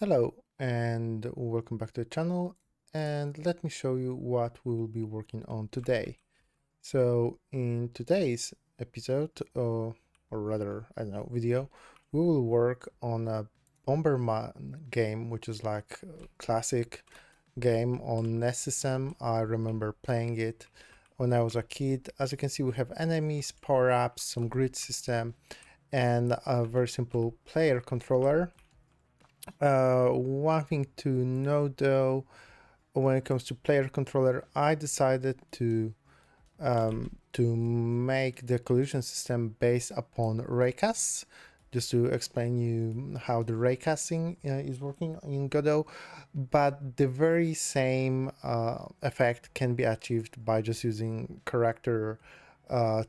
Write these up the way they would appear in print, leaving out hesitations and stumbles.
Hello and welcome back to the channel, and let me show you what we will be working on today. So in today's episode, or rather, I don't know, video, we will work on a Bomberman game, which is like a classic game on NES system. I remember playing it when I was a kid. As you can see, we have enemies, power-ups, some grid system, and a very simple player controller. One thing to know though, when it comes to player controller, I decided to make the collision system based upon raycasts, just to explain you how the raycasting is working in Godot. But the very same effect can be achieved by just using character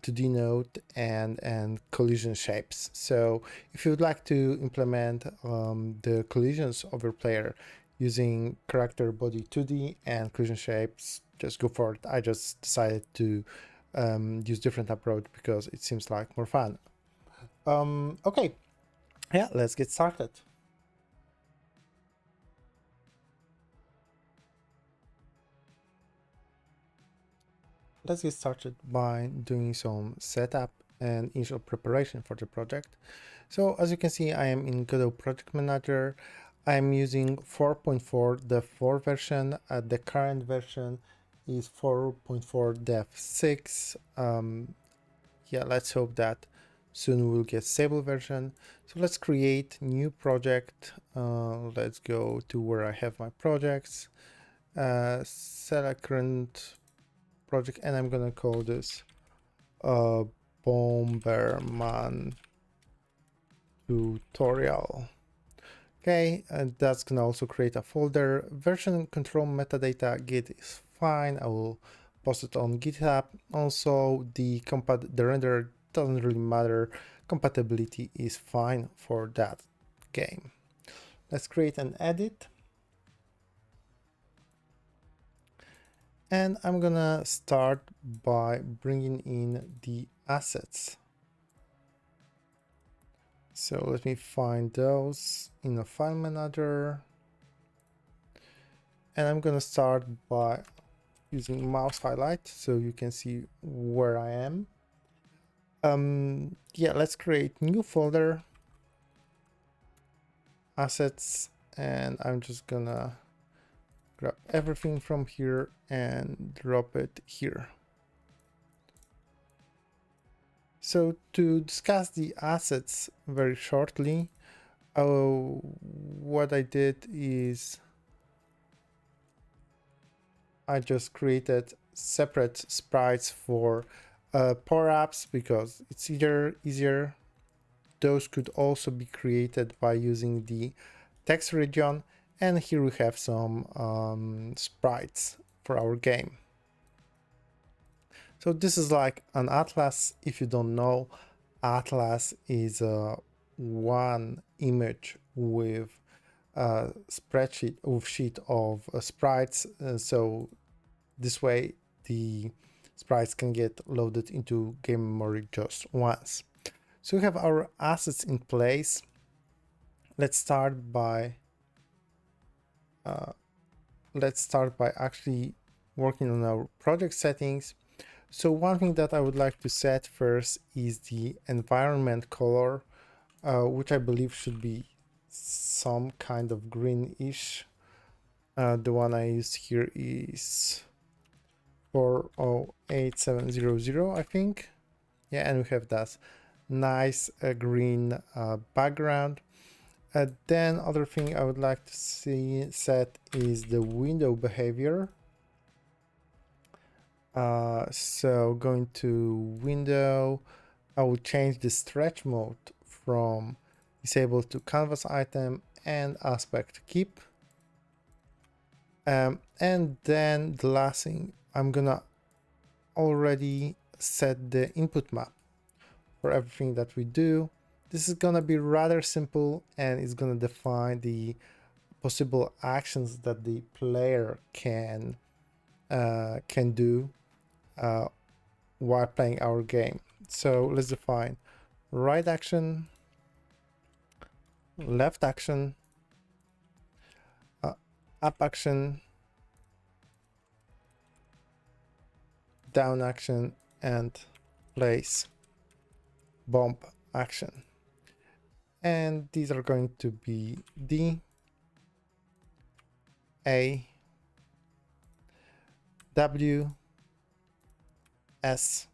to denote and collision shapes. So if you would like to implement the collisions of your player using character body 2D and collision shapes, just go for it. I just decided to use different approach because it seems like more fun. Okay, yeah, let's get started. Let's get started by doing some setup and initial preparation for the project. So as you can see, I am in Godot Project Manager. I'm using 4.4 Dev 4 version. The current version is 4.4 Dev 6. Yeah, let's hope that soon we'll get stable version. So let's create new project. Let's go to where I have my projects. Select current project, and I'm gonna call this Bomberman tutorial. Okay, and that's gonna also create a folder. Version control metadata git is fine. I will post it on GitHub. Also, the render doesn't really matter. Compatibility is fine for that game. Let's create an edit. And I'm gonna start by bringing in the assets. So let me find those in a file manager. And I'm gonna start by using mouse highlight so you can see where I am. Yeah, let's create new folder, assets, and I'm just gonna grab everything from here and drop it here. So to discuss the assets very shortly, what I did is I just created separate sprites for power-ups because it's easier. Those could also be created by using the text region, and here we have some sprites for our game. So this is like an atlas. If you don't know, atlas is one image with a spreadsheet of sheet of sprites. So this way the sprites can get loaded into game memory just once. So we have our assets in place. Let's start by actually working on our project settings. So one thing that I would like to set first is the environment color, which I believe should be some kind of greenish. The one I used here is 408700, I think. Yeah, and we have that nice green background. Then other thing I would like to see set is the window behavior. So going to window, I will change the stretch mode from disable to canvas item and aspect keep. And then the last thing, I'm gonna already set the input map for everything that we do. This is gonna be rather simple, and it's gonna define the possible actions that the player can do while playing our game. So let's define right action, left action, up action, down action, and place bomb action. And these are going to be D, A, W, S,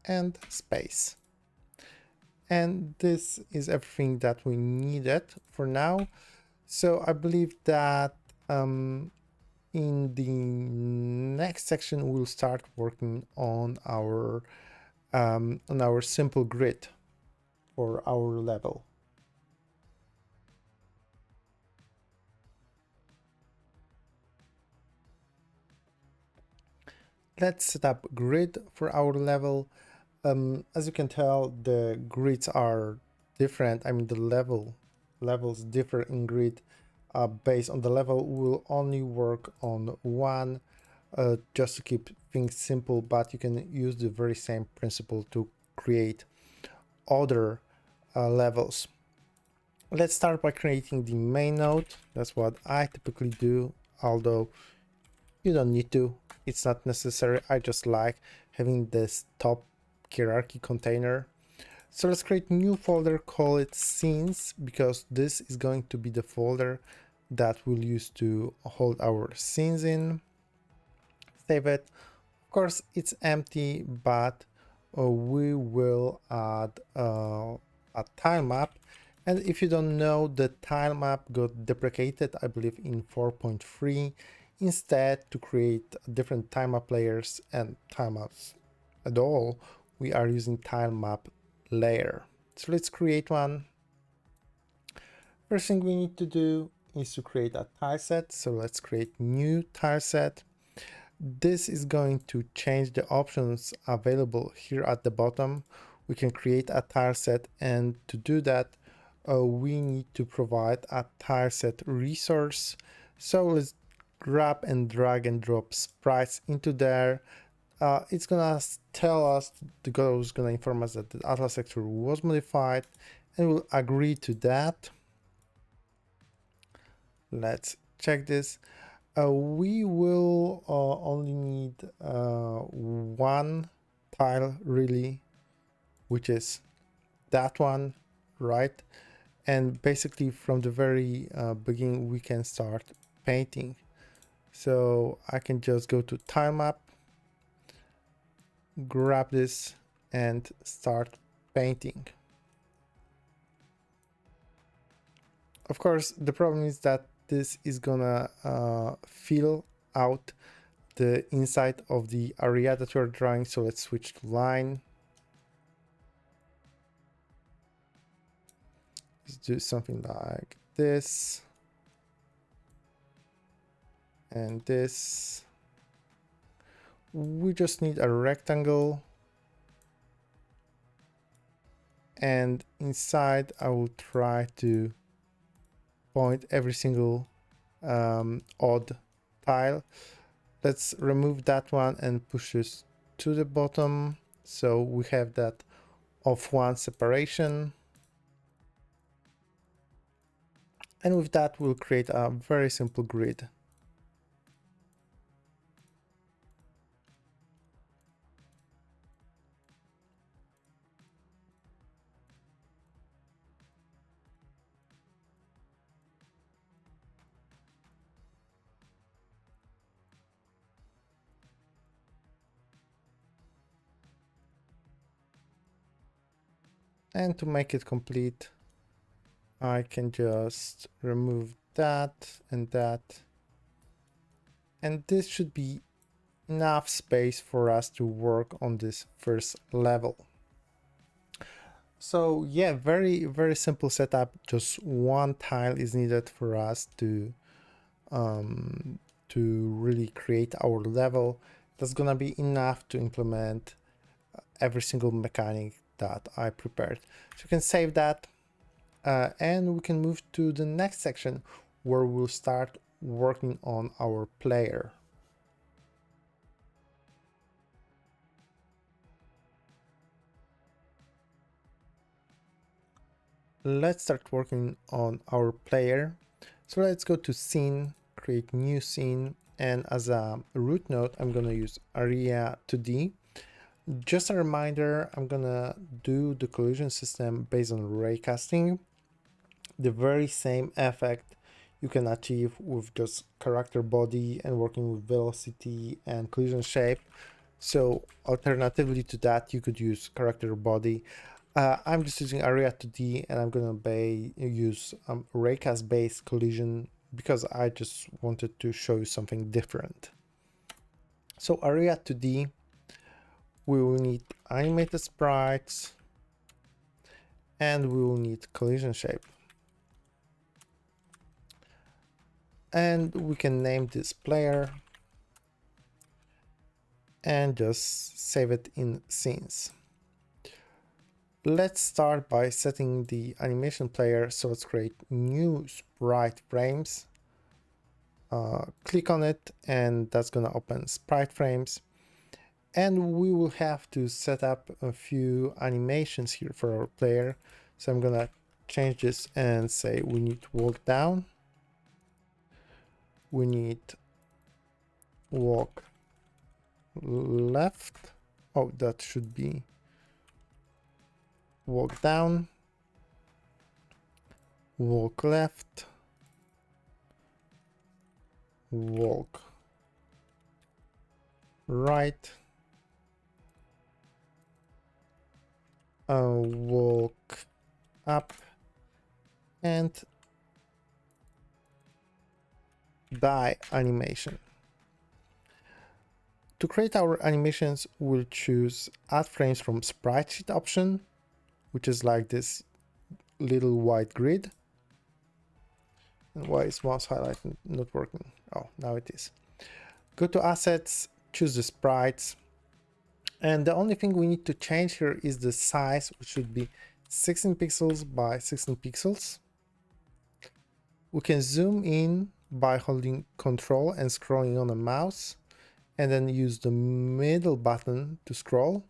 and space. And this is everything that we needed for now. So I believe that in the next section we'll start working on our simple grid for our level. Let's set up grid for our level. As you can tell, the grids are different. I mean, the levels differ in grid. Based on the level, we'll only work on one just to keep things simple, but you can use the very same principle to create other levels. Let's start by creating the main node. That's what I typically do, although you don't need to. It's not necessary. I just like having this top hierarchy container. So let's create a new folder, call it scenes, because this is going to be the folder that we'll use to hold our scenes in. Save it. Of course, it's empty, but we will add a tile map. And if you don't know, the tile map got deprecated, I believe, in 4.3. Instead, to create different tilemap layers and tilemaps at all, we are using tilemap layer. So let's create one. First thing we need to do is to create a tile set. So let's create new tile set. This is going to change the options available here at the bottom. We can create a tile set, and to do that, we need to provide a tile set resource. So let's grab and drag and drop sprites into there. It's gonna tell us, the Godot is gonna inform us that the atlas sector was modified, and we'll agree to that. Let's check this. We will only need one tile really, which is that one, right? And basically from the very beginning we can start painting. So I can just go to tilemap, grab this, and start painting. Of course, the problem is that this is gonna fill out the inside of the area that we're drawing. So let's switch to line. Let's do something like this and this. We just need a rectangle, and inside I will try to point every single odd tile. Let's remove that one and push this to the bottom, so we have that of one separation. And with that we'll create a very simple grid. And to make it complete, I can just remove that and that. And this should be enough space for us to work on this first level. So yeah, very, very simple setup. Just one tile is needed for us to really create our level. That's gonna be enough to implement every single mechanic that I prepared. So you can save that, and we can move to the next section where we'll start working on our player. Let's start working on our player. So let's go to scene, create new scene, and as a root node, I'm gonna use area 2D. Just a reminder, I'm gonna do the collision system based on raycasting. The very same effect you can achieve with just character body and working with velocity and collision shape. So alternatively to that, you could use character body. I'm just using area 2D, and I'm gonna use raycast based collision because I just wanted to show you something different. So area 2D, we will need animated sprites, and we will need collision shape. And we can name this player and just save it in scenes. Let's start by setting the animation player. So let's create new sprite frames. Click on it, and that's gonna open sprite frames. And we will have to set up a few animations here for our player. So I'm gonna change this and say we need walk down, we need walk left. Oh, that should be walk down, walk left, walk right, walk up, and die animation. To create our animations, we'll choose add frames from sprite sheet option, which is like this little white grid. And why is mouse highlight not working? Oh, now it is. Go to assets, choose the sprites. And the only thing we need to change here is the size, which should be 16 pixels by 16 pixels. We can zoom in by holding Control and scrolling on a mouse, and then use the middle button to scroll.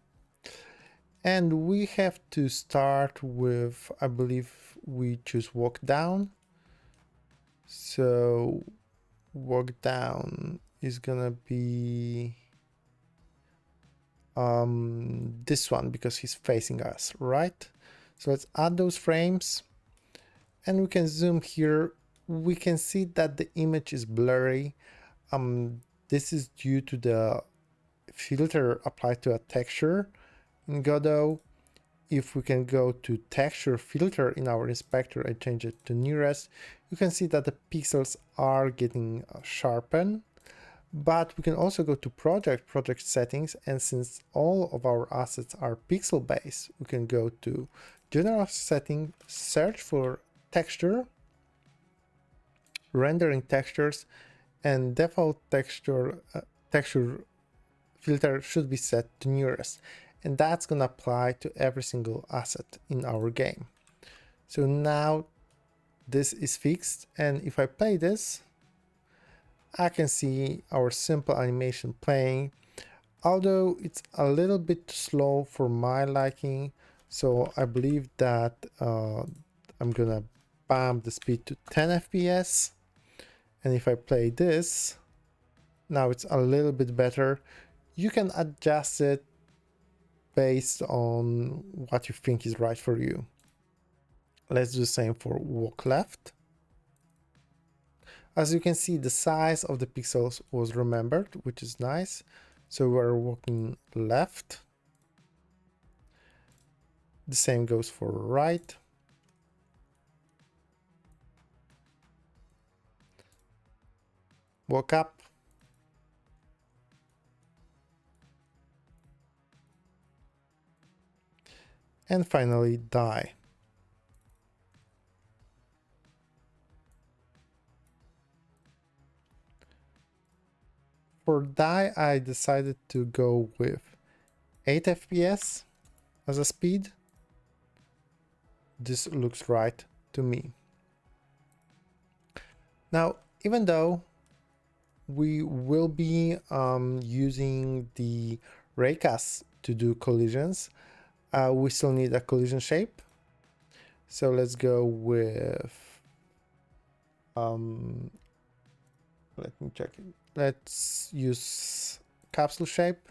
And we have to start with, I believe we choose walk down. So walk down is gonna be this one because he's facing us, right? So let's add those frames, and we can zoom here. We can see that the image is blurry. This is due to the filter applied to a texture in Godot. If we can go to texture filter in our inspector and change it to nearest, you can see that the pixels are getting sharpened. But we can also go to project settings, and since all of our assets are pixel based, we can go to general setting, search for texture, rendering textures, and default texture filter should be set to nearest, and that's gonna apply to every single asset in our game. So now this is fixed, and if I play this, I can see our simple animation playing, although it's a little bit slow for my liking. So I believe that I'm gonna bump the speed to 10 FPS. And if I play this, now it's a little bit better. You can adjust it based on what you think is right for you. Let's do the same for walk left. As you can see, the size of the pixels was remembered, which is nice. So we're walking left. The same goes for right. Walk up. And finally die. For die, I decided to go with 8 FPS as a speed. This looks right to me. Now, even though we will be using the raycasts to do collisions, we still need a collision shape. So let's go with Let me check it. Let's use capsule shape,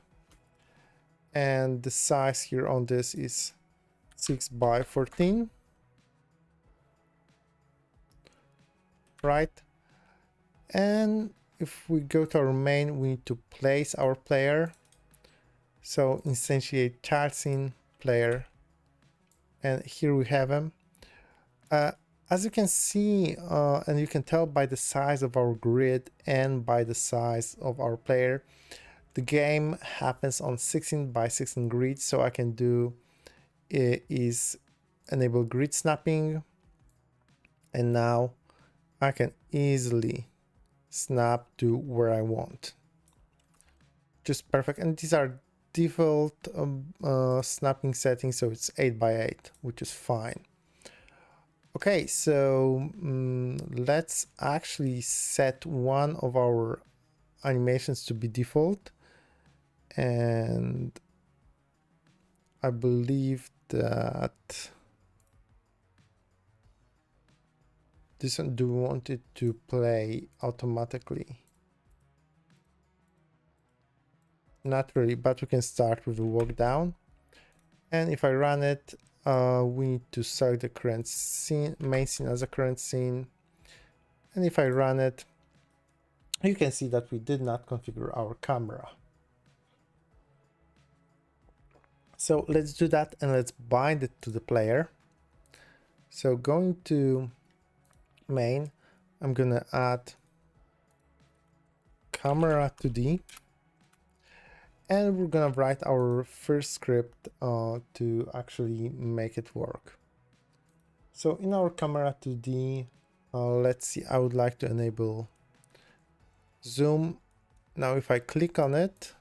and the size here on this is 6 by 14, right? And if we go to our main, we need to place our player. So instantiate child scene player, and here we have him. As you can see, and you can tell by the size of our grid and by the size of our player, the game happens on 16 by 16 grid. So I can do is enable grid snapping, and now I can easily snap to where I want. Just perfect. And these are default snapping settings, so it's 8 by 8, which is fine. Okay, so let's actually set one of our animations to be default, and I believe that this one, do we want it to play automatically? Not really, but we can start with the walk down. And if I run it, we need to select the current scene, main scene as a current scene. And if I run it, you can see that we did not configure our camera. So let's do that, and let's bind it to the player. So going to main, I'm gonna add camera 2D, and we're gonna write our first script to actually make it work. So in our camera 2D, let's see, I would like to enable zoom. Now if I click on it,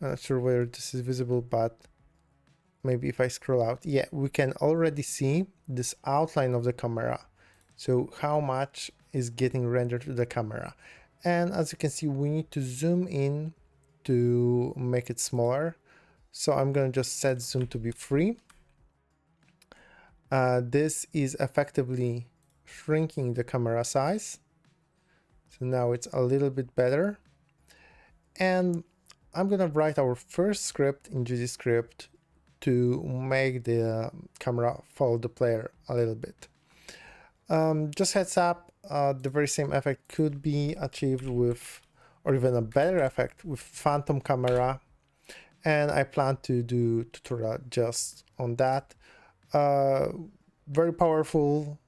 I'm not sure whether this is visible, but maybe if I scroll out, yeah, we can already see this outline of the camera. So how much is getting rendered to the camera. And as you can see, we need to zoom in to make it smaller. So I'm going to just set zoom to be free. This is effectively shrinking the camera size. So now it's a little bit better. And I'm going to write our first script in GDScript to make the camera follow the player a little bit. Just heads up, the very same effect could be achieved with, or even a better effect with phantom camera, and I plan to do tutorial just on that. Very powerful,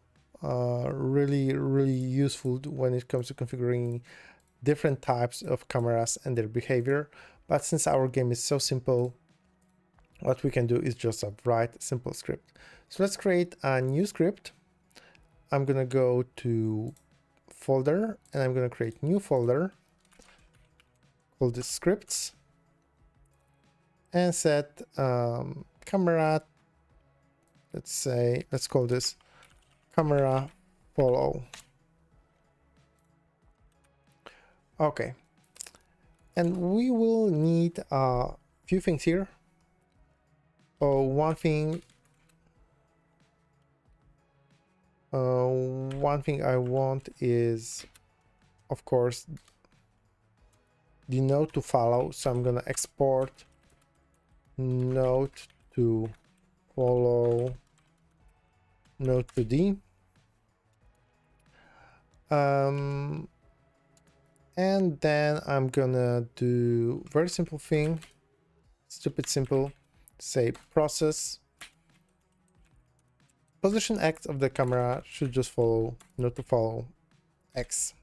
really useful when it comes to configuring different types of cameras and their behavior. But since our game is so simple, what we can do is just write a simple script. So let's create a new script. I'm gonna go to folder, and I'm gonna create new folder, call this scripts, and set camera, let's call this camera follow. Okay, and we will need a few things here. One thing I want is, of course, the node to follow. So I'm gonna export node to follow node 2D. And then I'm gonna do very simple thing, stupid simple, say process position X of the camera should just follow node to follow X.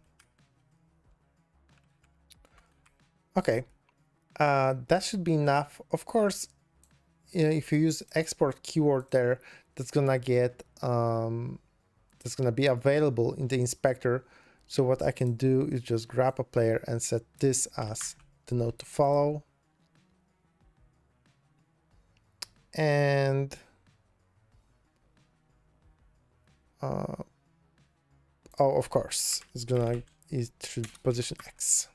Okay, that should be enough. Of course, you know, if you use export keyword there, that's gonna get that's gonna be available in the inspector. So what I can do is just grab a player and set this as the node to follow. And oh, of course, it should position X.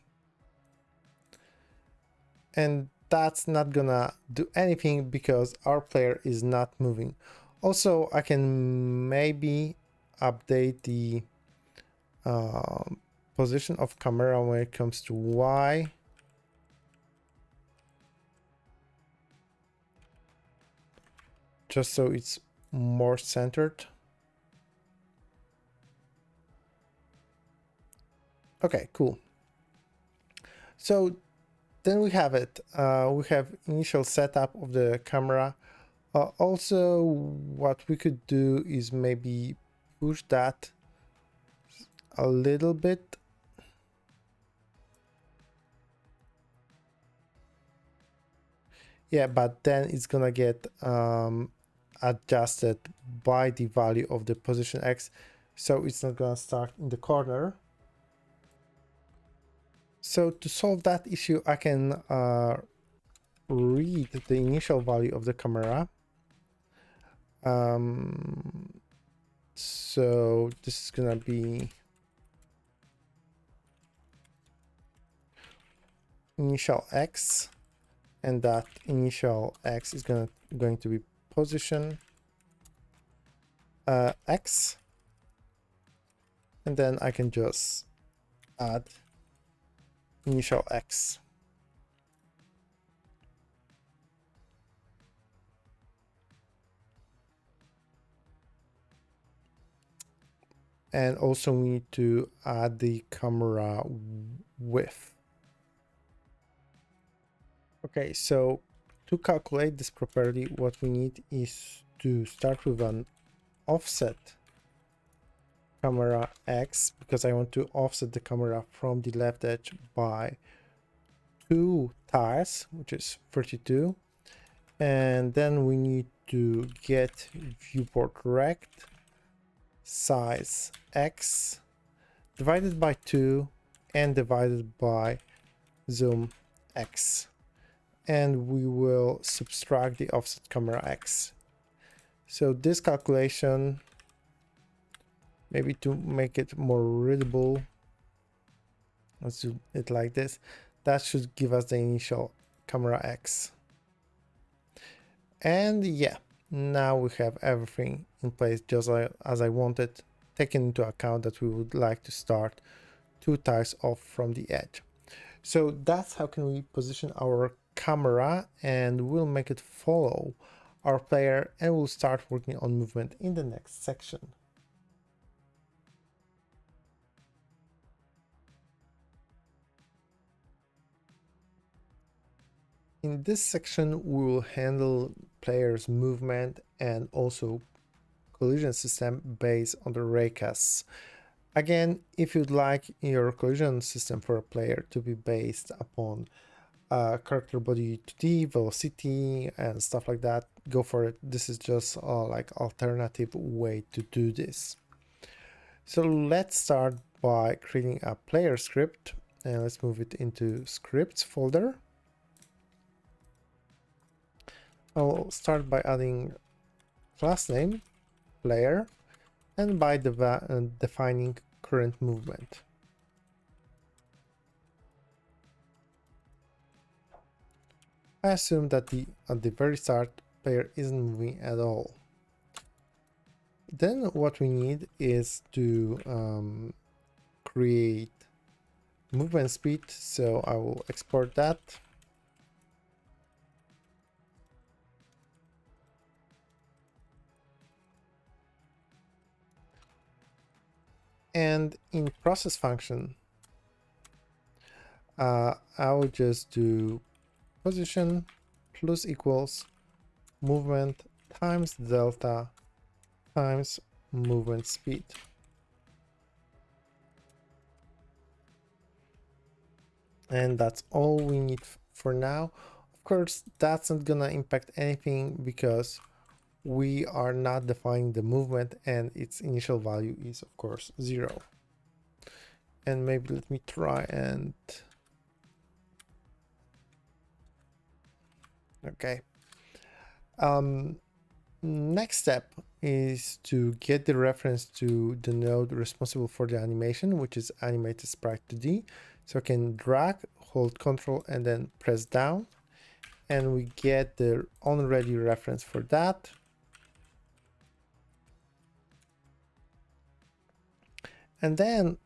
And that's not gonna do anything because our player is not moving. Also, I can maybe update the position of camera when it comes to Y. Just so it's more centered. Okay, cool. So then we have it. We have initial setup of the camera. Also, what we could do is maybe push that a little bit. Yeah, but then it's gonna get adjusted by the value of the position X. So it's not gonna start in the corner. So to solve that issue, I can read the initial value of the camera. So this is gonna be initial X, and that initial X is going to be position X, and then I can just add initial X. And also we need to add the camera width. Okay, so to calculate this property, what we need is to start with an offset camera X, because I want to offset the camera from the left edge by 2 tiles, which is 32. And then we need to get viewport rect size X divided by 2 and divided by zoom X. And we will subtract the offset camera X. So this calculation, maybe to make it more readable, let's do it like this. That should give us the initial camera X. And yeah, now we have everything in place just as I wanted, taking into account that we would like to start 2 tiles off from the edge. So that's how can we position our camera, and we'll make it follow our player, and we'll start working on movement in the next section. In this section, we will handle players' movement and also collision system based on the raycasts. Again, if you'd like your collision system for a player to be based upon character body 2D, velocity, and stuff like that, go for it. This is just like alternative way to do this. So let's start by creating a player script, and let's move it into scripts folder. I'll start by adding class name, player, and by defining current movement. I assume that at the very start, player isn't moving at all. Then what we need is to create movement speed, so I will export that. And in process function, I will just do position plus equals movement times delta times movement speed. And that's all we need for now. Of course, that's not gonna impact anything because we are not defining the movement, and its initial value is of course 0. And maybe let me try and okay. Next step is to get the reference to the node responsible for the animation, which is animated sprite 2D. So I can drag, hold Control, and then press down, and we get the onReady reference for that. And then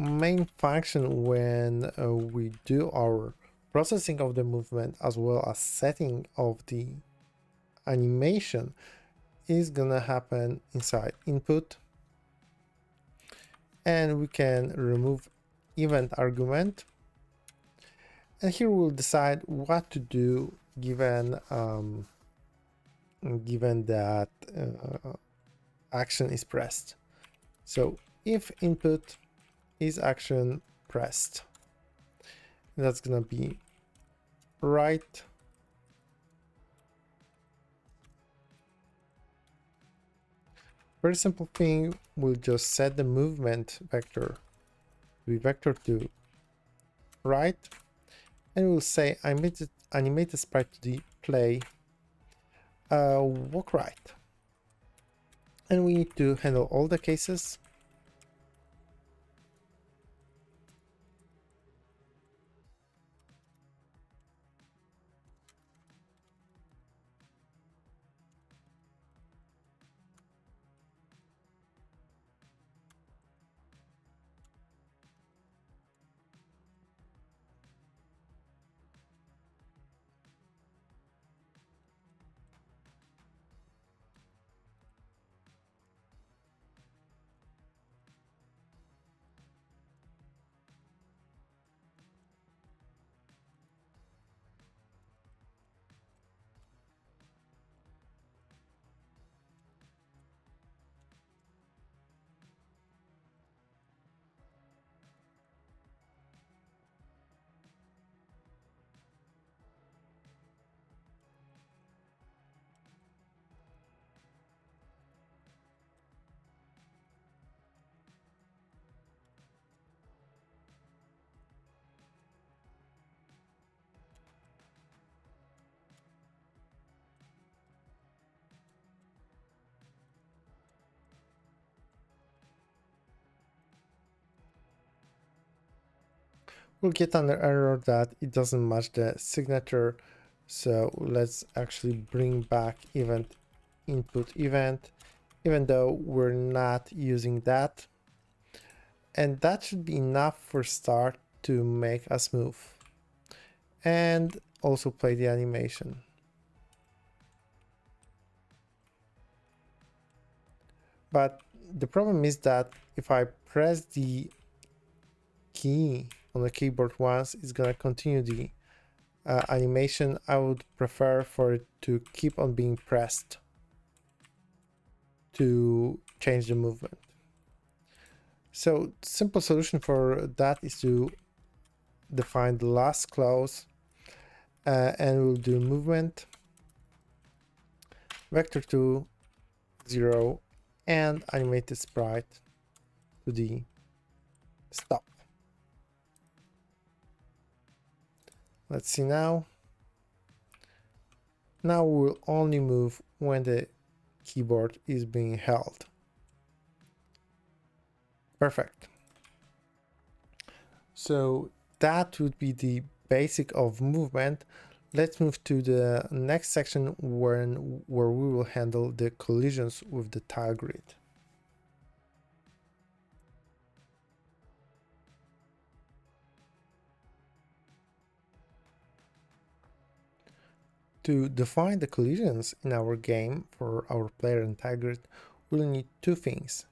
main function when we do our processing of the movement as well as setting of the animation is gonna happen inside input, and we can remove event argument, and here we'll decide what to do given given that action is pressed. So if input is action pressed, that's gonna be right. Very simple thing, we'll just set the movement vector to be vector to right, and we'll say animated sprite to the play walk right, and we need to handle all the cases. We'll get an error that it doesn't match the signature, so let's actually bring back event input event, even though we're not using that, and that should be enough for start to make us move and also play the animation. But the problem is that if I press the key on the keyboard once, it's gonna continue the animation. I would prefer for it to keep on being pressed to change the movement. So simple solution for that is to define the last clause, and we'll do movement vector to 0 and animated sprite to the stop. Let's see now. Now we'll only move when the keyboard is being held. Perfect. So that would be the basic of movement. Let's move to the next section where we will handle the collisions with the tile grid. To define the collisions in our game for our player and tile grid, we'll need two things.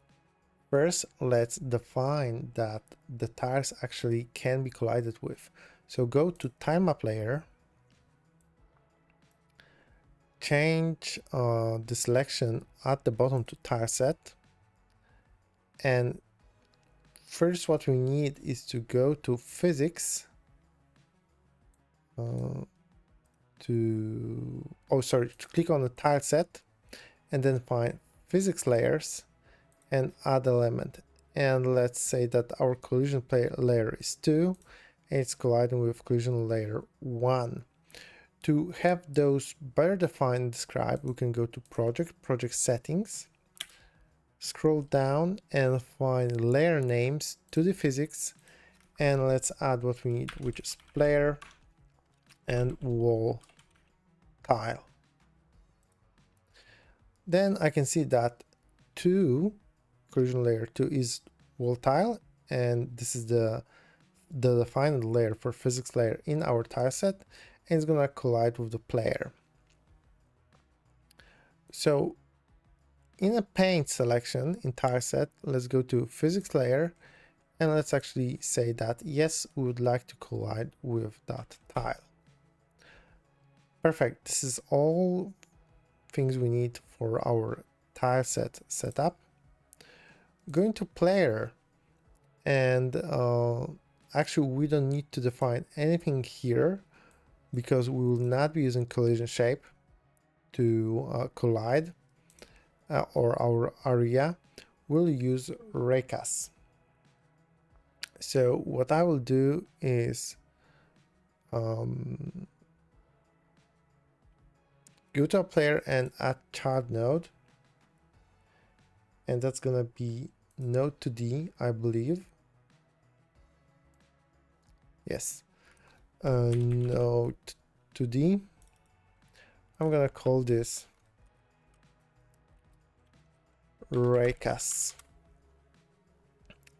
First, let's define that the tiles actually can be collided with. So go to Tilemap Layer, change the selection at the bottom to tile set, and first what we need is to go to physics, to click on the tile set and then find physics layers and add element, and let's say that our collision layer is 2 and it's colliding with collision layer 1. To have those better defined and described, we can go to project settings, scroll down and find layer names to the physics, and let's add what we need, which is player and wall tile. Then I can see that collision layer 2 is wall tile and this is the defined layer for physics layer in our tileset, and it's gonna collide with the player. So in a paint selection in tileset, let's go to physics layer, and let's actually say that yes, we would like to collide with that tile. Perfect. This is all things we need for our tileset setup. Going to player, and actually we don't need to define anything here because we will not be using collision shape to collide or our area. We'll use Raycasts. So what I will do is go to a player and add child node, and that's gonna be node 2D, I believe. Yes, node 2D. I'm gonna call this Raycasts,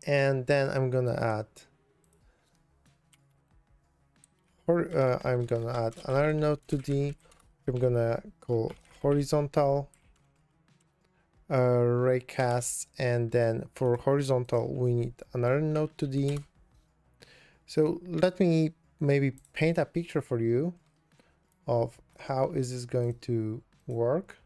and then I'm gonna add another node 2D. I'm gonna call horizontal Raycasts, and then for horizontal we need another node 2D. So let me maybe paint a picture for you of how is this going to work.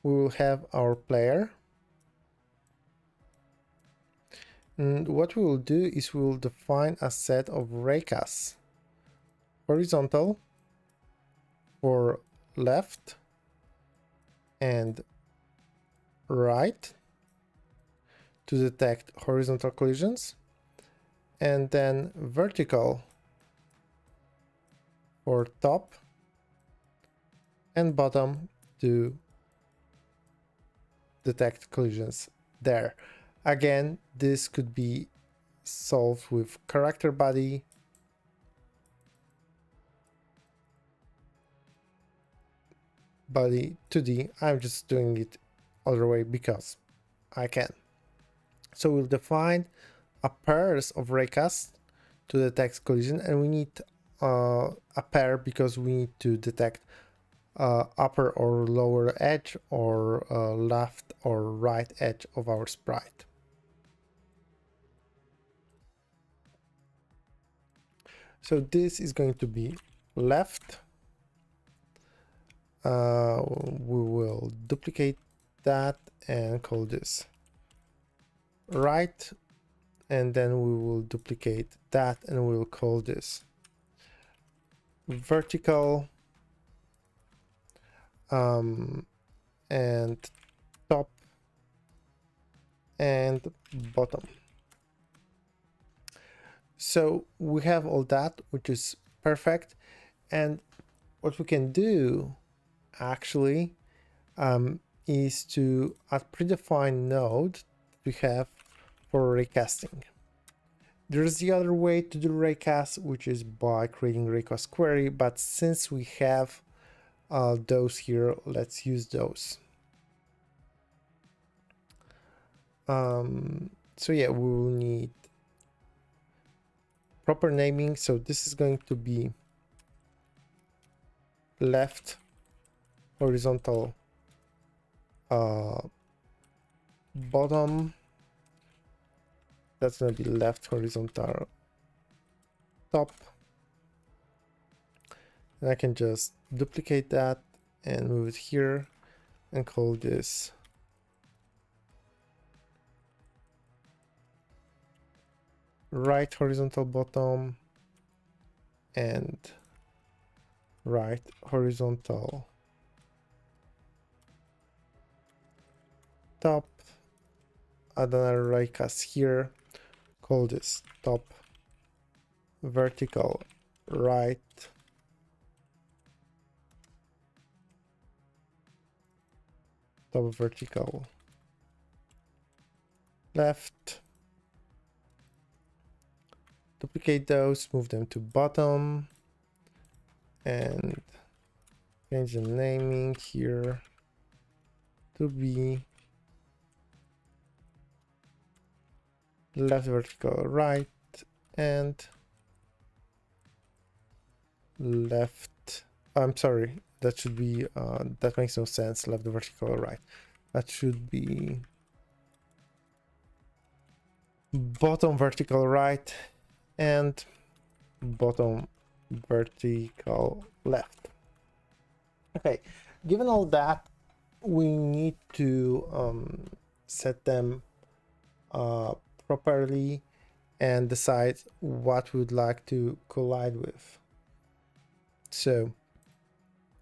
We will have our player, and what we will do is we will define a set of raycasts, horizontal for left and right to detect horizontal collisions, and then vertical for top and bottom to detect collisions there. Again, this could be solved with character body, body 2D. I'm just doing it other way because I can. So we'll define a pairs of raycasts to detect collision, and we need a pair because we need to detect upper or lower edge or left or right edge of our sprite. So this is going to be left. We will duplicate that and call this right, and then we will duplicate that and we will call this vertical, and top and bottom. So we have all that, which is perfect. And what we can do actually is to add predefined node we have for raycasting. There's the other way to do raycast, which is by creating raycast query, but since we have those here, let's use those. So yeah, we will need proper naming. So this is going to be left horizontal bottom. That's going to be left horizontal top. And I can just duplicate that and move it here and call this right horizontal bottom and right horizontal top. Add another raycast here, call this top vertical right top vertical left, duplicate those, move them to bottom, and change the naming here to be left vertical right and left. I'm sorry, that should be that makes no sense. Left vertical right. That should be bottom vertical right and bottom vertical left. Okay, given all that, we need to set them properly and decide what we would like to collide with. So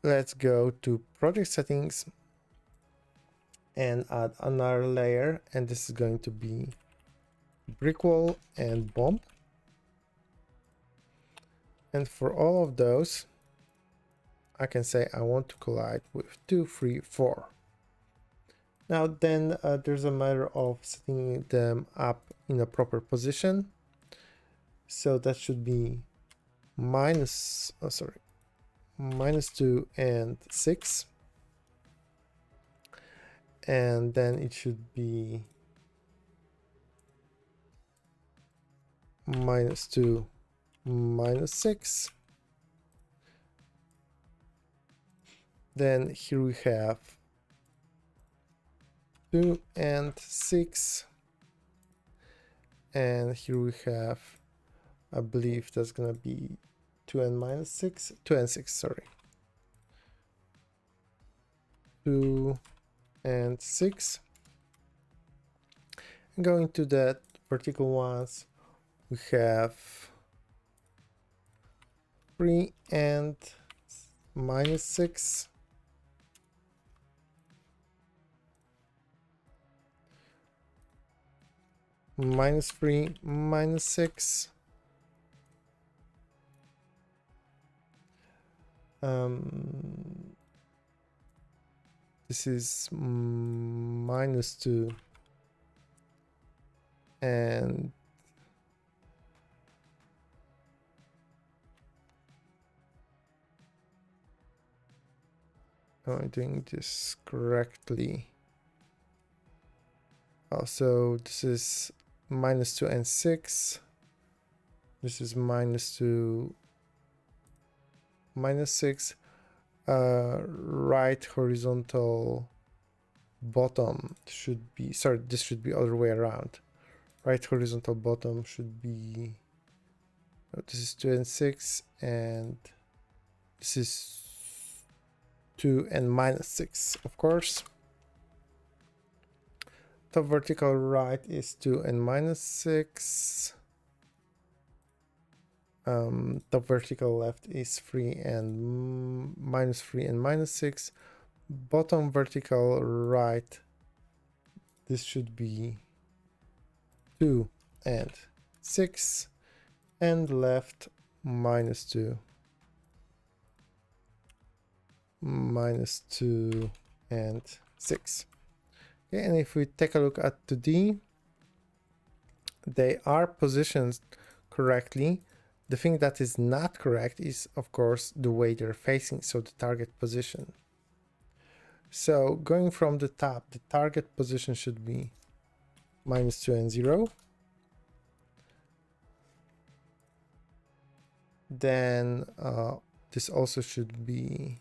let's go to project settings and add another layer, and this is going to be brick wall and bomb. And for all of those, I can say I want to collide with 2, 3, 4. Now then there's a matter of setting them up in a proper position. So that should be -2 and 6. And then it should be -2, -6. Then here we have 2 and 6. And here we have, I believe that's gonna be 2 and -6, 2 and 6, sorry. 2 and 6. And going to the vertical ones, we have 3 and -6. -3, -6. This is -2 and am I doing this correctly? Also, this is -2 and 6. This is -2, -6. Right horizontal bottom should be, sorry, this should be other way around. Right horizontal bottom should be, this is 2 and 6, and this is 2 and -6, of course. Top vertical right is 2 and -6. Top vertical left is 3 and -3 and -6. Bottom vertical right, this should be 2 and 6, and left -2, -2 and 6. Okay, and if we take a look at 2D, they are positioned correctly. The thing that is not correct is, of course, the way they're facing, so the target position. So going from the top, the target position should be -2 and 0. Then this also should be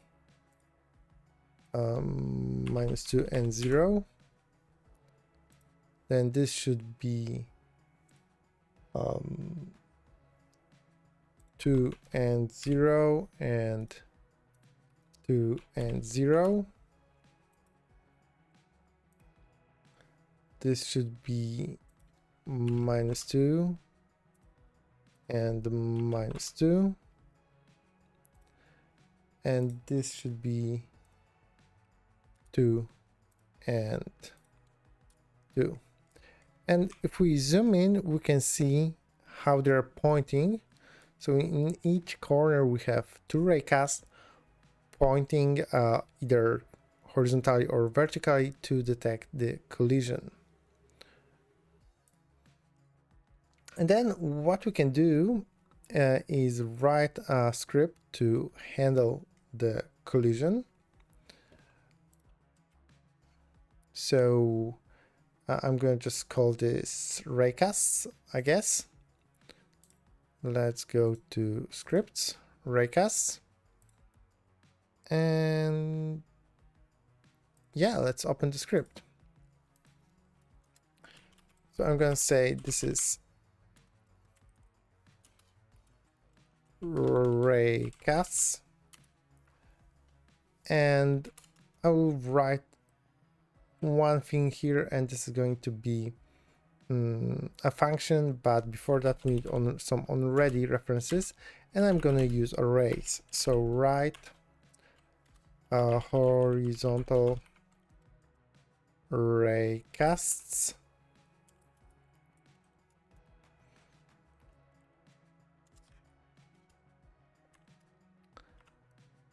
-2 and 0. Then this should be 2 and 0 and 2 and 0. This should be -2 and -2. And this should be 2 and 2. And if we zoom in, we can see how they're pointing. So in each corner we have 2 raycasts pointing either horizontally or vertically to detect the collision. And then what we can do is write a script to handle the collision. So I'm going to just call this Raycasts, I guess. Let's go to scripts, Raycasts. And yeah, let's open the script. So I'm going to say this is Raycasts. And I will write one thing here, and this is going to be a function, but before that we need some already references, and I'm going to use arrays. So write horizontal Raycasts,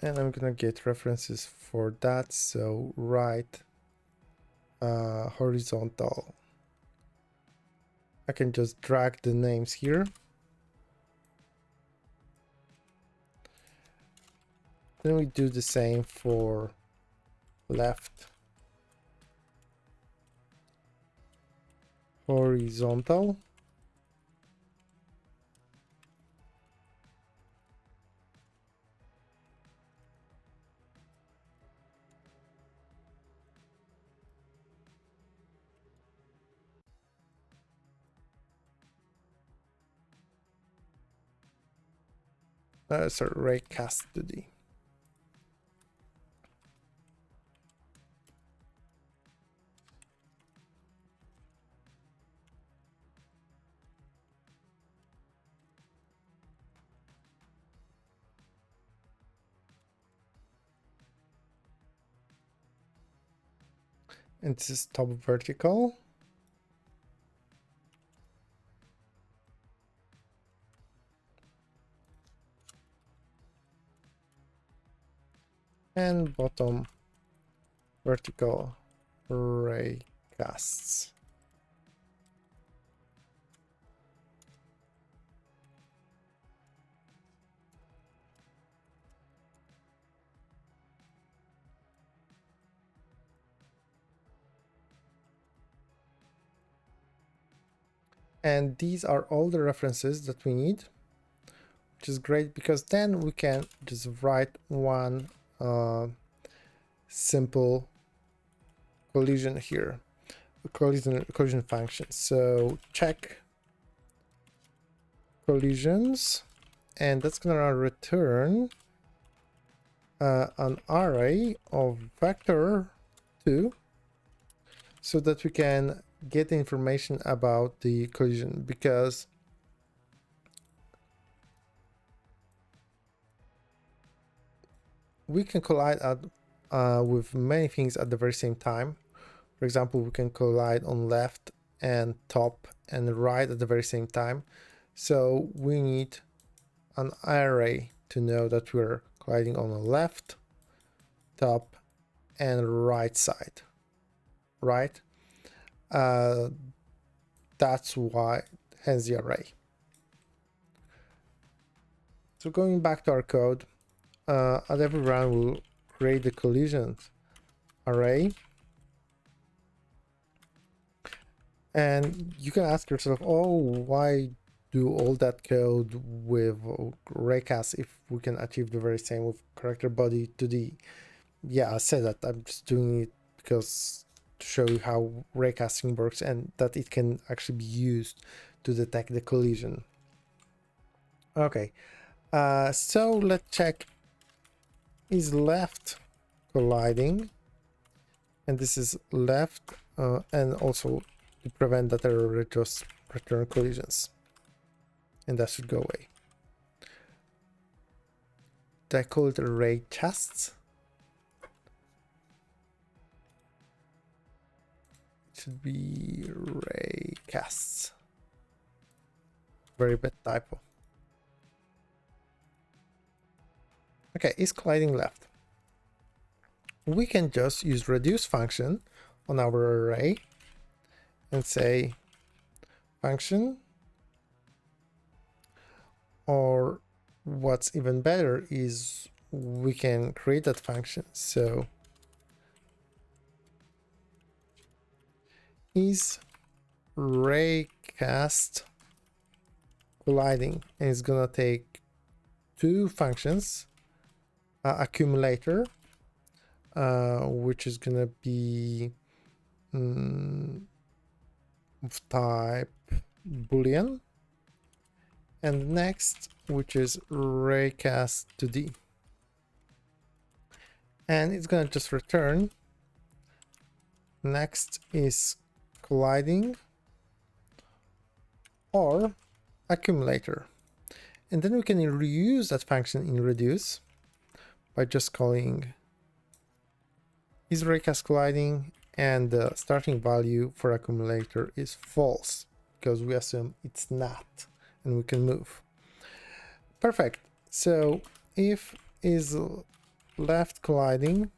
and I'm gonna get references for that. So write horizontal. I can just drag the names here. Then we do the same for left horizontal. Sorry, Raycast 2D. And this is top vertical. And bottom vertical Raycasts. And these are all the references that we need, which is great because then we can just write one simple collision here, collision function. So check collisions, and that's gonna return an array of vector 2 so that we can get information about the collision, because we can collide with many things at the very same time. For example, we can collide on left and top and right at the very same time. So we need an array to know that we're colliding on the left, top, and right side, right? That's why, hence the array. So going back to our code, at every run we'll create the collisions array. And you can ask yourself, oh, why do all that code with Raycast if we can achieve the very same with character body 2D? Yeah, I said that. I'm just doing it because to show you how raycasting works and that it can actually be used to detect the collision. Okay, so let's check, is left colliding, and this is left, and also to prevent that error, just return collisions, and that should go away. Did I call it Raycasts? It should be Raycasts. Very bad typo. Okay, is colliding left. We can just use reduce function on our array and say function Or what's even better is we can create that function. So is Raycast colliding, and it's gonna take two functions, accumulator, which is gonna be of type boolean, and next, which is Raycast 2D, and it's gonna just return. Next is colliding or accumulator, and then we can reuse that function in reduce by just calling is Raycast colliding, and the starting value for accumulator is false because we assume it's not, and we can move. Perfect. So if is left colliding,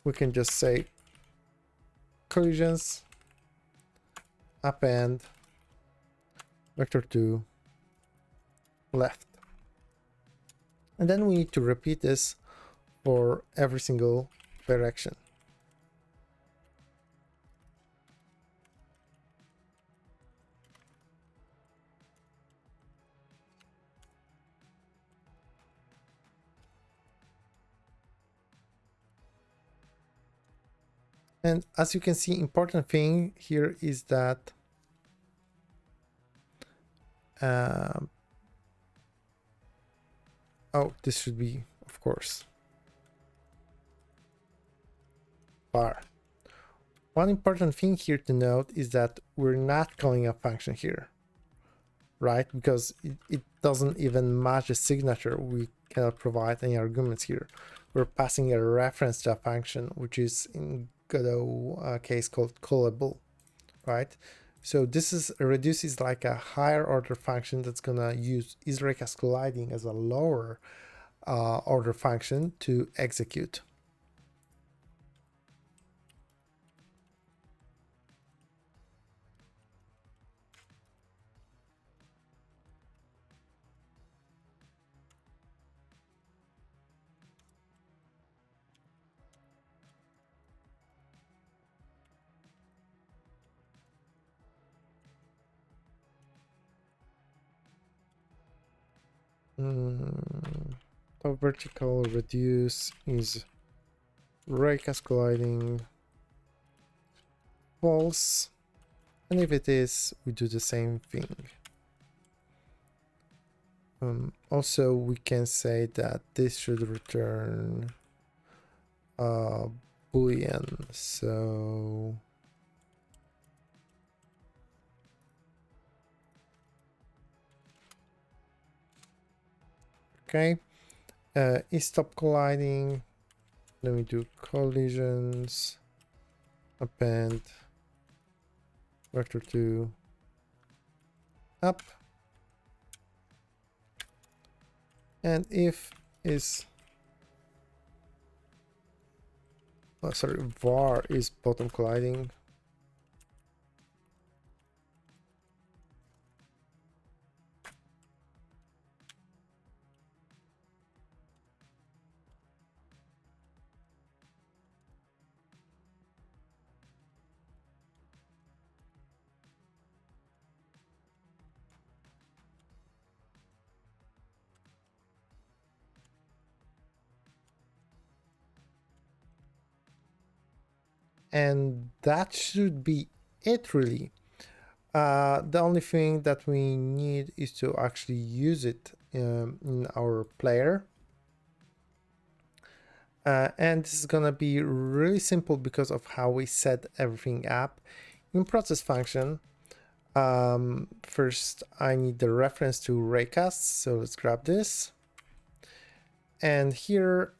we can just say collisions append vector2 left, and then we need to repeat this for every single direction. And as you can see, important thing here is that oh, this should be, of course, var. One important thing here to note is that we're not calling a function here, right? Because it doesn't even match the signature. We cannot provide any arguments here. We're passing a reference to a function, which is in Godot case called callable, right? So this is reduce is like a higher order function that's gonna use isRaycast colliding as a lower order function to execute. The vertical reduce is Raycast colliding false, and if it is, we do the same thing. Also, we can say that this should return boolean. So okay, is stop colliding. Then we do collisions append vector2 up, and if is var is bottom colliding. And that should be it, really. The only thing that we need is to actually use it in our player. And this is gonna be really simple because of how we set everything up. In process function, first I need the reference to Raycasts, so let's grab this. And here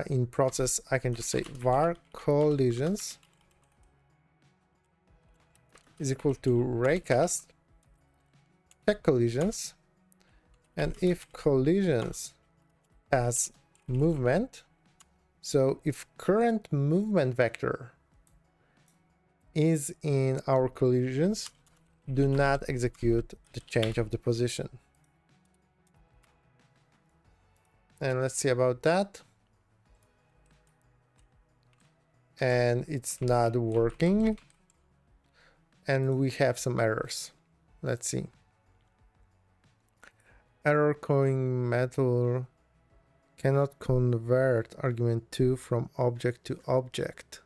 in process, I can just say var collisions is equal to Raycast check collisions, and if collisions has movement, so if current movement vector is in our collisions, do not execute the change of the position. And let's see about that. And it's not working. And we have some errors. Let's see. Error calling metal cannot convert argument 2 from object to object.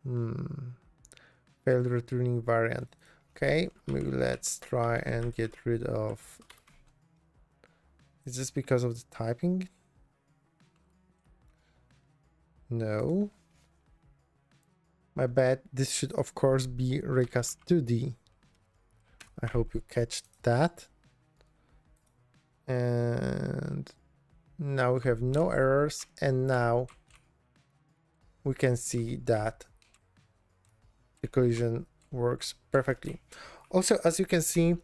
Failed returning variant. Okay, maybe let's try and get rid of. Is this because of the typing? No. My bad. This should of course be Raycast 2D. I hope you catch that. And now we have no errors, and now we can see that the collision works perfectly. Also, as you can see,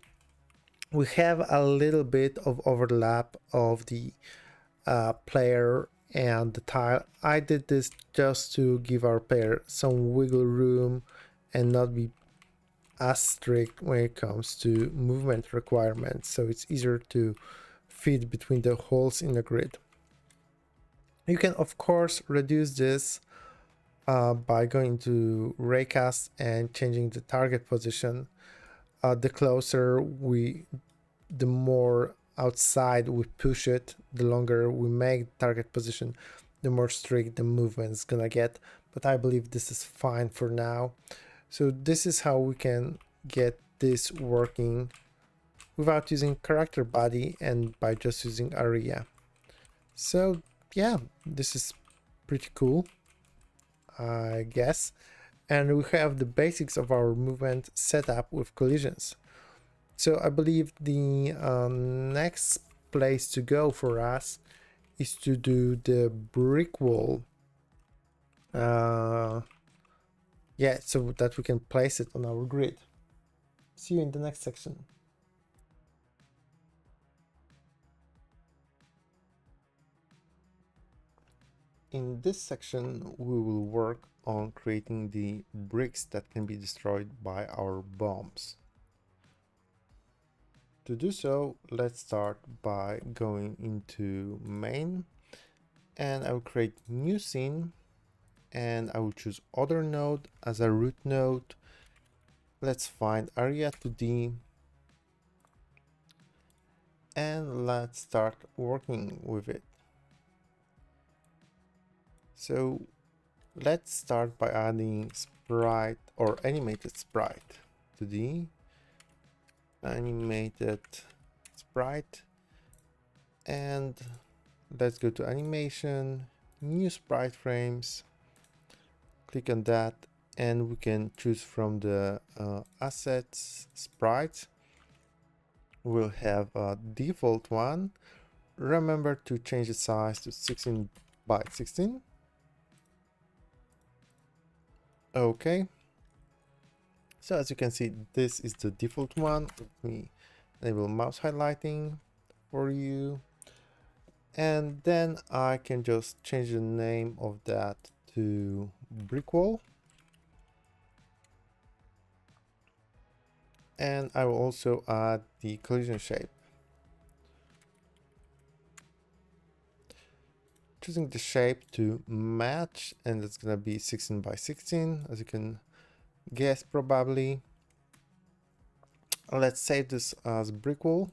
we have a little bit of overlap of the player and the tile. I did this just to give our player some wiggle room and not be as strict when it comes to movement requirements, so it's easier to fit between the holes in the grid. You can of course reduce this by going to Raycast and changing the target position. The closer the more outside we push it, the longer we make the target position, the more strict the movement is gonna get. But I believe this is fine for now. So this is how we can get this working without using character body and by just using area. So yeah, this is pretty cool, I guess. And we have the basics of our movement set up with collisions. So I believe the next place to go for us is to do the brick wall. Yeah, so that we can place it on our grid. See you in the next section. In this section, we will work on creating the bricks that can be destroyed by our bombs. To do so, let's start by going into main, and I will create new scene, and I will choose other node as a root node. Let's find area 2D, and let's start working with it. So let's start by adding sprite or animated sprite to the animated sprite, and let's go to animation, new sprite frames, click on that, and we can choose from the assets sprites. We'll have a default one. Remember to change the size to 16 by 16. Okay, so as you can see, this is the default one. Let me enable mouse highlighting for you, and then I can just change the name of that to brick wall, and I will also add the collision shape, choosing the shape to match, and it's gonna be 16 by 16, as you can guess probably. Let's save this as brick wall.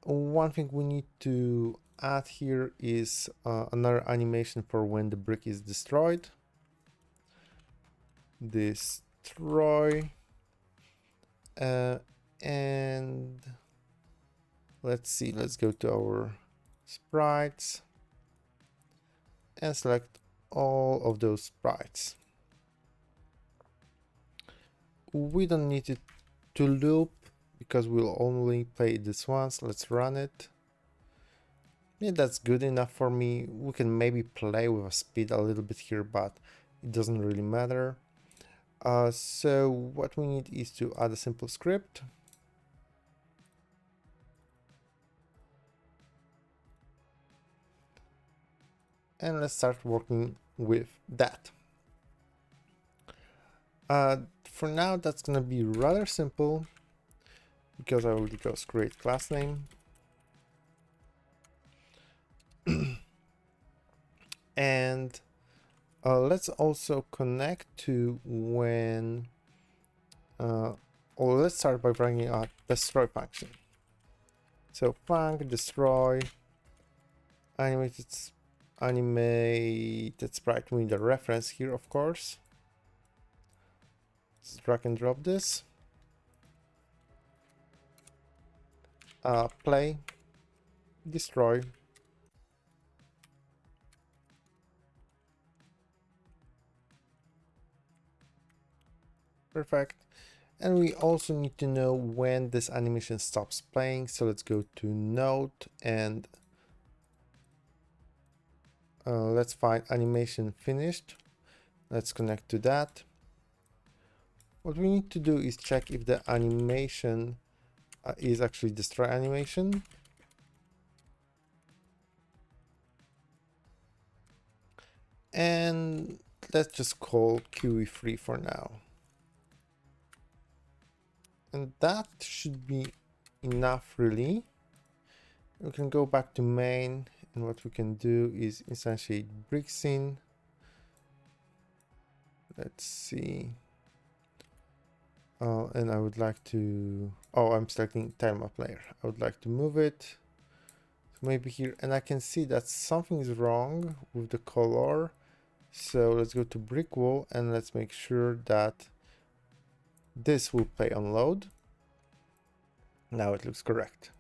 One thing we need to add here is another animation for when the brick is destroyed. Destroy, and let's see, let's go to our sprites and select all of those sprites. We don't need it to loop because we'll only play this once. Let's run it. Yeah, that's good enough for me. We can maybe play with a speed a little bit here, but it doesn't really matter. So what we need is to add a simple script. And let's start working with that. For now, that's gonna be rather simple. because I will just create class name. And let's also connect to when, or let's start by bringing a destroy function. So func destroy animated sprite. We need a reference here, of course. Let's drag and drop this. Play destroy. Perfect. And we also need to know when this animation stops playing. So let's go to node and let's find animation finished. Let's connect to that. What we need to do is check if the animation is actually destroy animation. And let's just call QE3 for now. And that should be enough, really. We can go back to main, and what we can do is instantiate brick scene. Let's see. And I would like to, I'm selecting Tilemap Layer. I would like to move it. So maybe here, and I can see that something is wrong with the color. So let's go to brick wall and let's make sure that this will play on load. Now it looks correct.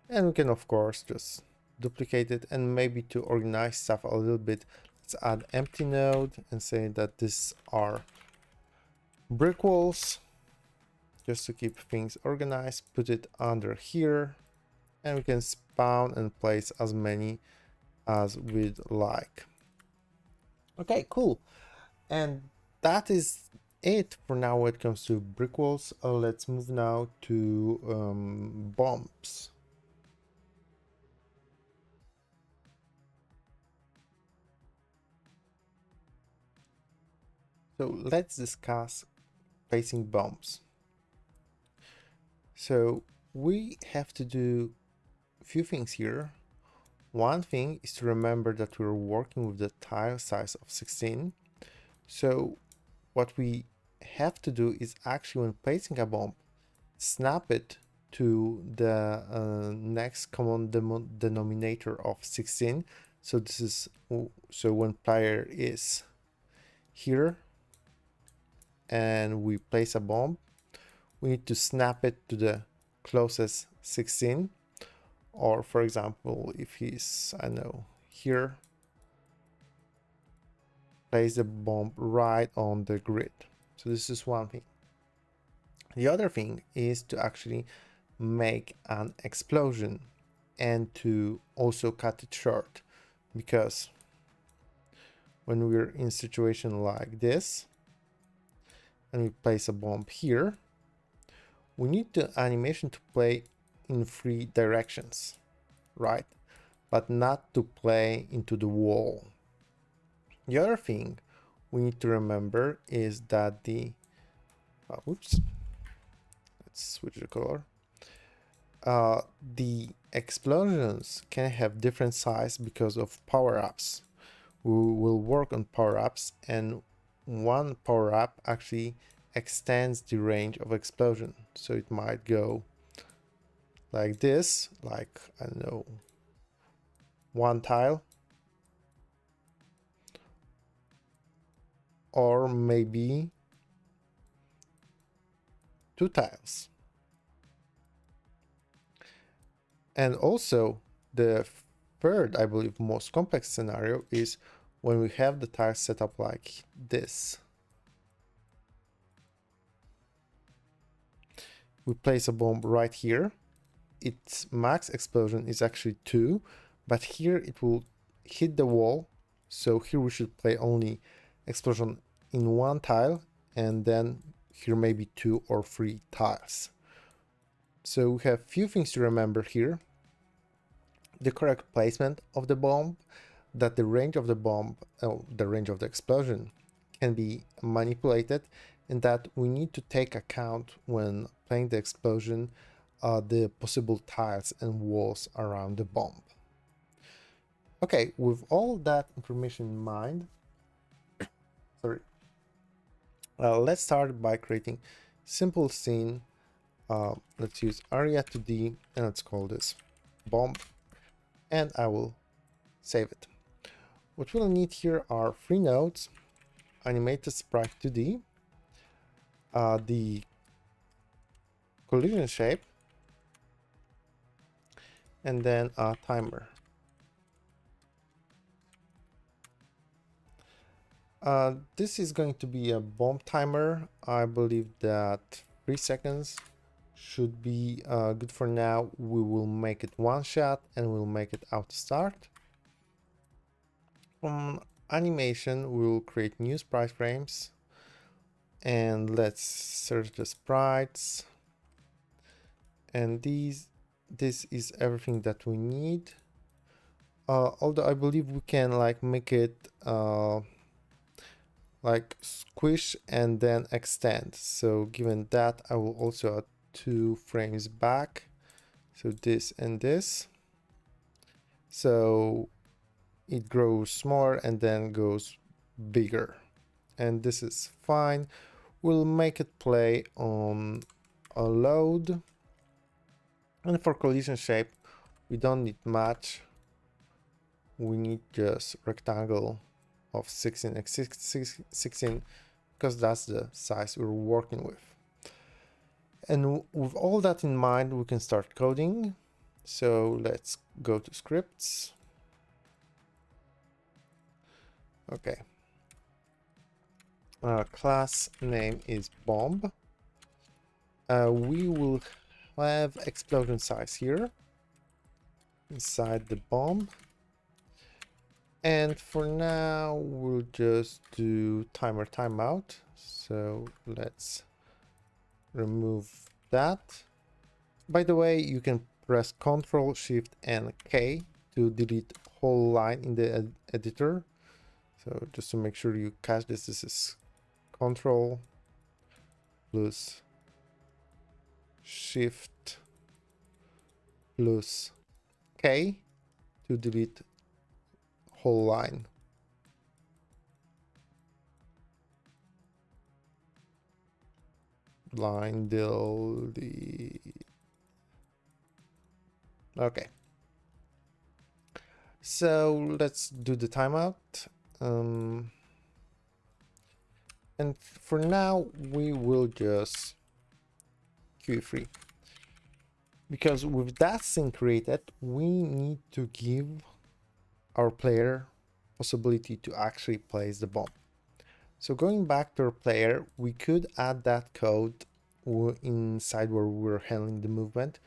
And we can, of course, just duplicate it, and maybe to organize stuff a little bit, let's add empty node and say that these are brick walls, just to keep things organized. Put it under here, and we can spawn and place as many as we'd like. Okay, cool. And that is it for now when it comes to brick walls. Let's move now to bombs. So let's discuss placing bombs. So we have to do a few things here. One thing is to remember that we're working with the tile size of 16. So what we have to do is actually, when placing a bomb, snap it to the next common denominator of 16. So this is, so when player is here and we place a bomb, we need to snap it to the closest 16. Or for example, if he's, I don't know, here, place the bomb right on the grid. So this is one thing. The other thing is to actually make an explosion and to also cut it short, because when we're in a situation like this and we place a bomb here, we need the animation to play in 3 directions, right? But not to play into the wall. The other thing we need to remember is that the, let's switch the color. The explosions can have different size because of power-ups. We will work on power-ups, and one power-up actually extends the range of explosion. So it might go like this, like, I don't know, 1 tile, or maybe 2 tiles. And also the third, I believe, most complex scenario is when we have the tiles set up like this. We place a bomb right here. Its max explosion is actually 2, but here it will hit the wall. So here we should play only explosion in 1 tile, and then here maybe 2 or 3 tiles. So we have few things to remember here. The correct placement of the bomb, that the range of the bomb, the range of the explosion can be manipulated, and that we need to take account when playing the explosion the possible tiles and walls around the bomb. Okay, with all that information in mind, let's start by creating simple scene. Let's use area 2D and let's call this bomb, and I will save it. What we'll need here are 3 nodes, animated sprite 2D, the collision shape, and then a timer. This is going to be a bomb timer. I believe that 3 seconds should be good for now. We will make it one shot and we'll make it auto start. From animation, we will create new sprite frames, and let's search the sprites. And this is everything that we need. Although I believe we can like make it like squish and then extend. So given that, I will also add 2 frames back. So this and this. So it grows smaller and then goes bigger. And this is fine. We'll make it play on a load. And for collision shape, we don't need much. We need just rectangle of 16 x 16 because that's the size we're working with. And with all that in mind, we can start coding. So let's go to scripts. Okay. Class name is bomb. We will have explosion size here inside the bomb. And for now, we'll just do timer timeout. So let's remove that. By the way, you can press Ctrl, Shift, and K to delete whole line in the editor. So just to make sure you catch this, this is Ctrl plus Shift plus K to delete whole line. Line delete. Okay. So let's do the timeout. And for now, we will just QE3. Because with that scene created, we need to give our player possibility to actually place the bomb. So going back to our player, we could add that code inside where we're handling the movement,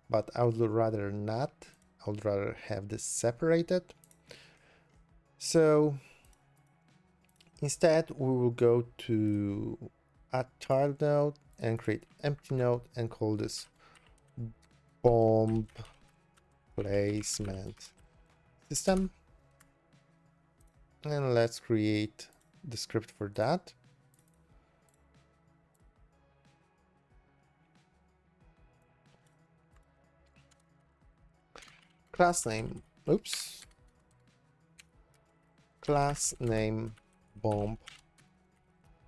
but I would rather not. I would rather have this separated. So instead, we will go to add child node and create empty node and call this bomb placement system. And let's create the script for that. Class name, oops. Class name bomb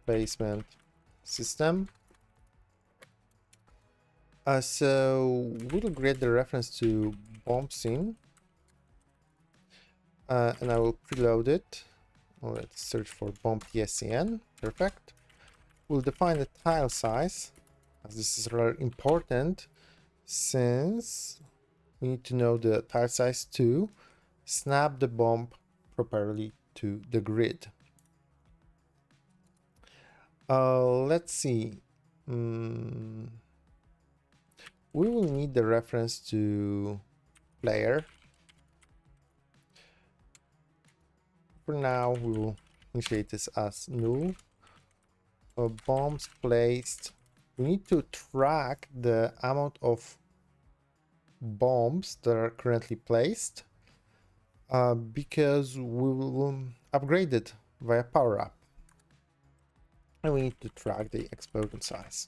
placement system. So we'll create the reference to bomb scene. And I will preload it. Let's search for bomb PSCN. Perfect. We'll define the tile size, as this is rather important, since we need to know the tile size to snap the bomb properly to the grid. Let's see. We will need the reference to player. For now, we will initiate this as null. Bombs placed. We need to track the amount of bombs that are currently placed because we will upgrade it via power up. And we need to track the explosion size.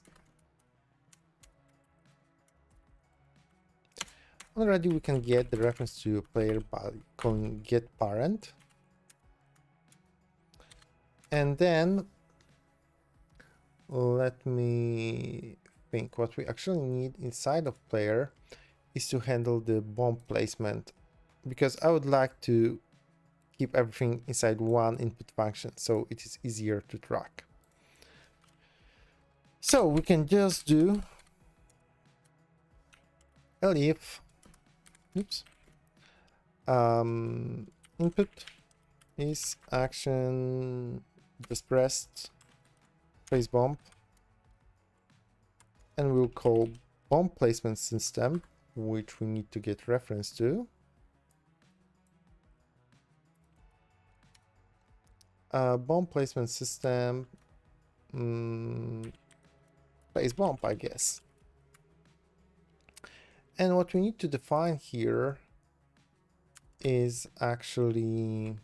Already we can get the reference to a player by calling getParent. And then let me think. What we actually need inside of player is to handle the bomb placement, because I would like to keep everything inside one input function so it is easier to track. So we can just do elif input is action just pressed place bomb, and we'll call bomb placement system, which we need to get reference to. Bomb placement system place bomb, I guess. And what we need to define here is actually,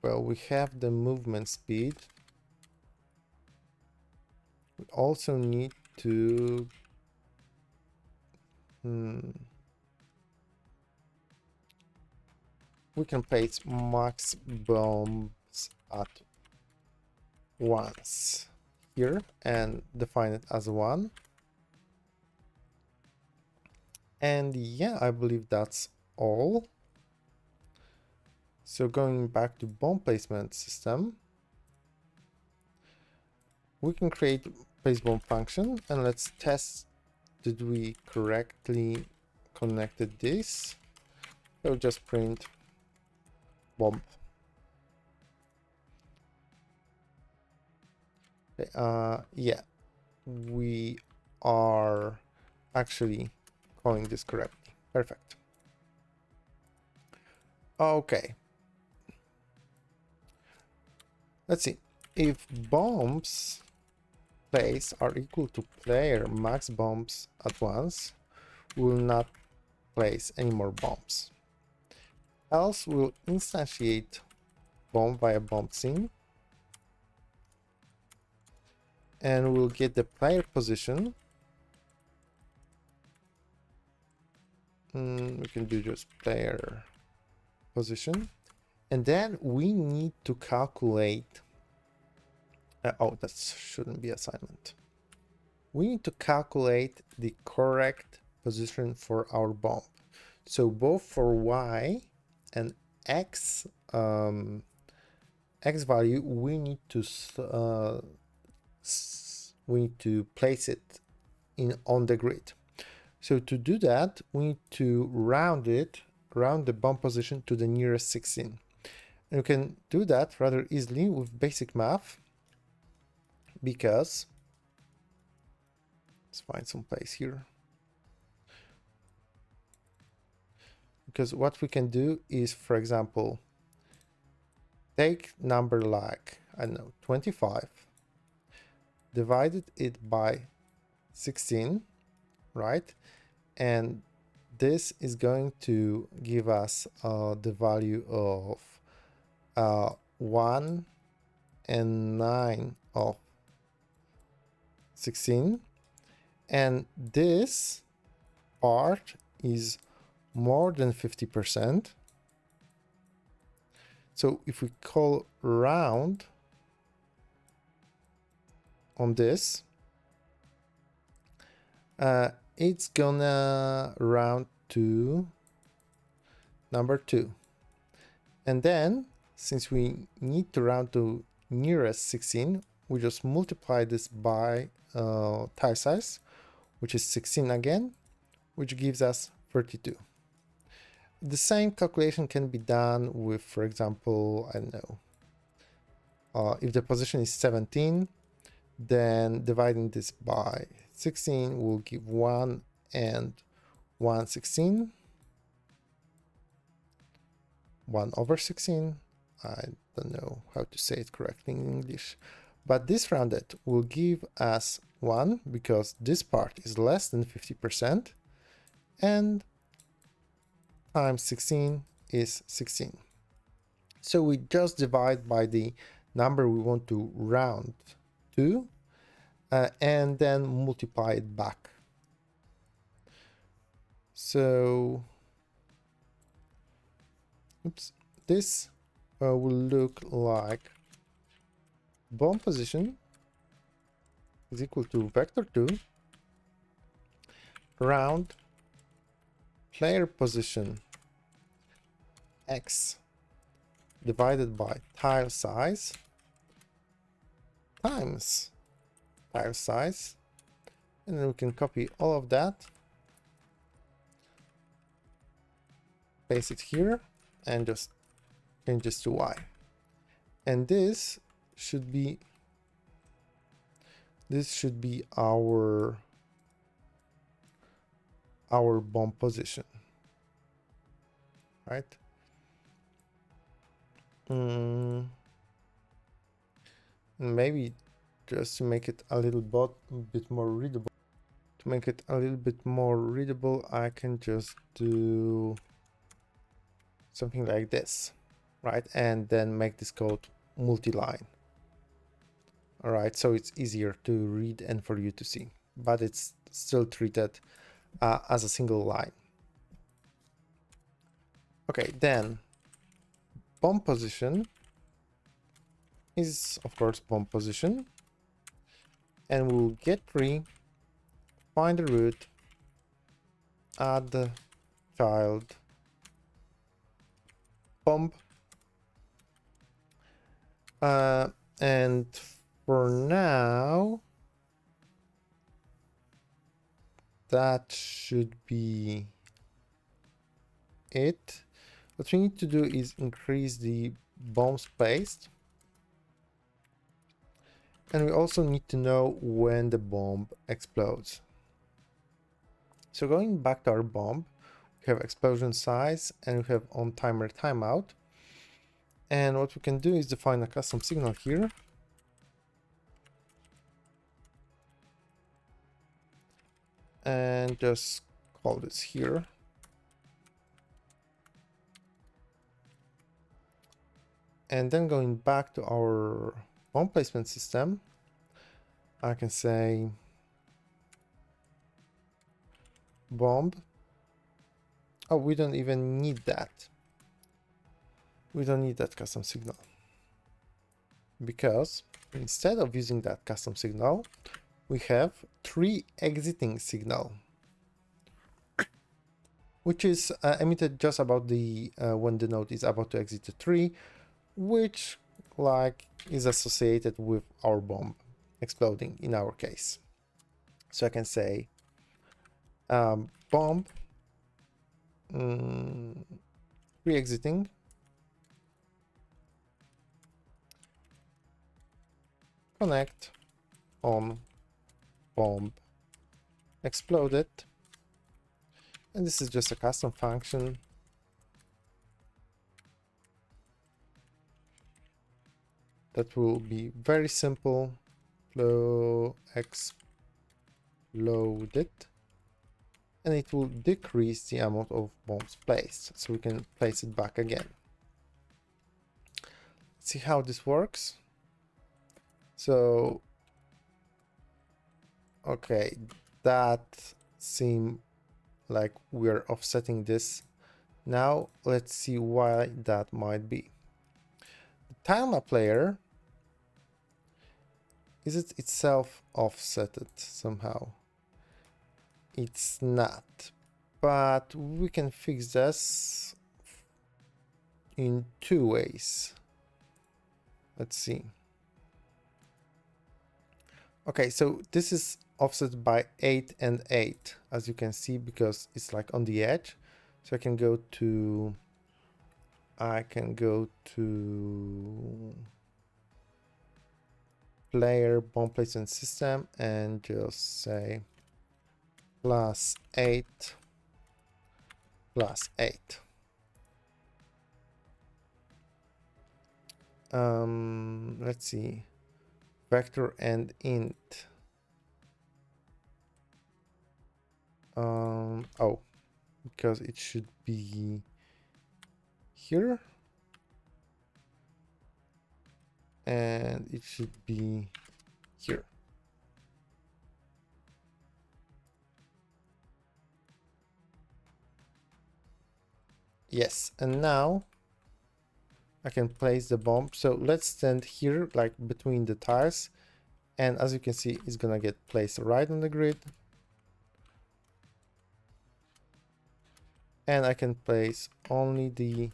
well, we have the movement speed. We also need to we can place max bombs at once here and define it as 1. And yeah, I believe that's all. So going back to bomb placement system, we can create place bomb function, and let's test did we correctly connected this. So just print bomb. Yeah, we are actually calling this correctly. Perfect. Okay. Let's see. If bombs place are equal to player max bombs at once, we will not place any more bombs. Else we'll instantiate bomb via bomb scene, and we'll get the player position. We can do just player position, and then we need to calculate oh, that shouldn't be assignment. We need to calculate the correct position for our bomb. So both for y and x x value, we need to place it on the grid. So to do that, we need to round the bomb position to the nearest 16. And you can do that rather easily with basic math, because let's find some place here. Because what we can do is, for example, take number like, I don't know, 25, divided it by 16, right? And this is going to give us the value of 1 and 9 of 16, and this part is more than 50%. So if we call round on this, it's gonna round to number 2. And then, since we need to round to nearest 16, we just multiply this by tile size, which is 16 again, which gives us 32. The same calculation can be done with, for example, I don't know, if the position is 17, then dividing this by 16 will give 1 and 1/16, 1/16. I don't know how to say it correctly in English, but this rounded will give us 1 because this part is less than 50%, and times 16 is 16. So we just divide by the number we want to round to, and then multiply it back. So, oops, this will look like bomb position is equal to vector2 round player position x divided by tile size times tile size, and then we can copy all of that, paste it here, and just change this to y. And this should be our bomb position, right? Maybe just to make it a little bit more readable. To make it a little bit more readable, I can just do something like this, right? And then make this code multi-line. All right, so it's easier to read and for you to see, but it's still treated as a single line. Okay, then bomb position is of course bomb position, and we'll get tree, find the root, add the child bomb, and for now that should be it. What we need to do is increase the bombs placed, and we also need to know when the bomb explodes. So going back to our bomb, we have explosion size and we have on timer timeout. And what we can do is define a custom signal here. And just call this here. And then going back to our bomb placement system, I can say bomb. Oh, we don't even need that. We don't need that custom signal, because instead of using that custom signal, we have tree exiting signal, which is emitted just about the when the node is about to exit the tree, which like is associated with our bomb exploding in our case. So I can say bomb re-exiting connect on bomb exploded, and this is just a custom function that will be very simple. Flow exploded, and it will decrease the amount of bombs placed, so we can place it back again. Let's see how this works. So okay, that seems like we're offsetting this. Now let's see why that might be. The Tilemap layer, is it itself offsetted somehow? It's not, but we can fix this in two ways. Let's see. Okay, so this is offset by 8 and 8, as you can see, because it's like on the edge. So I can go to player bomb placement system and just say +8 +8. Let's see, vector and int. Oh, because it should be here and it should be here. Yes, and now I can place the bomb. So let's stand here, like between the tires. And as you can see, it's gonna get placed right on the grid. And I can place only the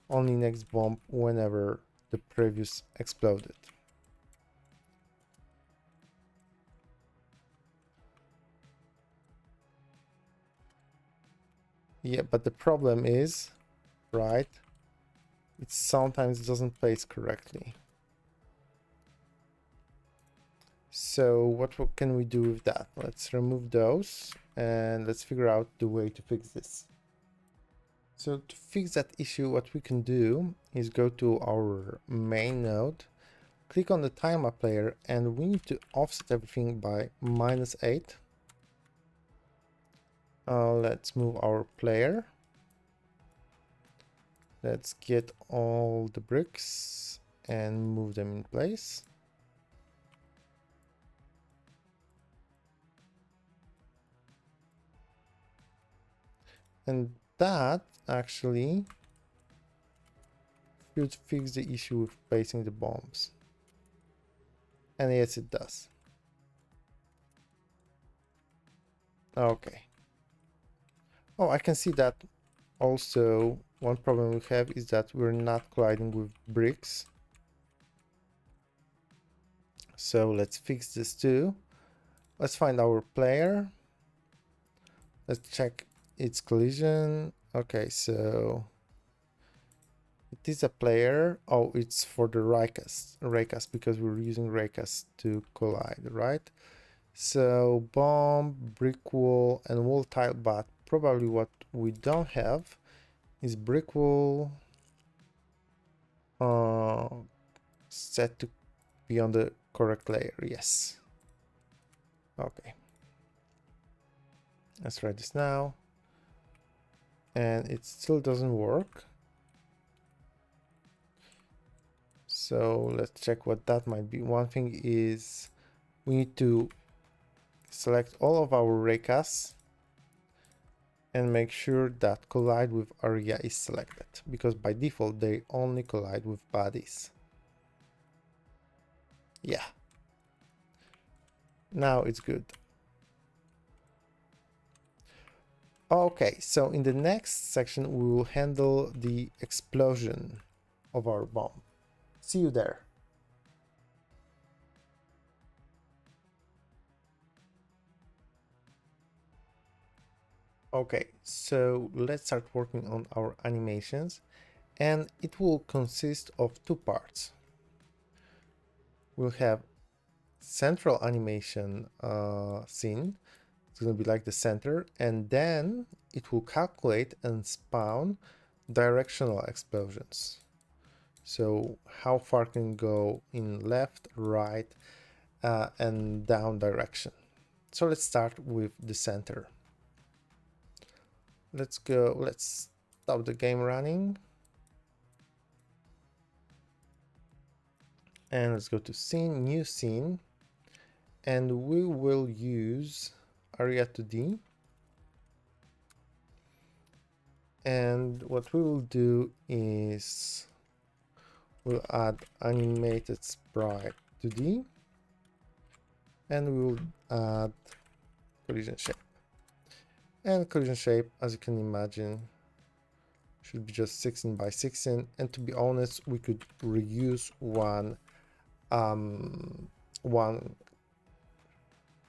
next bomb whenever the previous exploded. Yeah, but the problem is, right, it sometimes doesn't place correctly. So what can we do with that? Let's remove those and let's figure out the way to fix this. So to fix that issue, what we can do is go to our main node, click on the tilemap layer, and we need to offset everything by -8. Let's move our player. Let's get all the bricks and move them in place. And that actually should fix the issue with placing the bombs. And yes, it does. Okay. Oh, I can see that also one problem we have is that we're not colliding with bricks. So let's fix this too. Let's find our player. Let's check its collision. Okay, so it is a player. Oh, it's for the Raycast because we're using Raycast to collide, right? So bomb, brick wall, and wall tile, but probably what we don't have is brick wall set to be on the correct layer. Yes. Okay. Let's try this now. And it still doesn't work. So let's check what that might be. One thing is we need to select all of our raycasts and make sure that collide with area is selected, because by default they only collide with bodies. Yeah. Now it's good. Okay, so in the next section we will handle the explosion of our bomb. See you there. Okay, so let's start working on our animations, and it will consist of two parts. We'll have central animation scene. It's going to be like the center, and then it will calculate and spawn directional explosions. So how far can go in left, right, and down direction. So let's start with the center. Let's stop the game running. And let's go to scene, new scene. And we will use area 2D. And what we will do is we'll add animated sprite 2D. And we will add collision shape. And collision shape, as you can imagine, should be just 16 by 16. And to be honest, we could reuse one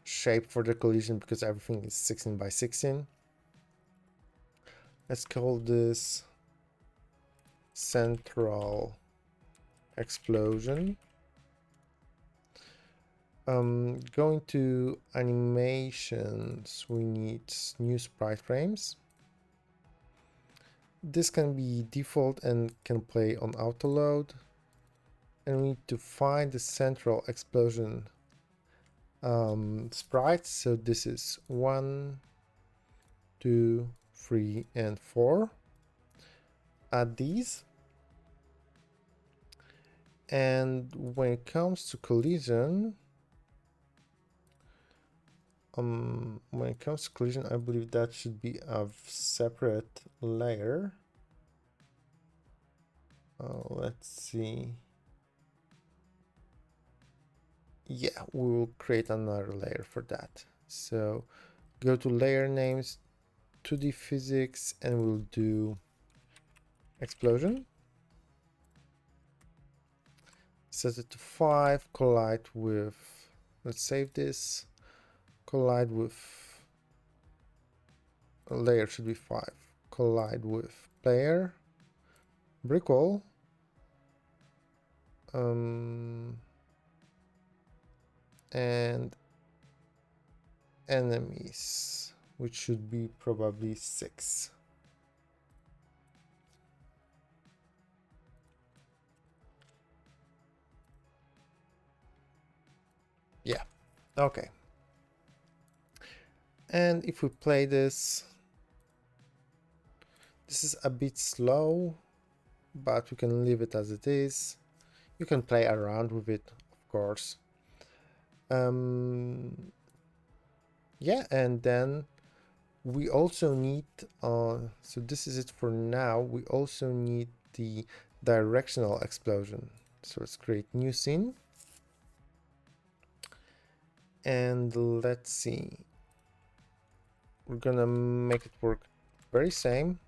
shape for the collision because everything is 16 by 16. Let's call this central explosion. Going to animations, we need new sprite frames. This can be default and can play on auto load. And we need to find the central explosion sprites. So this is 1, 2, 3, and 4. Add these. And when it comes to collision, when it comes to collision, I believe that should be a separate layer. Let's see. Yeah, we will create another layer for that. So go to layer names, 2D physics, and we'll do explosion. Set it to 5, collide with, let's save this, collide with, layer should be 5, collide with player, brick wall, and enemies, which should be probably 6. Yeah, okay. And if we play this, this is a bit slow, but we can leave it as it is. You can play around with it, of course. Yeah, and then we also need, so this is it for now. We also need the directional explosion. So let's create new scene. And let's see. We're gonna make it work very same.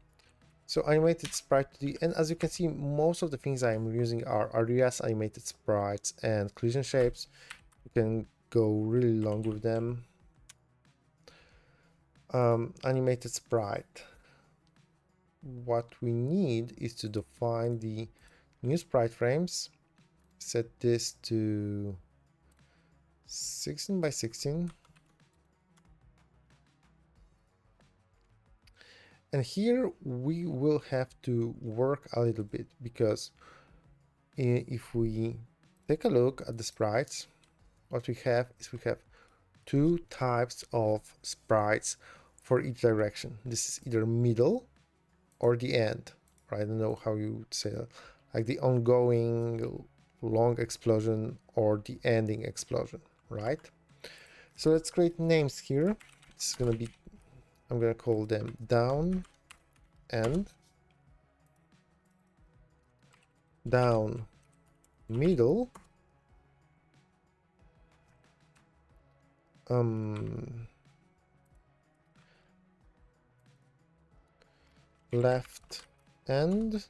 So animated sprite 2D, and as you can see, most of the things I'm using are areas, animated sprites, and collision shapes. You can go really long with them. Animated sprite. What we need is to define the new sprite frames. Set this to 16 by 16. And here we will have to work a little bit, because if we take a look at the sprites, what we have is we have 2 types of sprites for each direction. This is either middle or the end, or I don't know how you would say that, like the ongoing long explosion or the ending explosion, right? So let's create names here. It's gonna be, I'm gonna call them down, end, down, middle, left end,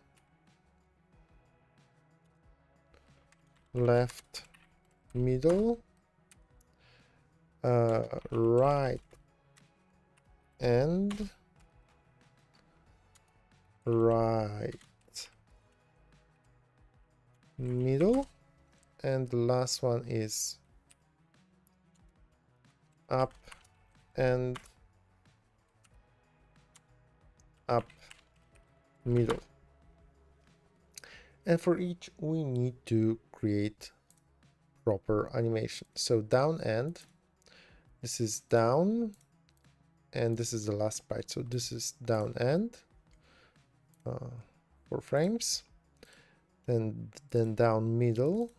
left middle, right end, right middle, and the last one is up and up middle. And for each we need to create proper animation. So down end, this is down, and this is the last sprite. So this is down end, 4 frames. Then down middle,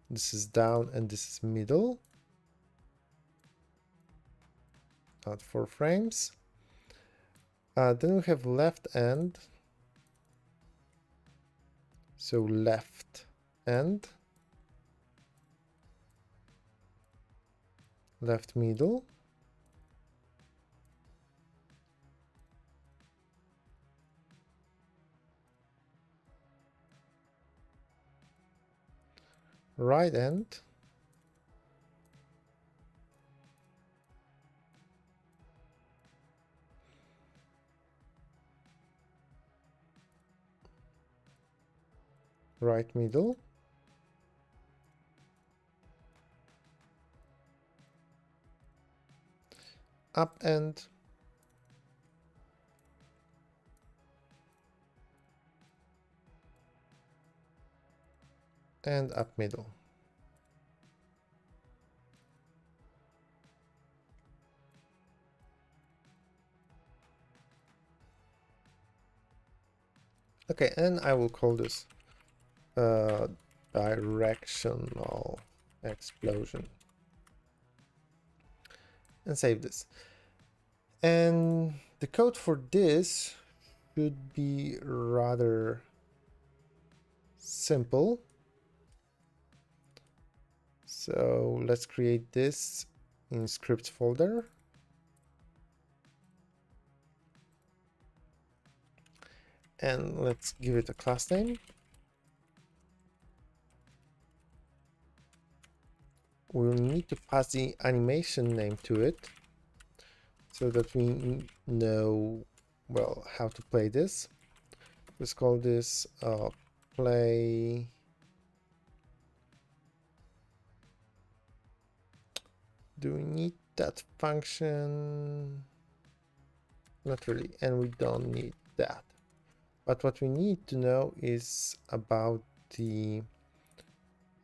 this is down and this is middle, at 4 frames. Then we have left end, so left end, left middle, right end, right middle, up end, and up middle. Okay, and I will call this directional explosion. and save this. And the code for this should be rather simple. So let's create this in scripts folder. And let's give it a class name. We'll need to pass the animation name to it so that we know, well, how to play this. Let's call this play. Do we need that function? Not really, and we don't need that. But what we need to know is about the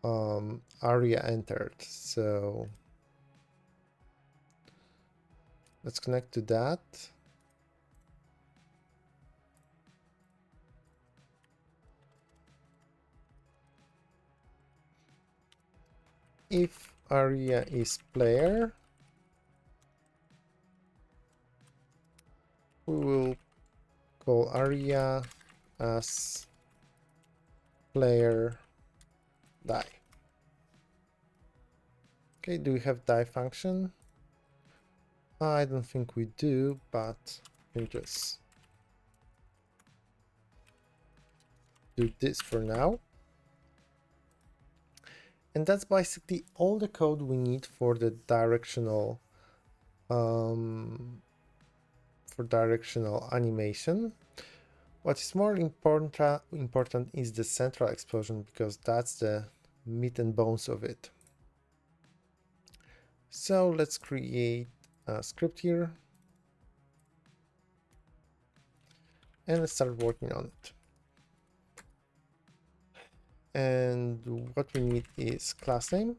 aria entered. So let's connect to that. If aria is player, we will call aria as player die. Okay, do we have die function? I don't think we do, but we can just do this for now. And that's basically all the code we need for the directional animation. What is more important is the central explosion, because that's the meat and bones of it. So let's create a script here and let's start working on it. And what we need is class name.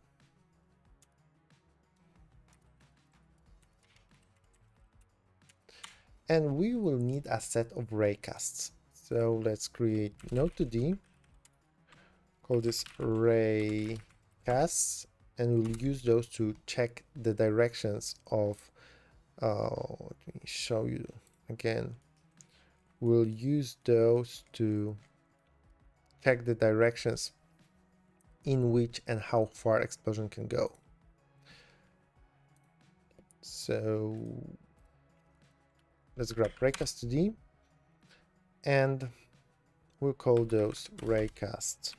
And we will need a set of raycasts. So let's create node2d, call this raycasts, and we'll use those to check the directions of, let me show you again. We'll use those to check the directions in which and how far explosion can go. So let's grab raycast2d and we'll call those raycast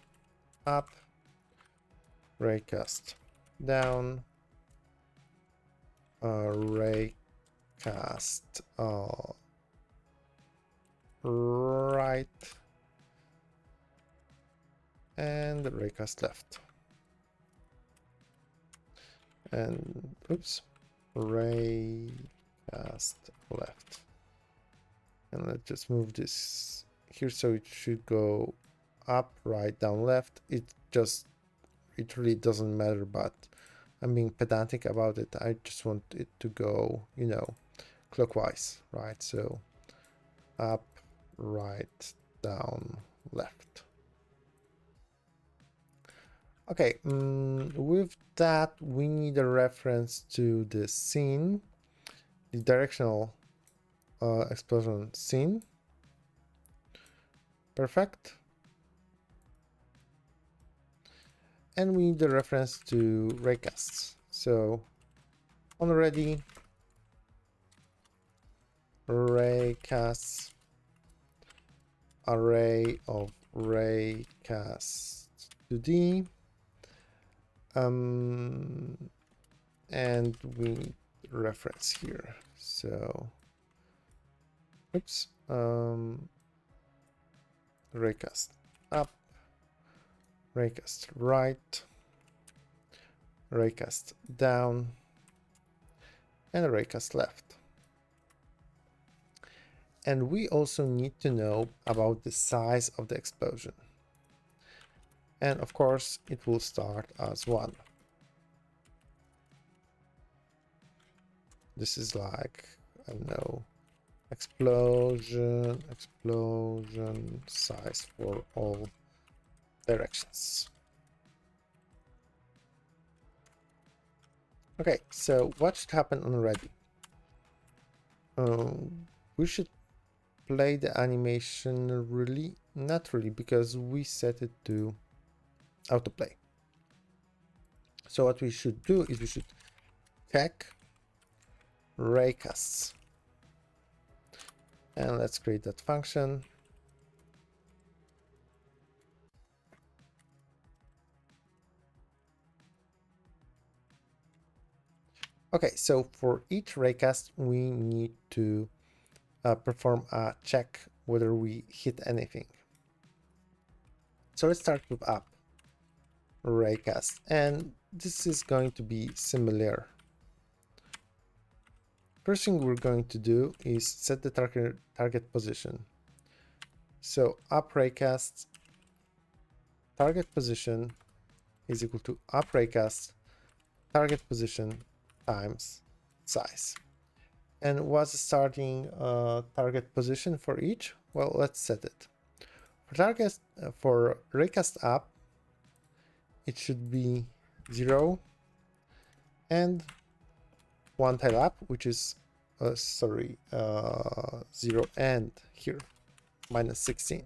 up, raycast down, raycast right, and raycast left. And oops, raycast left. And let's just move this here so it should go up, right, down, left. It really doesn't matter, but I'm being pedantic about it. I just want it to go, you know, clockwise, right? So up, right, down, left. Okay, with that, we need a reference to the scene, the directional explosion scene. Perfect. And we need the reference to raycasts. So on ready, raycasts, array of raycasts 2D, and we need reference here. So oops, raycast up, raycast right, raycast down, and raycast left. And we also need to know about the size of the explosion. And of course, it will start as 1. This is like, I don't know, explosion size for all directions. Okay, so what should happen on ready? We should play the animation really, not really, because we set it to autoplay. So what we should do is we should check Raycasts, and let's create that function. Okay, so for each raycast, we need to perform a check whether we hit anything. So let's start with up raycast, and this is going to be similar. First thing we're going to do is set the target position. So up raycast target position is equal to up raycast target position times size. And what's the starting target position for each? Well, let's set it. For raycast up, it should be 0 and one tile up, which is 0 and here -16,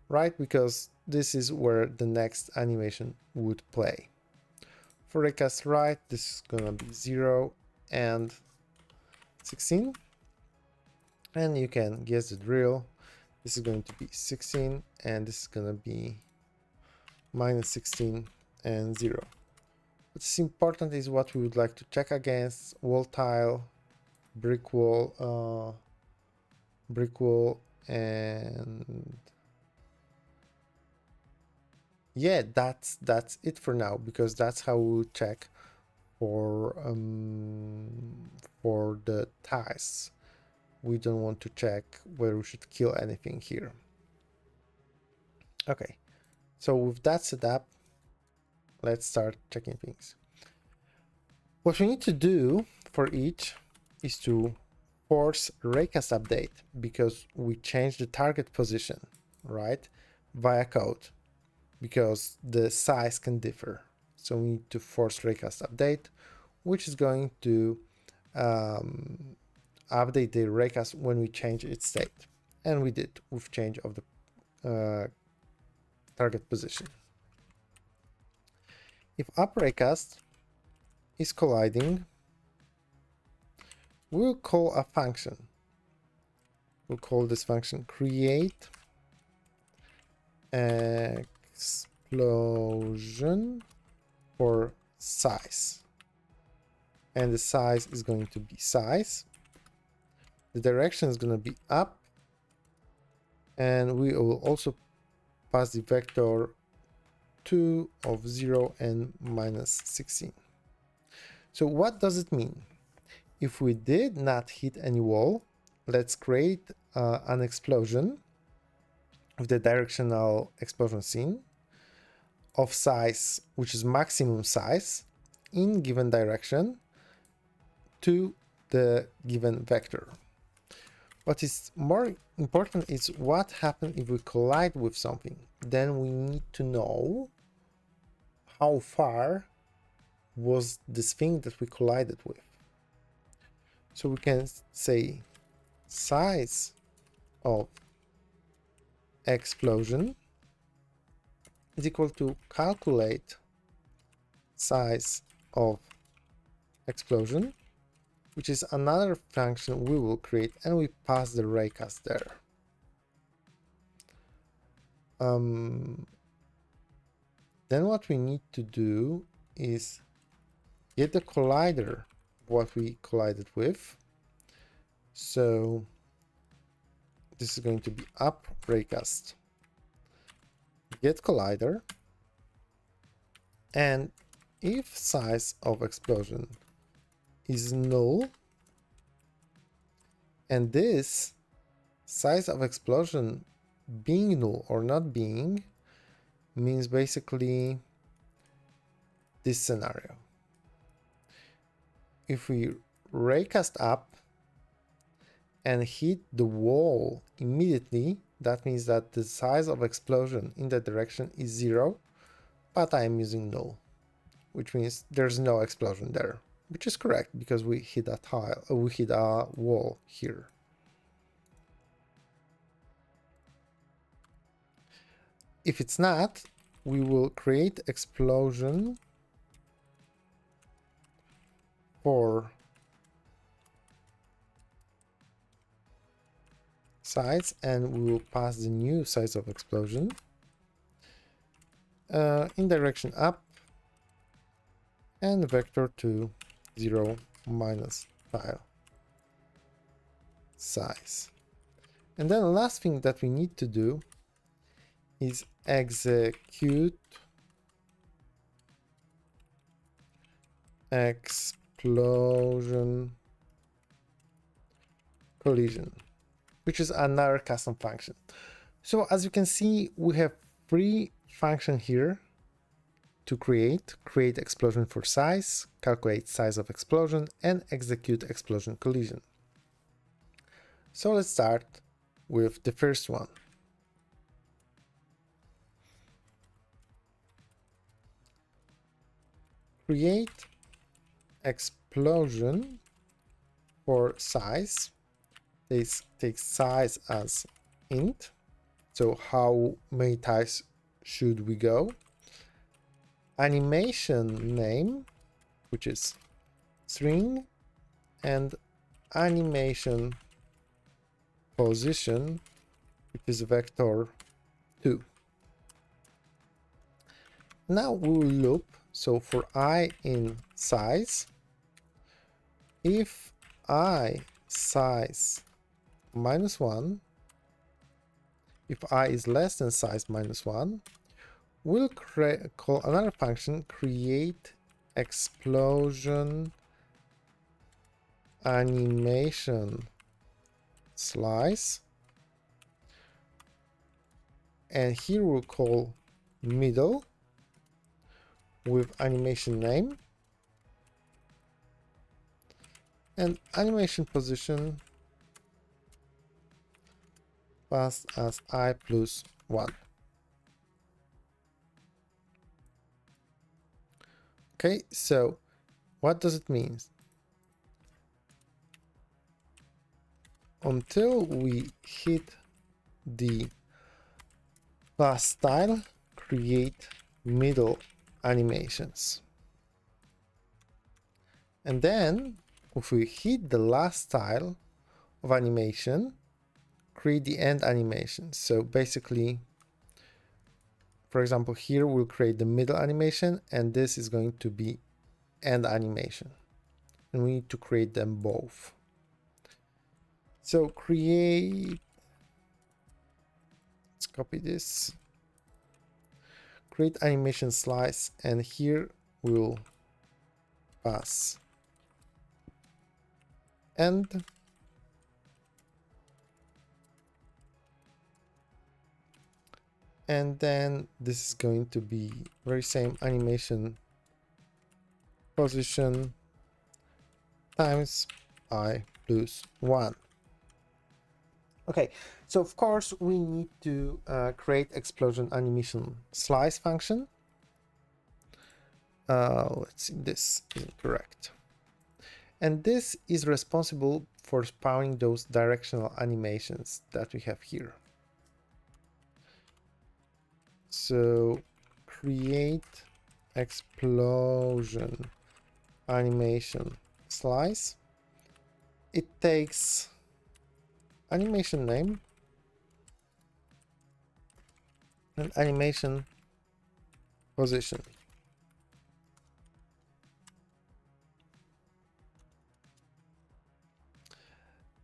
right? Because this is where the next animation would play. For raycast right, this is gonna be 0 and 16, and you can guess the drill. This is going to be 16, and this is gonna be -16 and 0. What's important is what we would like to check against: wall tile, brick wall, and yeah, that's it for now, because that's how we would check for the ties. We don't want to check whether we should kill anything here. Okay, so with that set up, let's start checking things. What we need to do for each is to force raycast update, because we changed the target position, right, via code, because the size can differ. So we need to force raycast update, which is going to update the raycast when we change its state, and we did with change of the target position. If up raycast is colliding, we'll call a function. We'll call this function create explosion for size, and the size is going to be size. The direction is going to be up, and we will also pass the vector 2 of 0 and -16. So what does it mean? If we did not hit any wall, let's create an explosion with the directional explosion scene of size, which is maximum size in given direction, to the given vector. What is more important is what happens if we collide with something. Then we need to know how far was this thing that we collided with. So we can say size of explosion is equal to calculate size of explosion, which is another function we will create, and we pass the raycast there. Then what we need to do is get the collider, what we collided with. So this is going to be up raycast get collider, and if size of explosion is null, and this size of explosion being null or not being means basically this scenario. If we raycast up and hit the wall immediately, that means that the size of explosion in that direction is 0, but I am using null, which means there's no explosion there, which is correct because we hit a tile, we hit a wall here. If it's not, we will create explosion for size, and we will pass the new size of explosion in direction up and vector to 0 minus tile size. And then the last thing that we need to do is execute explosion collision, which is another custom function. So as you can see, we have 3 functions here to create explosion for size, calculate size of explosion, and execute explosion collision. So let's start with the first one. Create explosion for size. This takes size as int. So how many tiles should we go? Animation name, which is string, and animation position, which is vector 2. Now we will loop. So for I in size, if I size -1, if I is less than size -1, we'll call another function, create explosion animation slice, and here we'll call middle with animation name and animation position passed as I plus 1. Okay, so what does it mean? Until we hit the last tile, create middle animations. And then if we hit the last tile of animation, create the end animation. So basically, for example, here we'll create the middle animation, and this is going to be end animation. And we need to create them both. So let's copy this. Create animation slice, and here we'll pass end. And then this is going to be very same animation position times I plus 1. Okay, so of course we need to create explosion animation slice function. Let's see, this isn't correct. And this is responsible for spawning those directional animations that we have here. So create explosion animation slice. It takes animation name and animation position.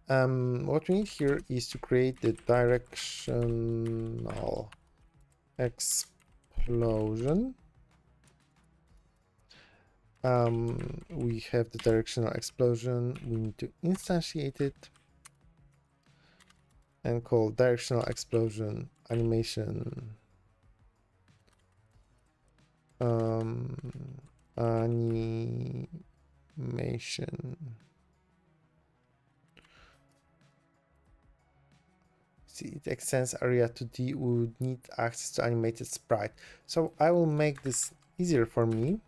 What we need here is to create the directional explosion. We have the directional explosion. We need to instantiate it and call directional explosion animation animation. See, it extends area to D. We would need access to animated sprite. So I will make this easier for me.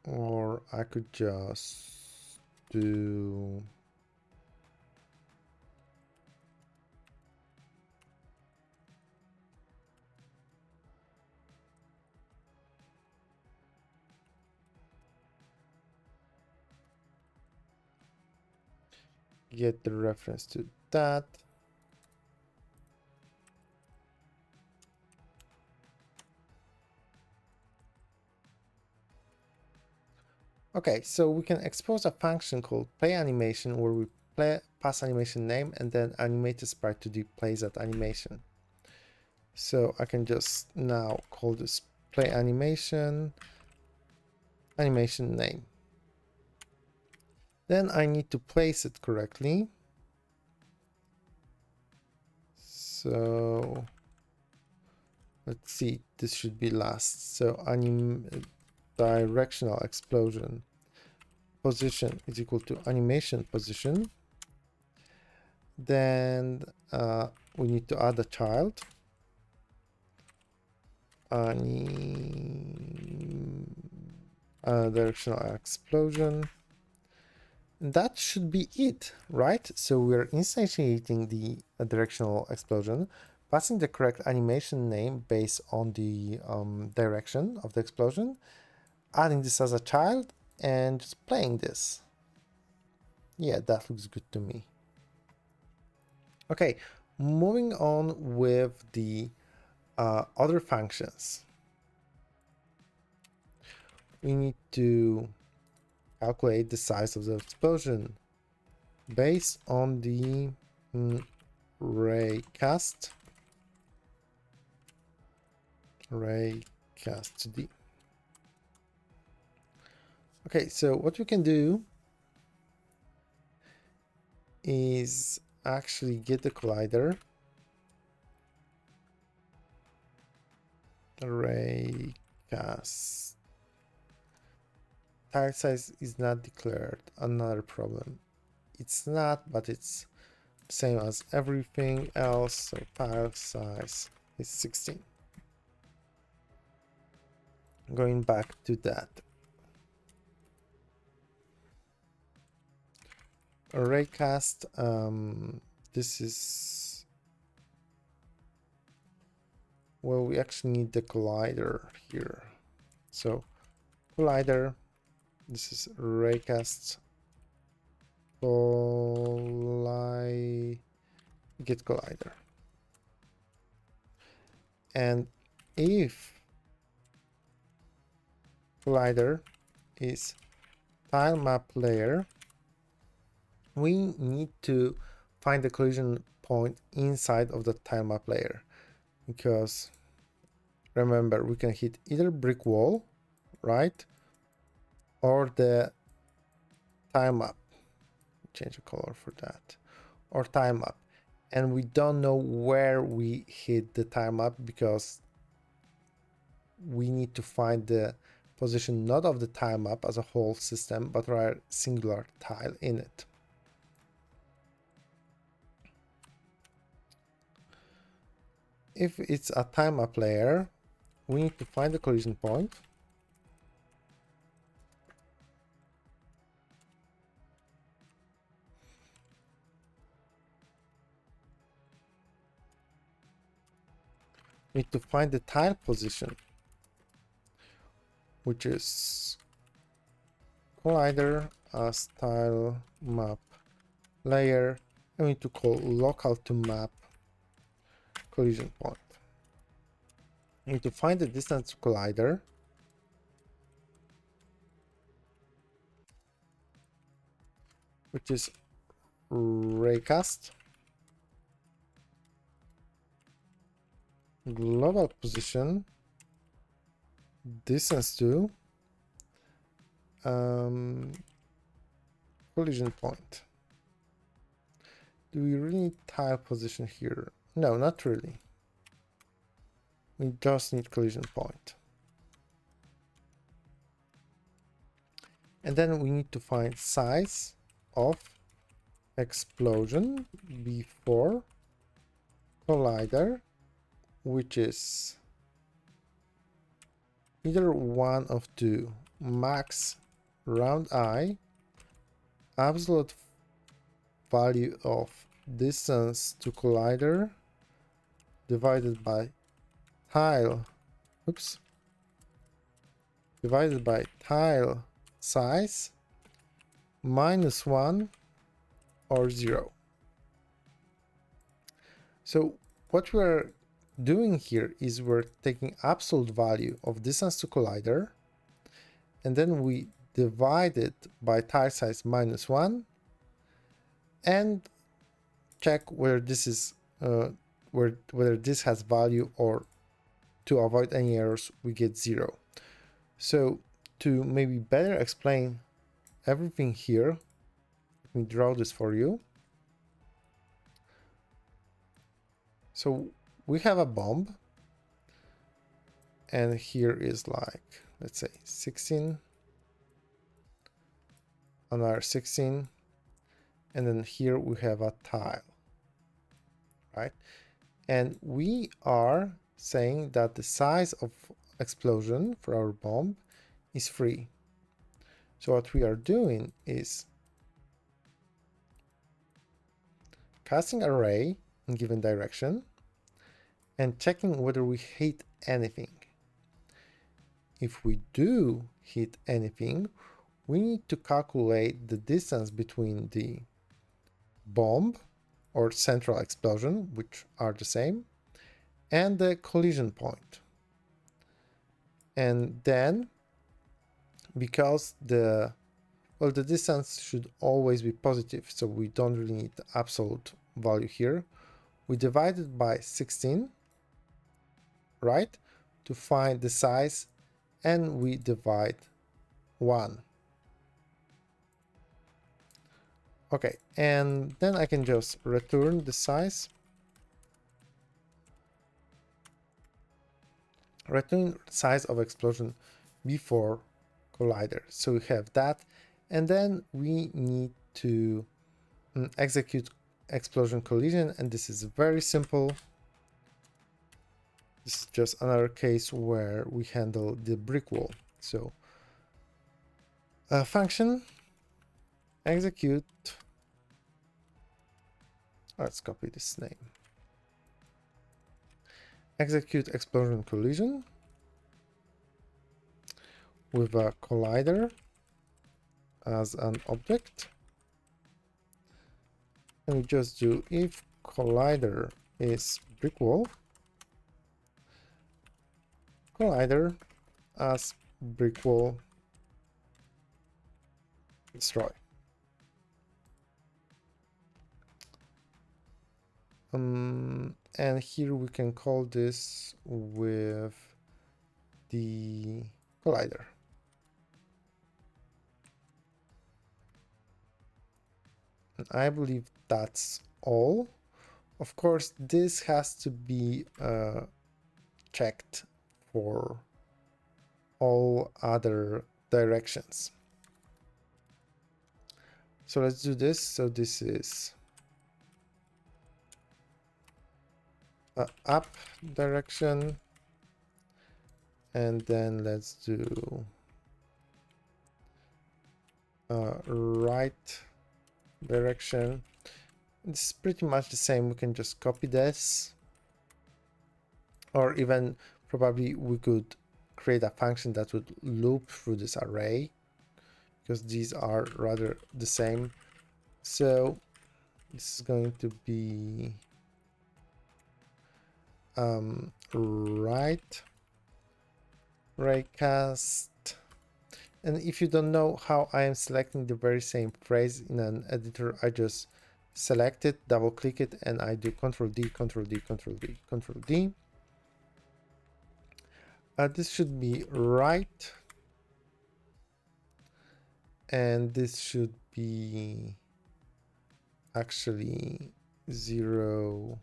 Or I could just do get the reference to that. Okay, so we can expose a function called play animation where we pass animation name and then animate the sprite to display that animation. So I can just now call this play animation name. Then I need to place it correctly. So let's see, this should be last. So directional explosion position is equal to animation position. Then we need to add a child. Directional explosion. That should be it, right? So we're instantiating the directional explosion, passing the correct animation name based on the direction of the explosion, adding this as a child, and just playing this. Yeah, that looks good to me. Okay, moving on with the other functions. We need to calculate the size of the explosion based on the Raycast D. Okay, so what we can do is actually get the collider, Raycast. Tile size is not declared, another problem. It's not, but it's the same as everything else, so tile size is 16. Going back to that. Raycast, this is well, we actually need the collider here. So collider, this is Raycast get collider. And if collider is Tilemap layer, we need to find the collision point inside of the tilemap layer, because remember, we can hit either brick wall, right, or the tilemap. Change the color for that, or tilemap, and we don't know where we hit the tilemap because we need to find the position not of the tilemap as a whole system, but rather singular tile in it. If it's a tilemap layer, we need to find the collision point. We need to find the tile position, which is collider as tilemap layer, and we need to call local to map collision point. We need to find the distance to collider, which is Raycast global position distance to collision point. Do we really need tile position here? No, not really. We just need collision point. And then we need to find size of explosion before collider, which is either one of two: max round I, absolute value of distance to collider divided by tile, oops, divided by tile size -1 or 0. So what we're doing here is we're taking absolute value of distance to collider, and then we divide it by tile size -1 and check whether this is whether this has value, or to avoid any errors we get 0. So to maybe better explain everything here, let me draw this for you. So we have a bomb, and here is like, let's say 16, another 16, and then here we have a tile, right? And we are saying that the size of explosion for our bomb is 3. So what we are doing is casting a ray in given direction and checking whether we hit anything. If we do hit anything, we need to calculate the distance between the bomb or central explosion, which are the same, and the collision point. And then, because the distance should always be positive, so we don't really need the absolute value here, we divide it by 16, right, to find the size, and we divide 1. Okay, and then I can just return the size, return size of explosion before collider. So we have that, and then we need to execute explosion collision, and this is very simple. This is just another case where we handle the brick wall. So function execute, let's copy this name, execute explosion collision with a collider as an object, and we just do if collider is brick wall, collider as brick wall destroy. And here we can call this with the collider. And I believe that's all. Of course, this has to be checked for all other directions. So let's do this. So this is up direction, and then let's do right direction. It's pretty much the same. We can just copy this, or even probably we could create a function that would loop through this array, because these are rather the same. So this is going to be right raycast. And if you don't know how I am selecting the very same phrase in an editor, I just select it, double click it, and I do Ctrl D, Ctrl D, Ctrl D, Ctrl D. This should be right, and this should be actually 0,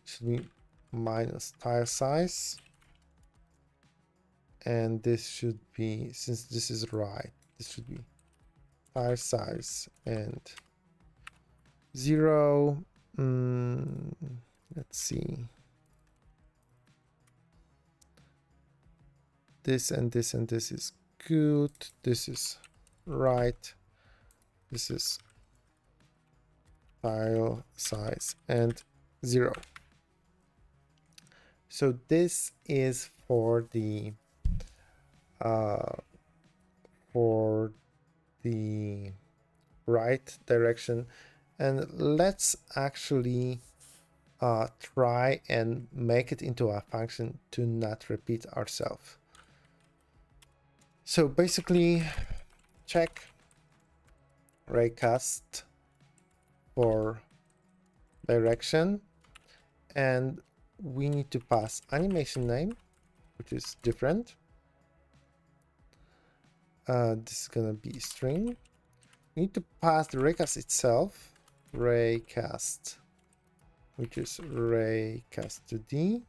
should be minus tile size, and this should be, since this is right, this should be tile size and 0. Let's see. this and this and this is good. This is right. This is tile size and 0. So this is for the right direction, and let's actually try and make it into a function to not repeat ourselves. So basically, check raycast for direction, and we need to pass animation name, which is different. This is gonna be string. We need to pass the raycast itself, raycast, which is raycast to d,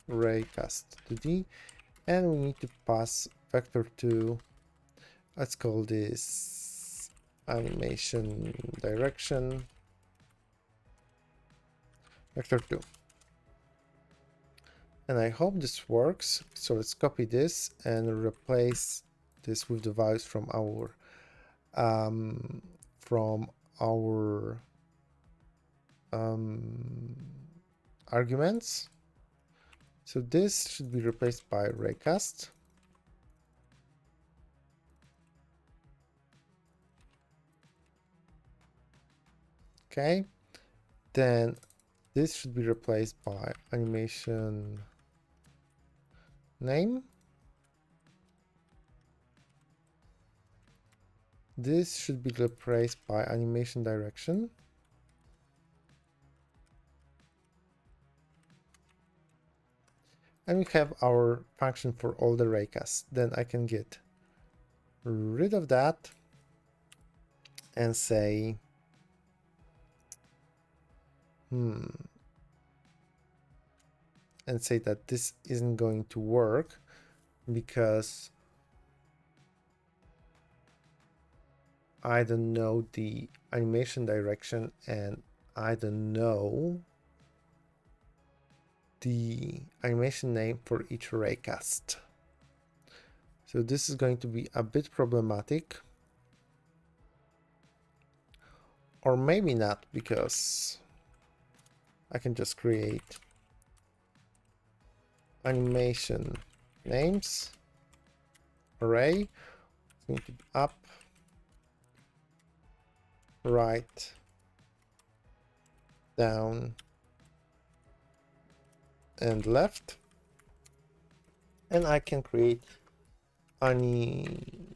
raycast to d, and we need to pass vector to, let's call this animation direction vector 2. And I hope this works. So let's copy this and replace this with the values from our arguments. So this should be replaced by raycast. Okay, then this should be replaced by animation name. This should be replaced by animation direction. And we have our function for all the raycasts. Then I can get rid of that and say, that this isn't going to work because I don't know the animation direction and I don't know the animation name for each raycast. So this is going to be a bit problematic. Or maybe not, because I can just create animation names array. It's going to be up, right, down, and left. And I can create animation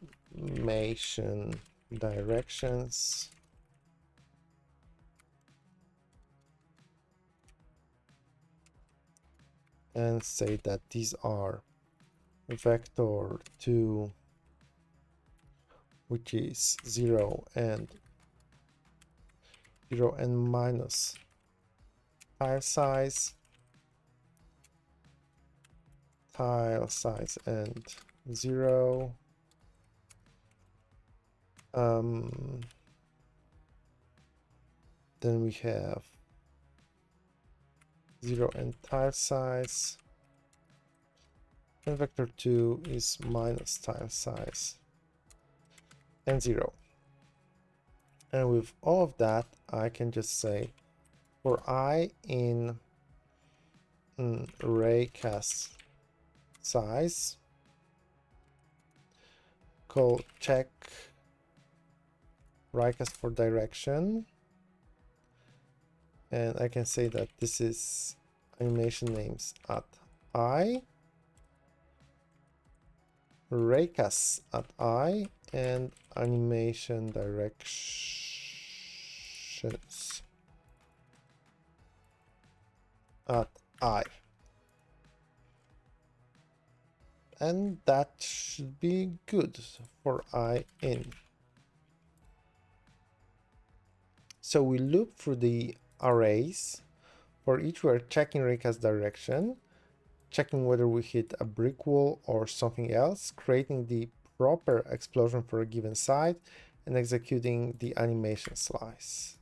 directions and say that these are vector 2, which is 0 and minus tile size and 0. Then we have 0 and tile size, and vector 2 is minus tile size and 0. And with all of that, I can just say for I in raycast size, call check raycast for direction, and I can say that this is animation names at I, raycasts at I, and animation directions at I. And that should be good for I in. So we loop through the arrays. For each, we're checking raycast direction, checking whether we hit a brick wall or something else, creating the proper explosion for a given site, and executing the animation slice.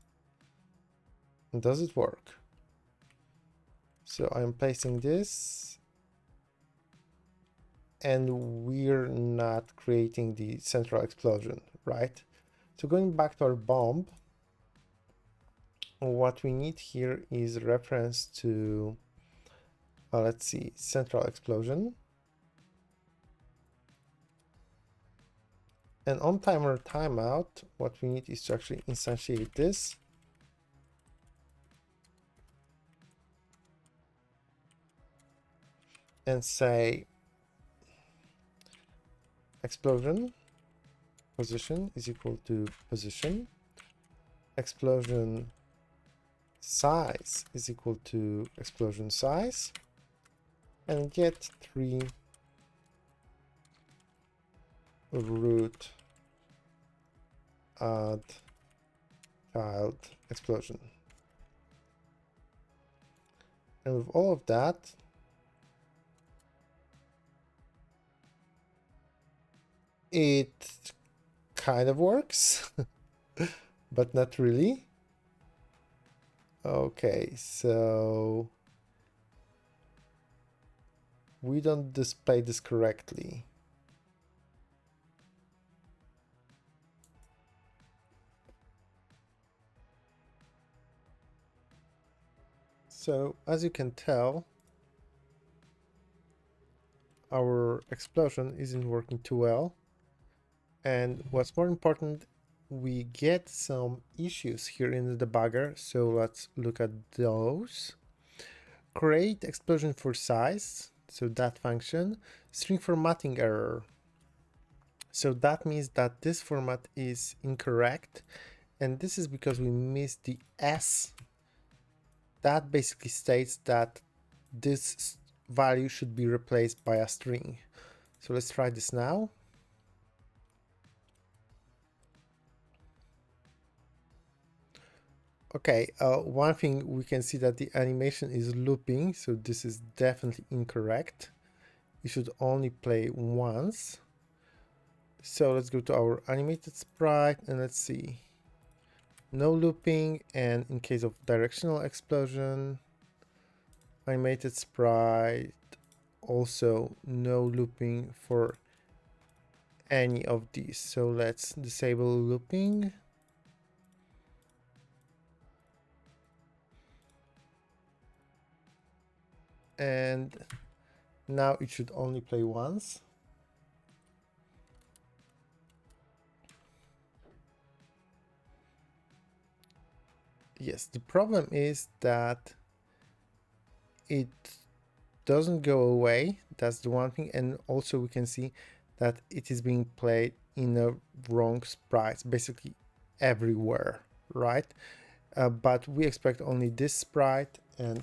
And does it work? So I'm placing this, and we're not creating the central explosion, right? So going back to our bomb, what we need here is reference to, let's see, central explosion. And on timer timeout, what we need is to actually instantiate this. And say explosion position is equal to position. Explosion size is equal to explosion size. And get 3 root add child explosion. And with all of that, it kind of works, but not really. Okay, so we don't display this correctly. So as you can tell, our explosion isn't working too well. And what's more important, we get some issues here in the debugger. So let's look at those. Create explosion for size. So that function. String formatting error. So that means that this format is incorrect. And this is because we missed the S. That basically states that this value should be replaced by a string. So let's try this now. Okay, one thing we can see that the animation is looping, so this is definitely incorrect. You should only play once. So let's go to our animated sprite and let's see. No looping, and in case of directional explosion, animated sprite, also no looping for any of these. So let's disable looping. And now it should only play once. Yes, the problem is that it doesn't go away. That's the one thing. And also we can see that it is being played in a wrong sprites, basically everywhere, right? But we expect only this sprite, and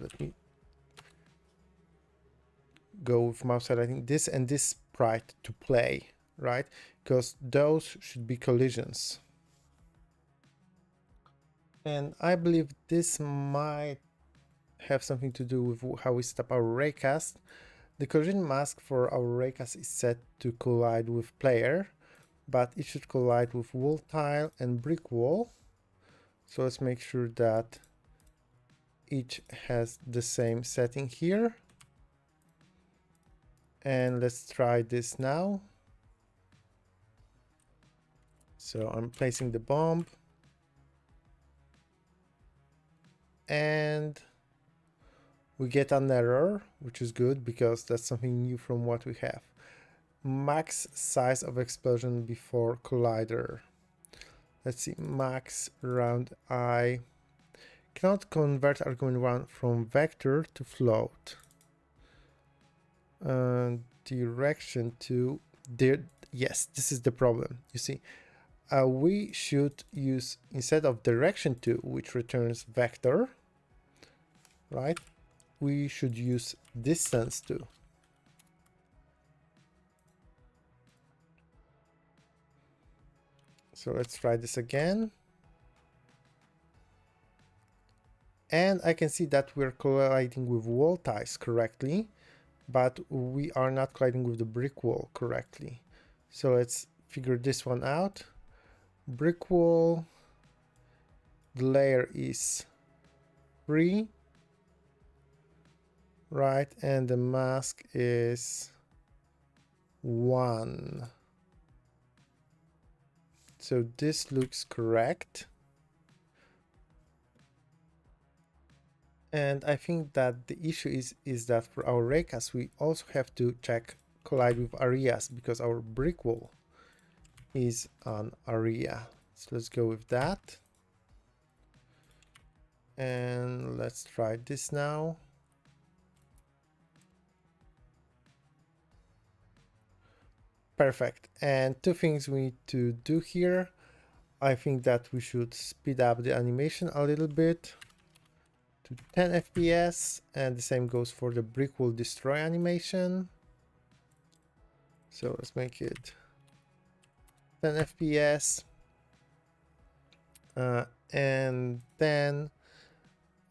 let me go with mouse highlighting this and this sprite to play, right? Because those should be collisions. And I believe this might have something to do with how we set up our raycast. The collision mask for our raycast is set to collide with player, but it should collide with wall tile and brick wall. So let's make sure that each has the same setting here. And let's try this now. So I'm placing the bomb. And we get an error, which is good because that's something new from what we have. Max size of explosion before collider. Let's see, max round I. Cannot convert argument 1 from vector to float. Direction to there. Yes, this is the problem. You see, we should use, instead of direction to, which returns vector, right? We should use distance to. So let's try this again. And I can see that we're colliding with wall ties correctly, but we are not colliding with the brick wall correctly. So let's figure this one out. Brick wall, the layer is 3, right? And the mask is 1. So this looks correct. And I think that the issue is that for our raycast, we also have to check collide with areas because our brick wall is an area. So let's go with that. And let's try this now. Perfect. And two things we need to do here. I think that we should speed up the animation a little bit to 10 FPS, and the same goes for the brick wall destroy animation. So let's make it 10 FPS. And then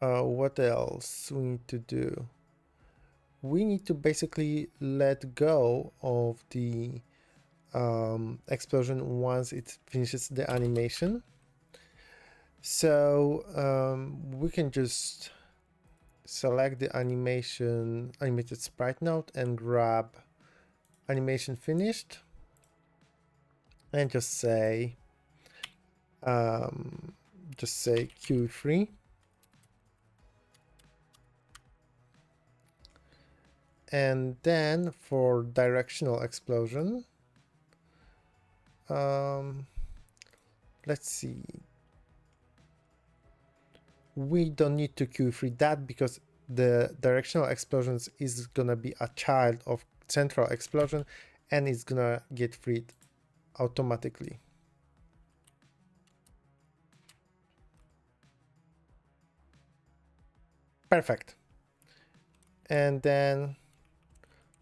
what else we need to do? We need to basically let go of the explosion once it finishes the animation. So we can just select the animated sprite node and grab animation finished and just say Q3. And then for directional explosion, let's see. We don't need to Q3 that because the directional explosions is gonna be a child of central explosion and it's gonna get freed automatically. Perfect. And then,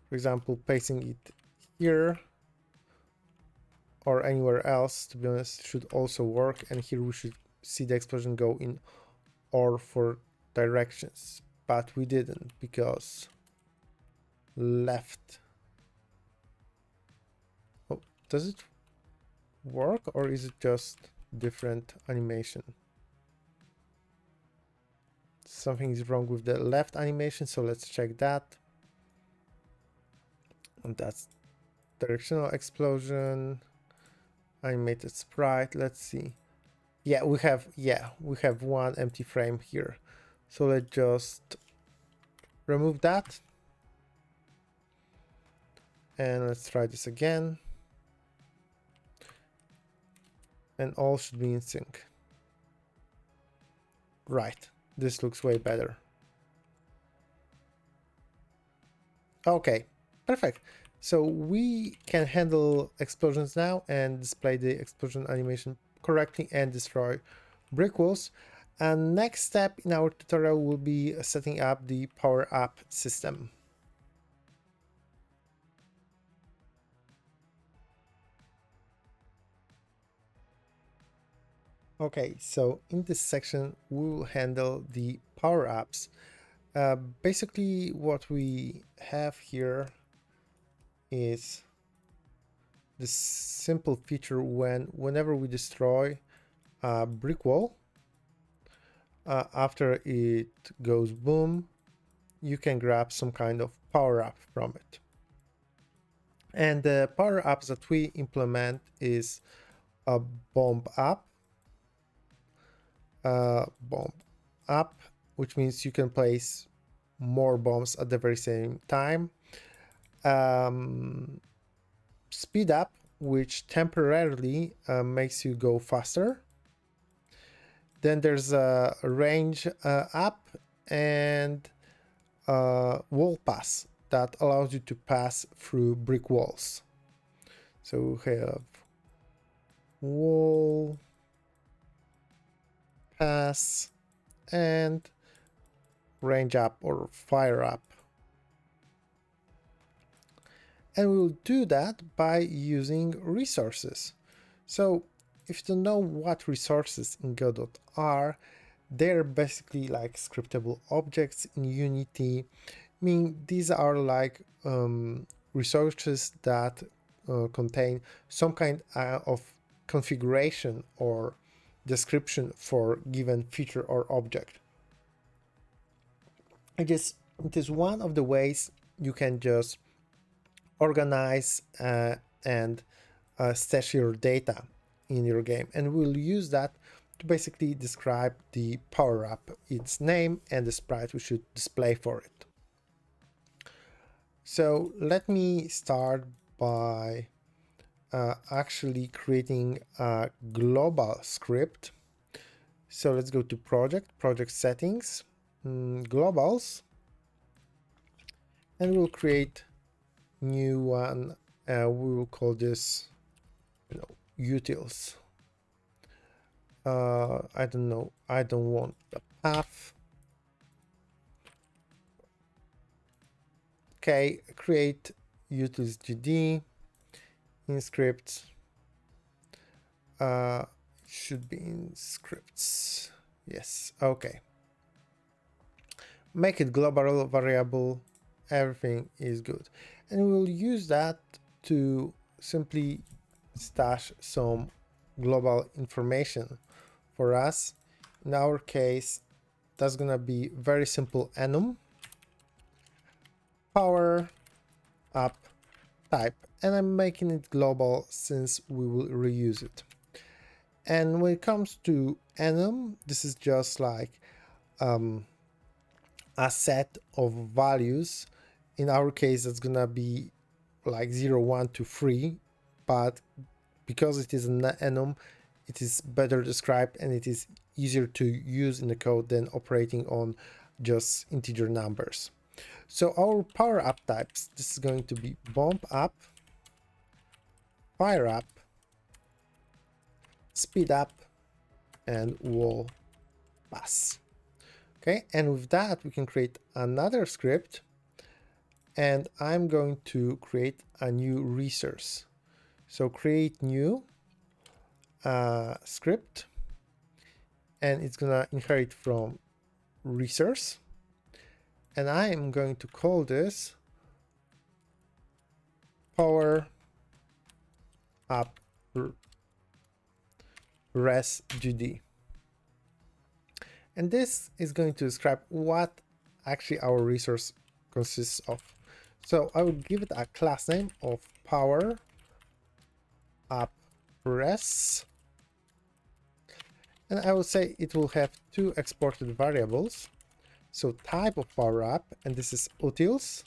for example, placing it here or anywhere else, to be honest, should also work. And here we should see the explosion go in all 4 directions, but we didn't because left. Oh, does it work or is it just different animation? Something is wrong with the left animation, so let's check that. And that's directional explosion, animated sprite. Let's see. Yeah, we have one empty frame here. So let's just remove that. And let's try this again. And all should be in sync. Right, this looks way better. Okay, perfect. So we can handle explosions now and display the explosion animation correctly and destroy brick walls. And next step in our tutorial will be setting up the power up system. Okay, so in this section we will handle the power ups. Basically what we have here is this simple feature whenever we destroy a brick wall, after it goes boom, you can grab some kind of power up from it. And the power ups that we implement is a bomb up, which means you can place more bombs at the very same time. Speed up, which temporarily makes you go faster. Then there's a range up and wall pass that allows you to pass through brick walls. So we have wall pass and range up or fire up. And we'll do that by using resources. So if you don't know what resources in Godot are, they're basically like scriptable objects in Unity. I mean, these are like resources that contain some kind of configuration or description for given feature or object. It is one of the ways you can just organize and stash your data in your game, and we'll use that to basically describe the power-up, its name, and the sprite we should display for it. So let me start by actually creating a global script. So let's go to project settings, globals, and we'll create new one. We will call this, utils. I don't know. I don't want the path. Okay, create utils GD in scripts. Should be in scripts. Yes. Okay. Make it global variable. Everything is good, and we'll use that to simply stash some global information for us. In our case, that's gonna be very simple enum power up type, and I'm making it global since we will reuse it. And when it comes to enum, this is just like a set of values. In our case, that's gonna be like 0, 1 to 3, but because it is an enum, it is better described and it is easier to use in the code than operating on just integer numbers. So our power up types, this is going to be bump up, fire up, speed up, and wall pass. Okay, and with that we can create another script, and I'm going to create a new resource. So create new script, and it's gonna inherit from resource, and I am going to call this power up res GD. And this is going to describe what actually our resource consists of. So I will give it a class name of power up res, and I will say it will have two exported variables. So type of power up, and this is utils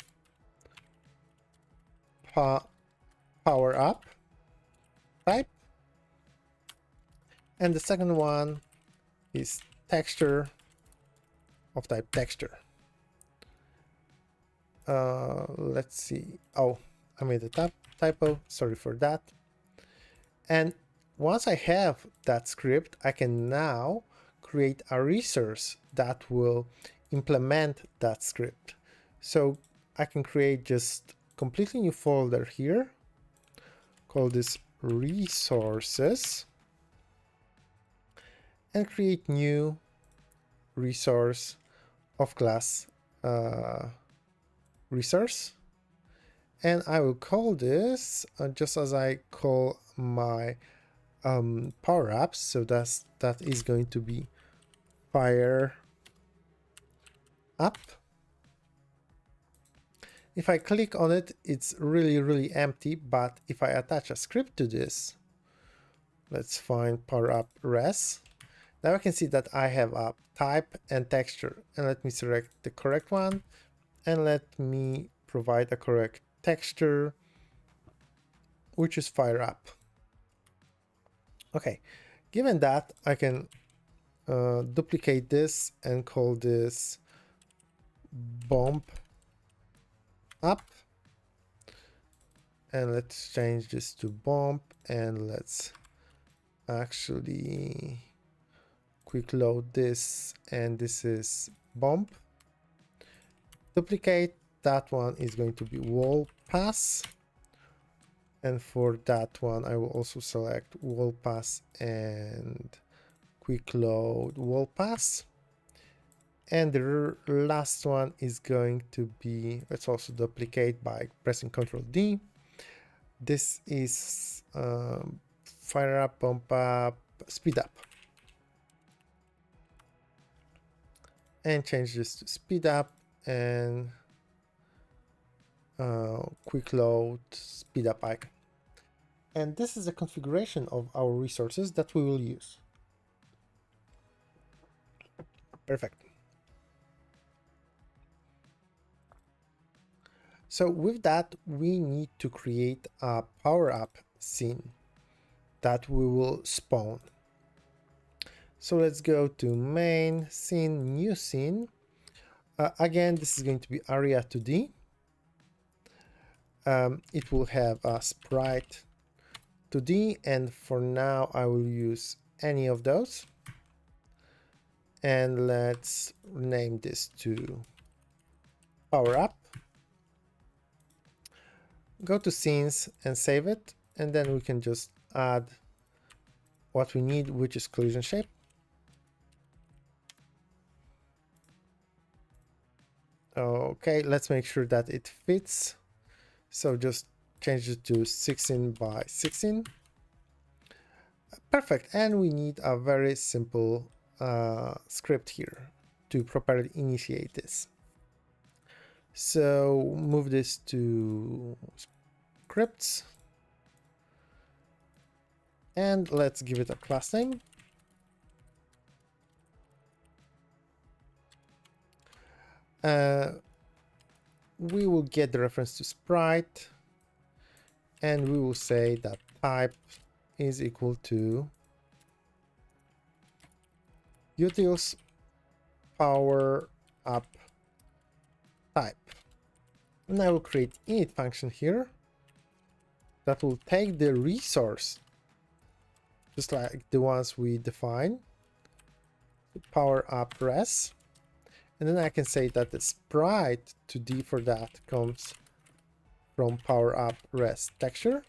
power up type, and the second one is texture of type texture. Let's see. Oh, I made a typo. Sorry for that. And once I have that script, I can now create a resource that will implement that script. So I can create just completely new folder here, call this resources, and create new resource of class resource, and I will call this just as I call my power ups. So that is going to be fire up. If I click on it, it's really empty, but if I attach a script to this, let's find power up res. Now I can see that I have a type and texture, and let me select the correct one, and let me provide a correct texture, which is fire up. Okay, given that, I can duplicate this and call this bump up, and let's change this to bump, and let's actually quick load this, and this is bump. Duplicate, that one is going to be wall pass, and for that one I will also select wall pass and quick load wall pass. And the last one is going to be, let's also duplicate by pressing Ctrl D. This is fire up, bump up, speed up, and change this to speed up, and quick load speed up icon. And this is a configuration of our resources that we will use. Perfect. So with that, we need to create a power-up scene that we will spawn. So let's go to main scene, new scene. Again, this is going to be area 2D. It will have a sprite 2D, and for now I will use any of those. And let's rename this to power up. Go to scenes and save it, and then we can just add what we need, which is collision shape. Okay, let's make sure that it fits. So just change it to 16 by 16. Perfect. And we need a very simple script here to properly initiate this. So move this to scripts. And let's give it a class name. We will get the reference to sprite, and we will say that type is equal to utils power up type. And I will create init function here that will take the resource, just like the ones we define, power up res. And then I can say that the sprite 2D for that comes from power up res texture,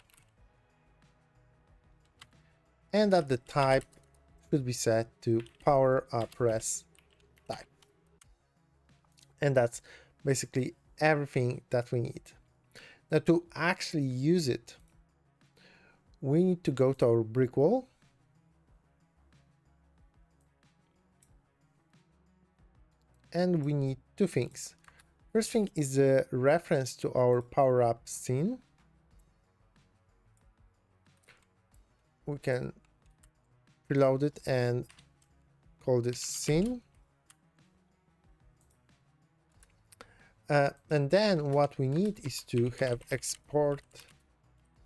and that the type should be set to power up res type. And that's basically everything that we need. Now, to actually use it, we need to go to our brick wall, and we need two things. First thing is a reference to our power up scene. We can reload it and call this scene. And then what we need is to have export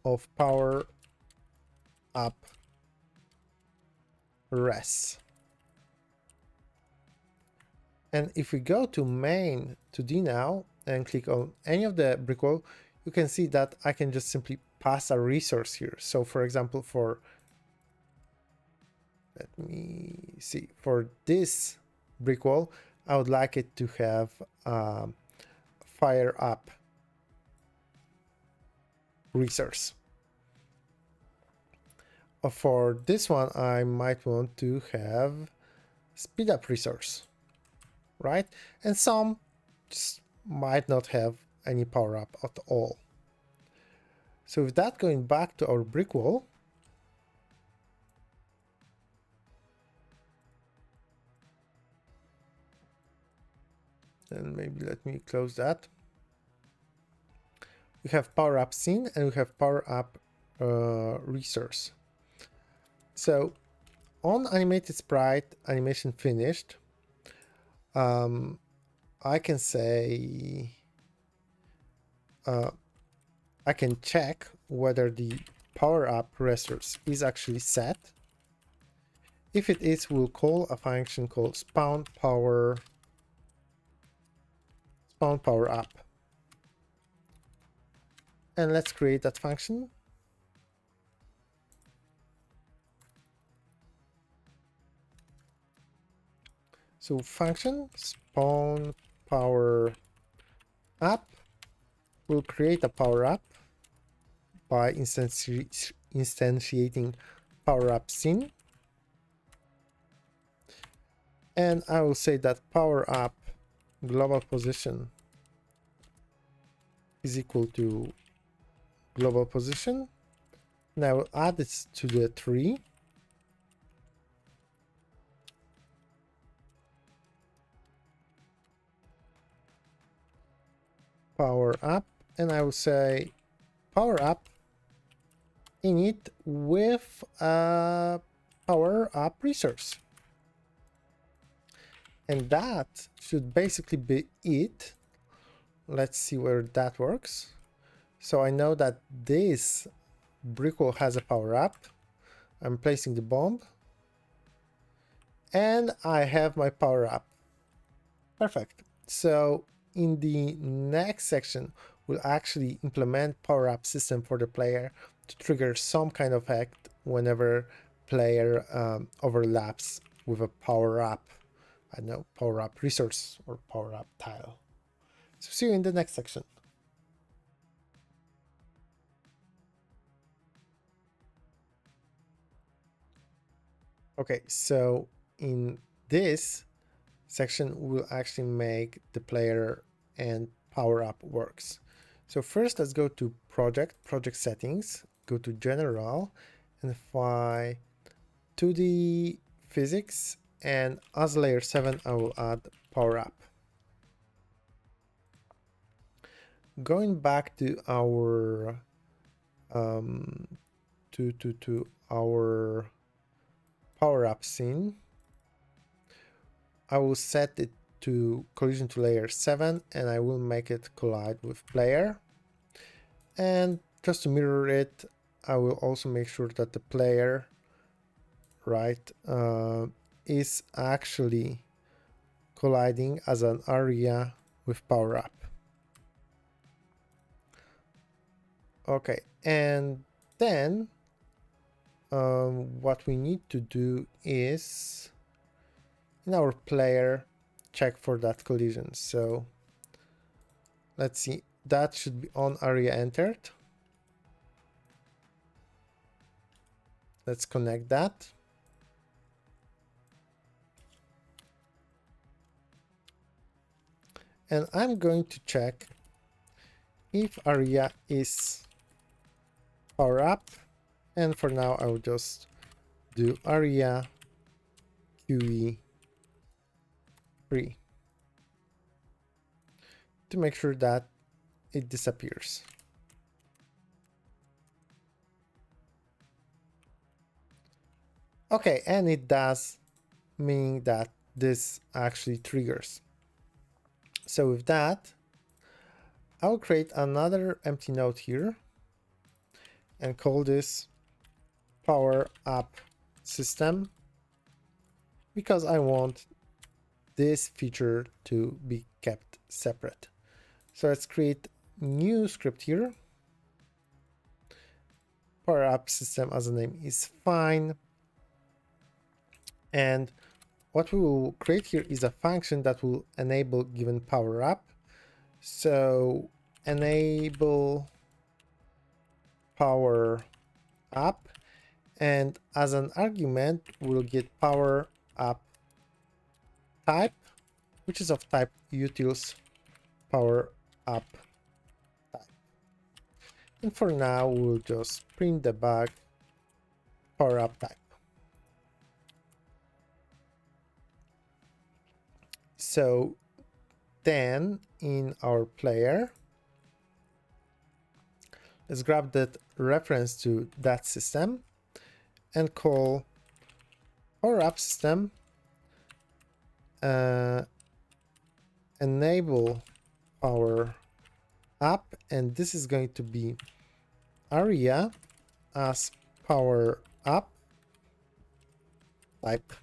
of power up res. And if we go to main 2D now and click on any of the brick wall, you can see that I can just simply pass a resource here. So for example, let me see, for this brick wall, I would like it to have fire up resource. For this one, I might want to have speed up resource, right? And some just might not have any power up at all. So with that, going back to our brick wall, and maybe let me close that. We have power up scene and we have power up resource. So on animated sprite animation finished, I can say I can check whether the power up resource is actually set. If it is, we'll call a function called spawn power up. And let's create that function. So function spawn power up will create a power up by instantiating power up scene. And I will say that power up global position is equal to global position. Now I will add it to the tree. Power up, and I will say power up init with a power up resource. And that should basically be it. Let's see where that works. So I know that this brick wall has a power up. I'm placing the bomb. And I have my power up. Perfect. So in the next section, we'll actually implement power up system for the player to trigger some kind of effect whenever player overlaps with a power up. I don't know, power up resource or power up tile. So see you in the next section. Okay, so in this section, we'll actually make the player and power up works. So first, let's go to project settings, go to general, and find 2D physics, and as layer 7, I will add power up. Going back to our our power up scene, I will set it to collision to layer 7, and I will make it collide with player. And just to mirror it, I will also make sure that the player, right, is actually colliding as an area with power up. Okay, and then what we need to do is in our player check for that collision. So let's see, that should be on area entered. Let's connect that. And I'm going to check if area is power up. And for now, I will just do area QE 3 to make sure that it disappears. Okay, and it does, meaning that this actually triggers. So with that, I'll create another empty node here and call this power up system because I want this feature to be kept separate. So let's create new script here. Power up system as a name is fine. And what we will create here is a function that will enable given power up. So enable power up, and as an argument, we'll get power up type, which is of type utils power up type. And for now, we'll just print the bug power up type. So then in our player, let's grab that reference to that system and call power up system enable power up, and this is going to be area as power up type.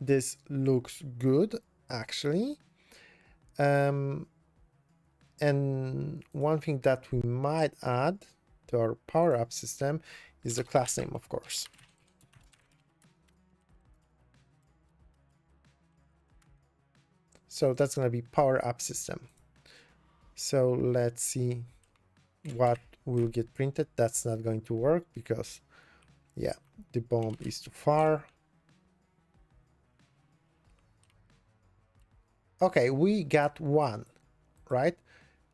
This looks good actually. And one thing that we might add to our power up system is the class name, of course. So that's going to be power up system. So let's see what will get printed. That's not going to work because, yeah, the bomb is too far. Okay, we got one, right?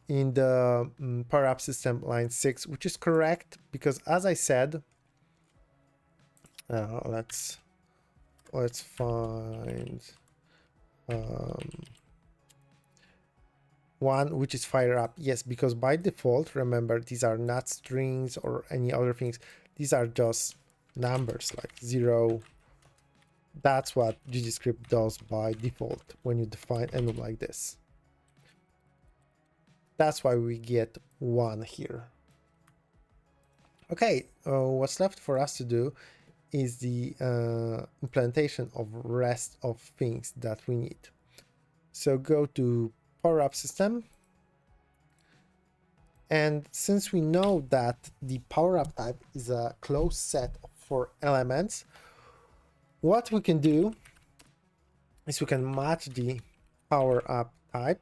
In the power up system line 6, which is correct because, as I said, let's find one which is fire up. Yes, because by default, remember, these are not strings or any other things. These are just numbers like 0. That's what GDScript does by default when you define enum like this. That's why we get 1 here. Okay, what's left for us to do is the implementation of rest of things that we need. So go to Power Up System. And since we know that the Power Up type is a closed set for elements, what we can do is we can match the Power Up type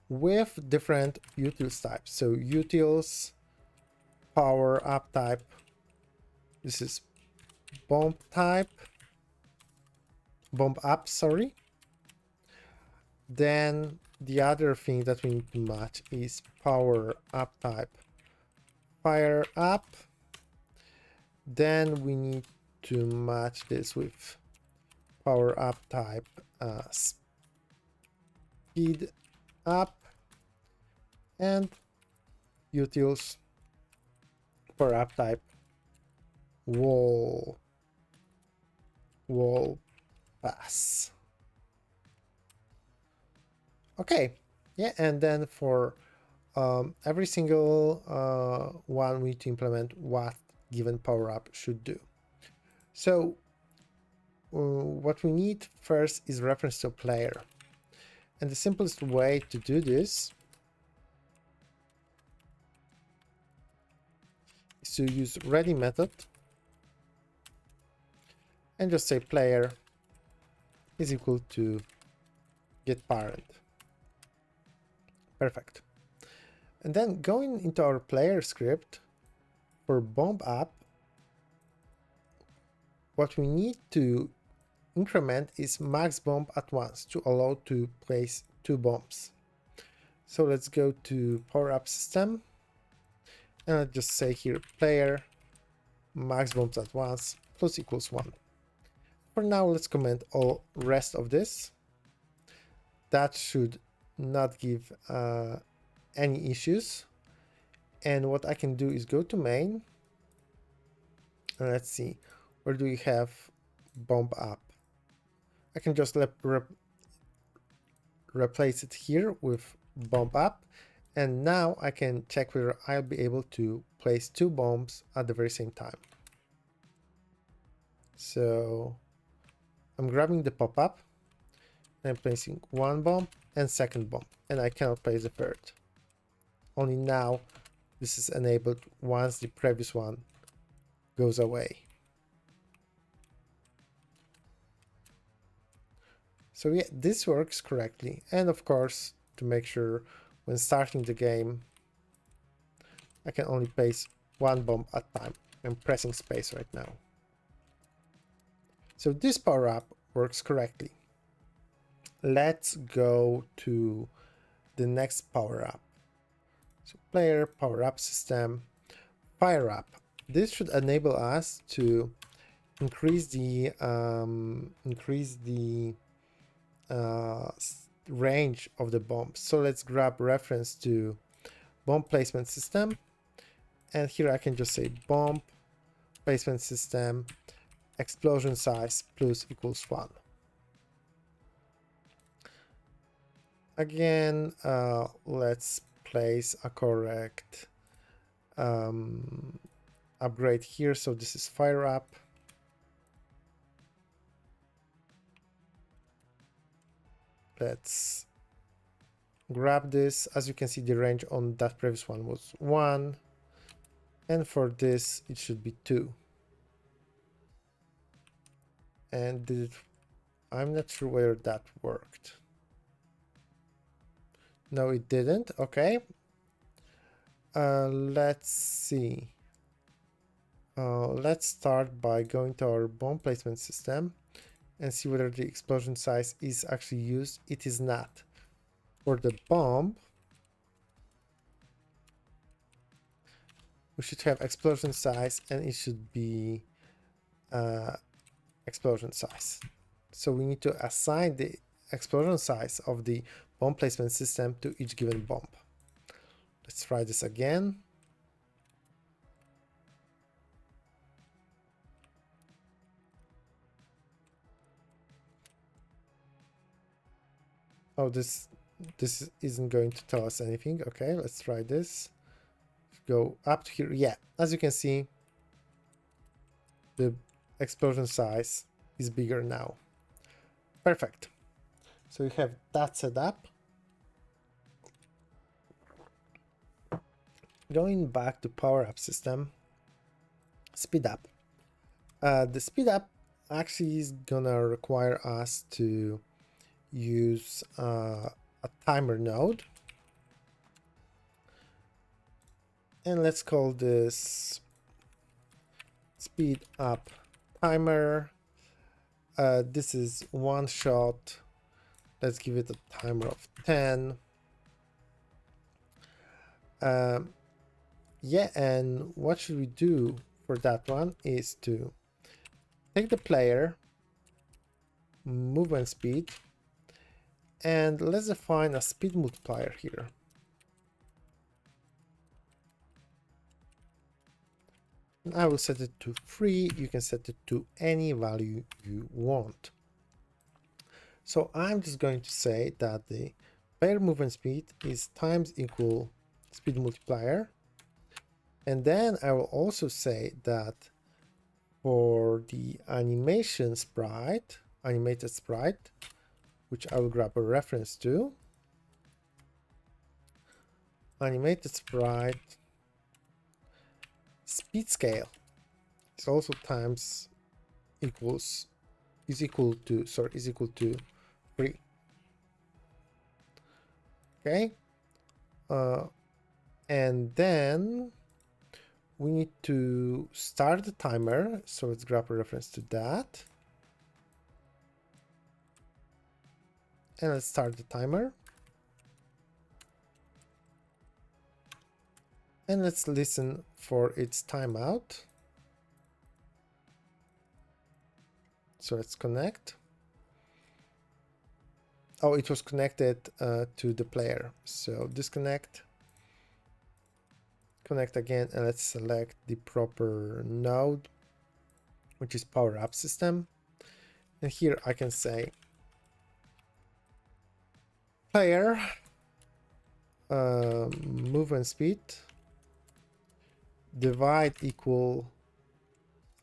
with different utils types. So utils, Power Up type, this is bomb type, bomb up, sorry. Then the other thing that we need to match is Power Up type, fire up. Then we need to match this with Power Up type, speed up, and utils Power Up type, wall pass. Okay, yeah, and then for every single one, we need to implement what given power up should do. So what we need first is reference to a player, and the simplest way to do this is to use ready method and just say player is equal to get parent. Perfect. And then going into our player script for bomb up, what we need to increment is max bomb at once to allow to place 2 bombs. So let's go to Power Up System and I'll just say here player max bombs at once plus equals 1. For now, let's comment all rest of this. That should not give any issues. And what I can do is go to main and let's see, where do we have bomb up? I can just replace it here with bomb up, and now I can check whether I'll be able to place 2 bombs at the very same time. So I'm grabbing the pop-up, I'm placing 1 bomb and 2nd bomb, and I cannot place the 3rd. Only now this is enabled once the previous one goes away. So yeah, this works correctly. And of course, to make sure when starting the game, I can only place 1 bomb at a time. I'm pressing space right now. So this power up works correctly. Let's go to the next power up. So player, power up system, fire up. This should enable us to increase the range of the bombs. So let's grab reference to bomb placement system, and here I can just say bomb placement system explosion size plus equals 1. Again, let's place a correct upgrade here. So this is fire up. Let's grab this. As you can see, the range on that previous one was 1, and for this it should be 2. And I'm not sure whether that worked. No, it didn't. Okay. Let's see. Let's start by going to our bomb placement system and see whether the explosion size is actually used. It is not. For the bomb, we should have explosion size, and it should be explosion size. So we need to assign the explosion size of the bomb placement system to each given bomb. Let's try this again. Oh, this isn't going to tell us anything. Okay, let's try this. Go up to here. Yeah, as you can see, the explosion size is bigger now. Perfect. So we have that set up. Going back to power up system, speed up. The speed up actually is gonna require us to use a timer node, and let's call this speed up timer. This is one shot. Let's give it a timer of 10. Yeah, and what should we do for that one is to take the player movement speed, and let's define a speed multiplier here. And I will set it to 3. You can set it to any value you want. So I'm just going to say that the player movement speed is times equal speed multiplier. And then I will also say that for the animated sprite, which I will grab a reference to, animated sprite speed scale is also is equal to 3. Okay, and then we need to start the timer, so let's grab a reference to that. And let's start the timer. And let's listen for its timeout. So let's connect. Oh, it was connected to the player. So disconnect. Connect again, and let's select the proper node, which is power up system. And here I can say player movement speed divide equal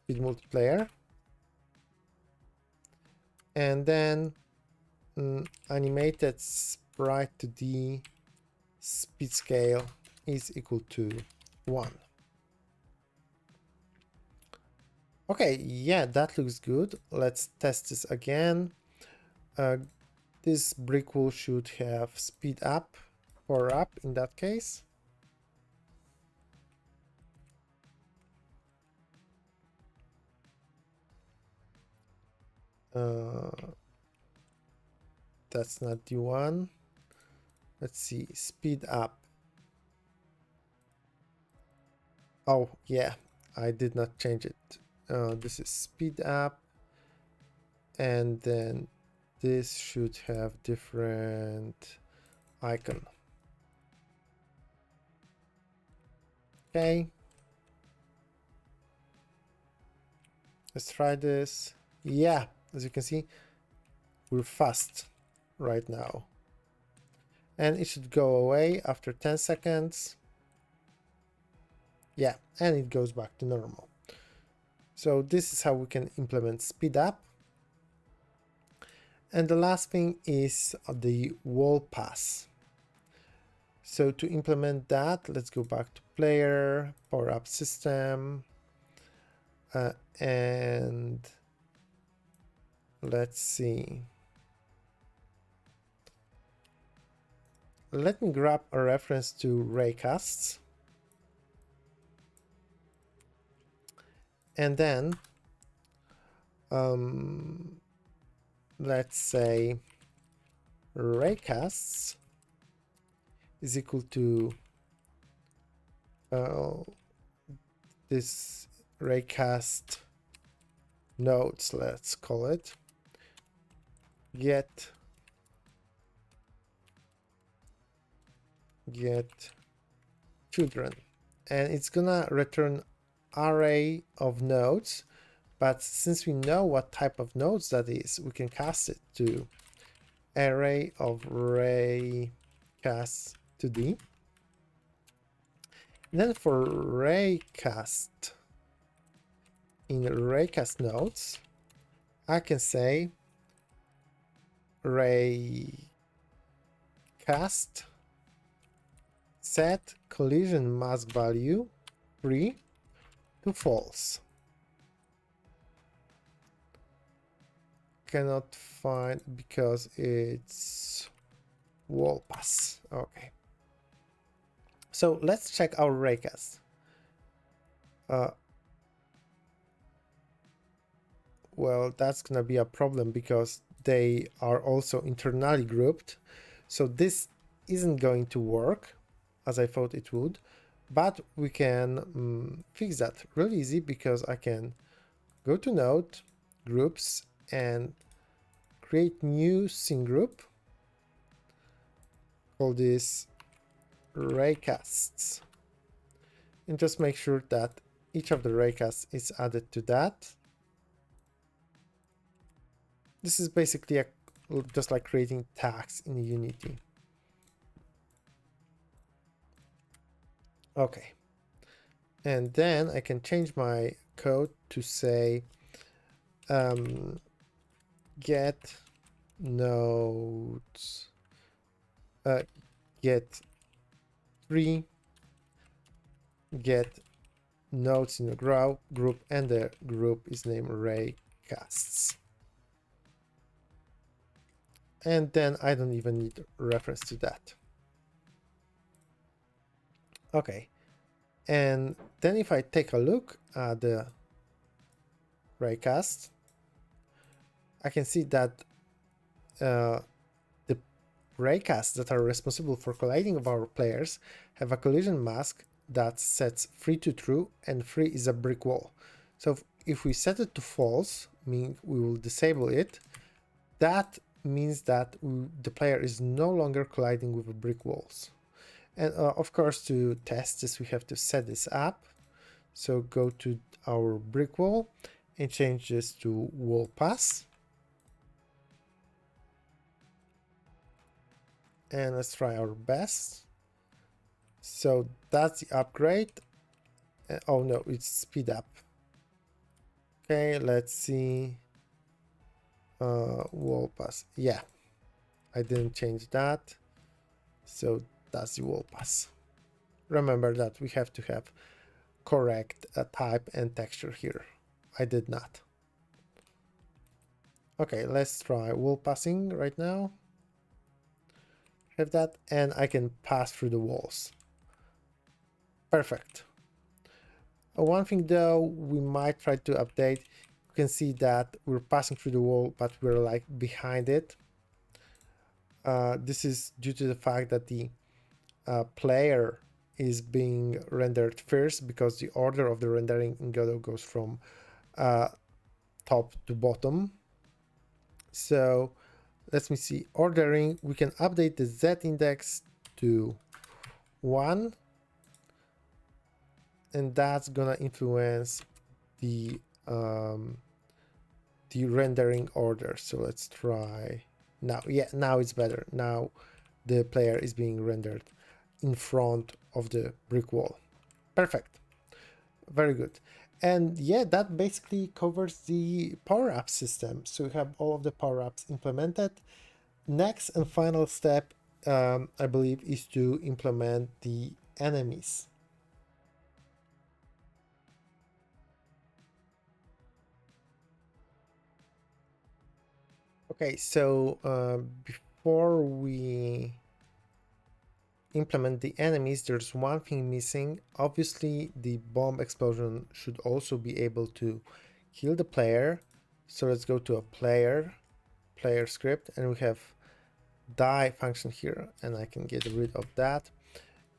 speed multiplier, and then animated sprite to the speed scale is equal to 1. Okay, yeah, that looks good. Let's test this again. This brick wall should have speed up, power up in that case. That's not the one. Let's see, speed up. Oh yeah, I did not change it. This is speed up, and then this should have different icon. Okay, let's try this. Yeah, as you can see, we're fast right now, and it should go away after 10 seconds. Yeah, and it goes back to normal. So this is how we can implement speed up. And the last thing is the wall pass. So to implement that, let's go back to player, power up system, and let's see. Let me grab a reference to Raycasts. And then let's say Raycasts is equal to this Raycast nodes, let's call it, get get children, and it's gonna return array of nodes. But since we know what type of nodes that is, we can cast it to array of raycast 2D. Then for raycast, in raycast nodes, I can say raycast set collision mask value 3 to false. Cannot find because it's wall pass. Okay. So let's check our raycast. Well, that's gonna be a problem because they are also internally grouped. So this isn't going to work as I thought it would, but we can fix that really easy because I can go to node, groups, and create new scene group. Call this raycasts. And just make sure that each of the raycasts is added to that. This is basically just like creating tags in Unity. Okay. And then I can change my code to say get nodes, get 3, get nodes in a group, and the group is named raycasts. And then I don't even need reference to that. Okay. And then if I take a look at the raycast, I can see that the raycasts that are responsible for colliding of our players have a collision mask that sets 3 to true, and 3 is a brick wall. So if we set it to false, meaning we will disable it, that means that the player is no longer colliding with the brick walls. And of course, to test this, we have to set this up. So go to our brick wall and change this to wall pass. And let's try our best. So that's the upgrade. Oh no, it's speed up. Okay, let's see. Wall pass. Yeah, I didn't change that. So that's the wall pass. Remember that we have to have correct type and texture here. I did not. Okay, let's try wall passing right now. Have that, and I can pass through the walls. Perfect. One thing though, we might try to update. You can see that we're passing through the wall, but we're like behind it. This is due to the fact that the player is being rendered first, because the order of the rendering in Godot goes from top to bottom. So let me see, ordering, we can update the Z index to 1, and that's gonna influence the rendering order. So let's try now. Yeah, now it's better. Now the player is being rendered in front of the brick wall. Perfect. Very good. And yeah, that basically covers the power-up system. So we have all of the power-ups implemented. Next and final step, I believe, is to implement the enemies. Okay, so before we implement the enemies, there's one thing missing. Obviously, the bomb explosion should also be able to kill the player. So let's go to a player script, and we have die function here, and I can get rid of that.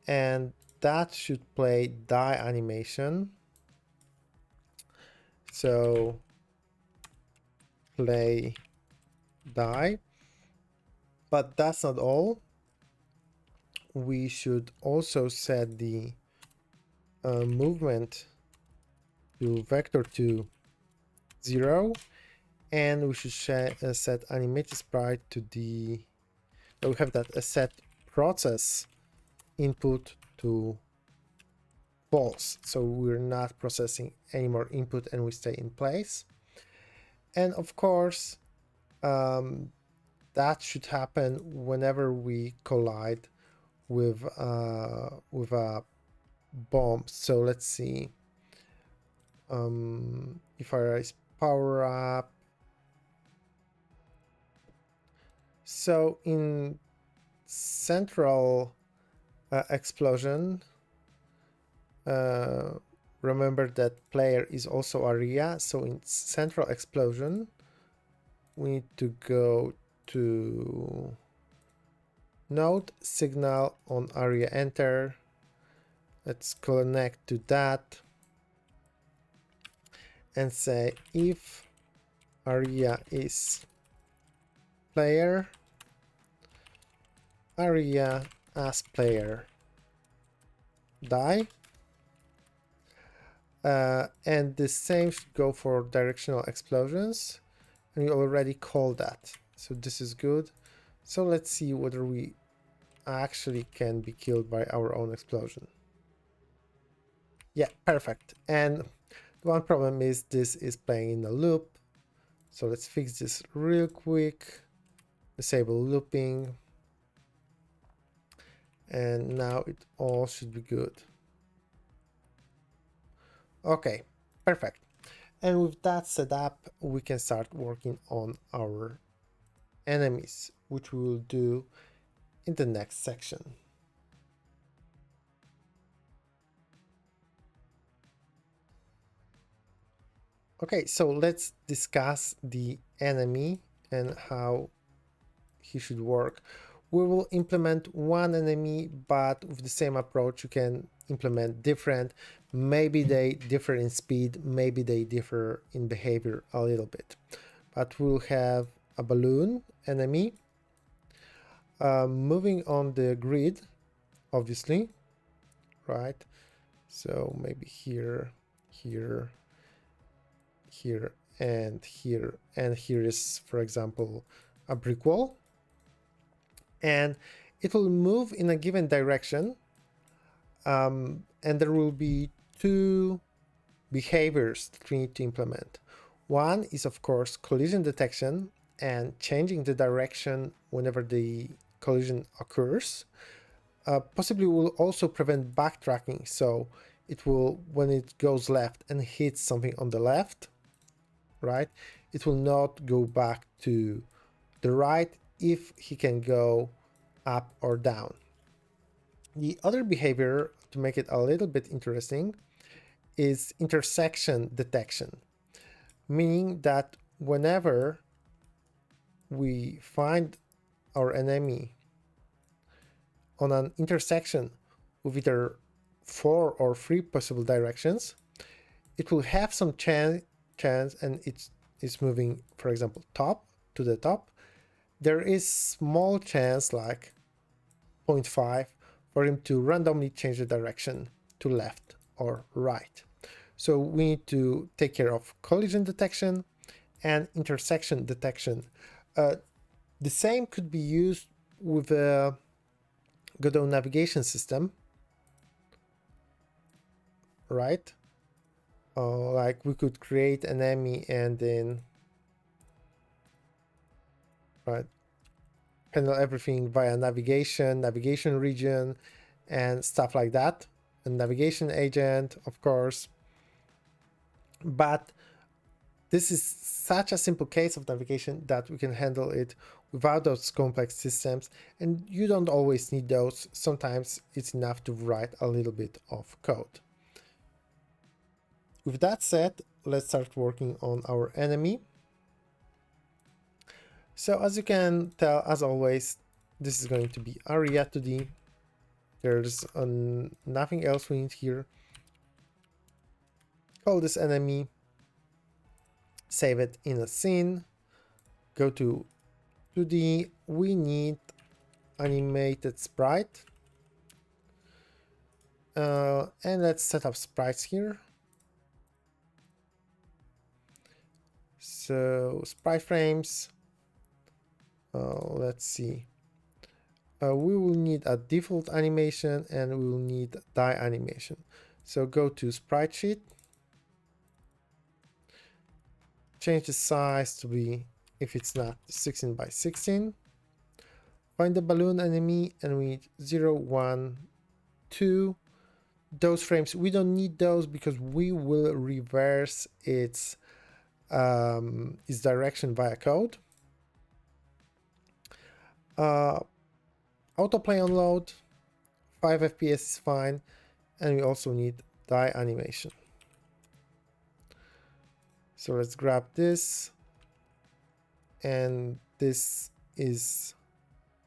And that should play die animation. So play die. But that's not all. we should also set the movement to vector to 0, and we should set animated sprite to the, we have that set process input to false, so we're not processing any more input and we stay in place. And of course, that should happen whenever we collide with a bomb. So let's see, if I raise power up, so in central explosion, remember that player is also area, so in central explosion we need to go to node signal on area enter. Let's connect to that and say if area is player, area as player die. And the same should go for directional explosions, and we already called that, so this is good. So let's see whether we actually can be killed by our own explosion. Yeah, perfect. And the one problem is this is playing in a loop, so let's fix this real quick. Disable looping, and now it all should be good. Okay, perfect. And with that set up, we can start working on our enemies, which we will do in the next section. Okay, so let's discuss the enemy and how he should work. We will implement one enemy, but with the same approach you can implement different. Maybe they differ in speed, maybe they differ in behavior a little bit. But we'll have a balloon enemy moving on the grid, obviously, right? So maybe here, here, here, and here, and here is, for example, a brick wall. And it will move in a given direction, and there will be two behaviors that we need to implement. One is, of course, collision detection and changing the direction whenever the collision occurs. Possibly will also prevent backtracking, so it will, when it goes left and hits something on the left, right, it will not go back to the right if he can go up or down. The other behavior, to make it a little bit interesting, is intersection detection, meaning that whenever we find our enemy on an intersection with either 4 or 3 possible directions, it will have some chance, and it's moving, for example, top to the top. There is small chance, like 0.5, for him to randomly change the direction to left or right. So we need to take care of collision detection and intersection detection. The same could be used with a Godot navigation system, right? Like we could create an enemy and then, right, handle everything via navigation region, and stuff like that. A navigation agent, of course. But this is such a simple case of navigation that we can handle it without those complex systems, and you don't always need those. Sometimes it's enough to write a little bit of code. With that said, let's start working on our enemy. So as you can tell, as always, this is going to be area 2D. There's nothing else we need here. Call this enemy, save it in a scene, go to 2D. We need animated sprite. And let's set up sprites here. So sprite frames, let's see. We will need a default animation and we will need die animation. So go to sprite sheet, change the size to be, if it's not 16 by 16, find the balloon enemy and we need 0, 1, 2. Those frames, we don't need those because we will reverse its direction via code. Autoplay on load, 5 FPS is fine, and we also need die animation. So let's grab this, and this is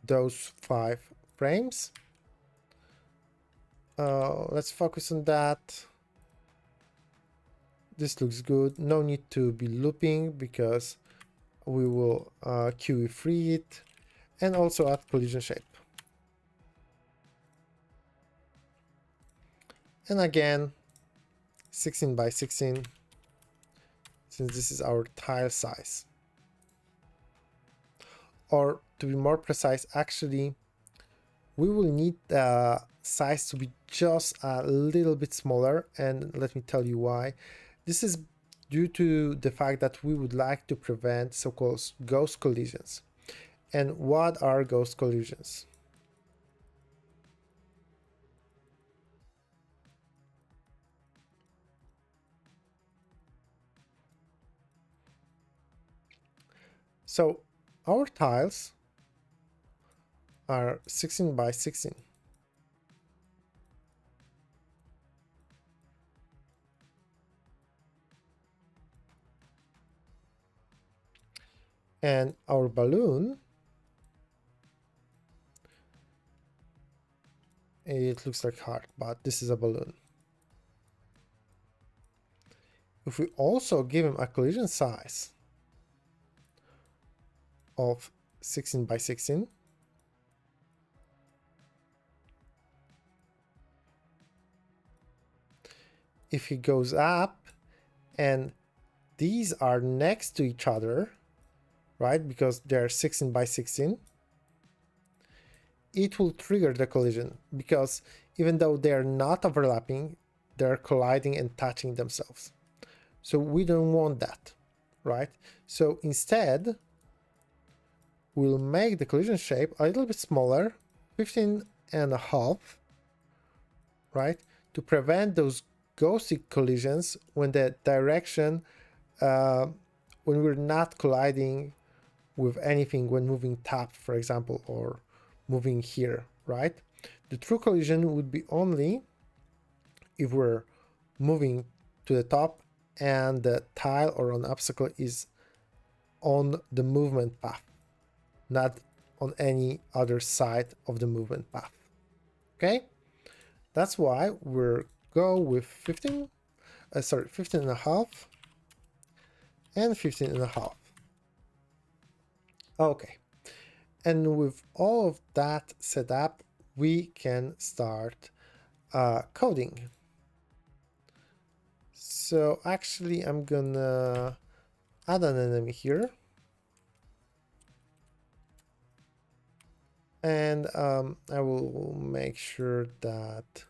those 5 frames. Let's focus on that. This looks good. No need to be looping because we will QE free it, and also add collision shape. And again, 16 by 16, since this is our tile size. Or to be more precise, actually, we will need the size to be just a little bit smaller, and let me tell you why. This is due to the fact that we would like to prevent so-called ghost collisions. And what are ghost collisions? So our tiles are 16 by 16. And our balloon, it looks like heart, but this is a balloon. If we also give him a collision size of 16 by 16, if he goes up and these are next to each other, right, because they're 16 by 16, it will trigger the collision, because even though they're not overlapping, they're colliding and touching themselves. So we don't want that, right? So instead, we'll make the collision shape a little bit smaller, 15.5, right, to prevent those ghosty collisions when the direction, when we're not colliding with anything when moving top, for example, or moving here, right? The true collision would be only if we're moving to the top and the tile or an obstacle is on the movement path, not on any other side of the movement path. Okay, that's why we're go with 15 and a half and 15 and a half. Okay, and with all of that set up, we can start coding. So actually, I'm gonna add an enemy here, and I will make sure that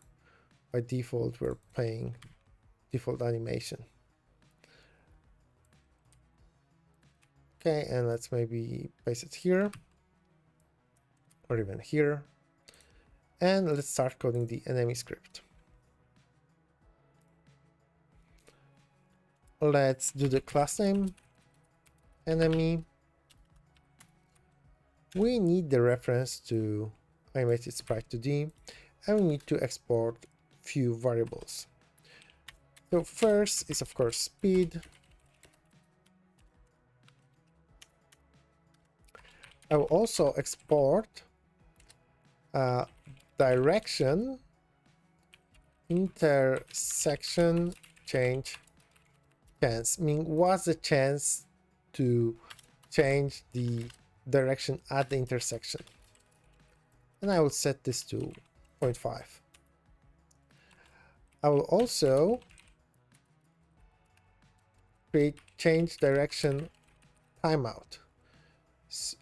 by default we're playing default animation. Okay, and let's maybe place it here or even here, and let's start coding the enemy script. Let's do the class name enemy. We need the reference to animated sprite 2D, and we need to export few variables. So first is of course speed. I will also export direction intersection change chance, meaning what's the chance to change the direction at the intersection, and I will set this to 0.5. I will also create change direction timeout,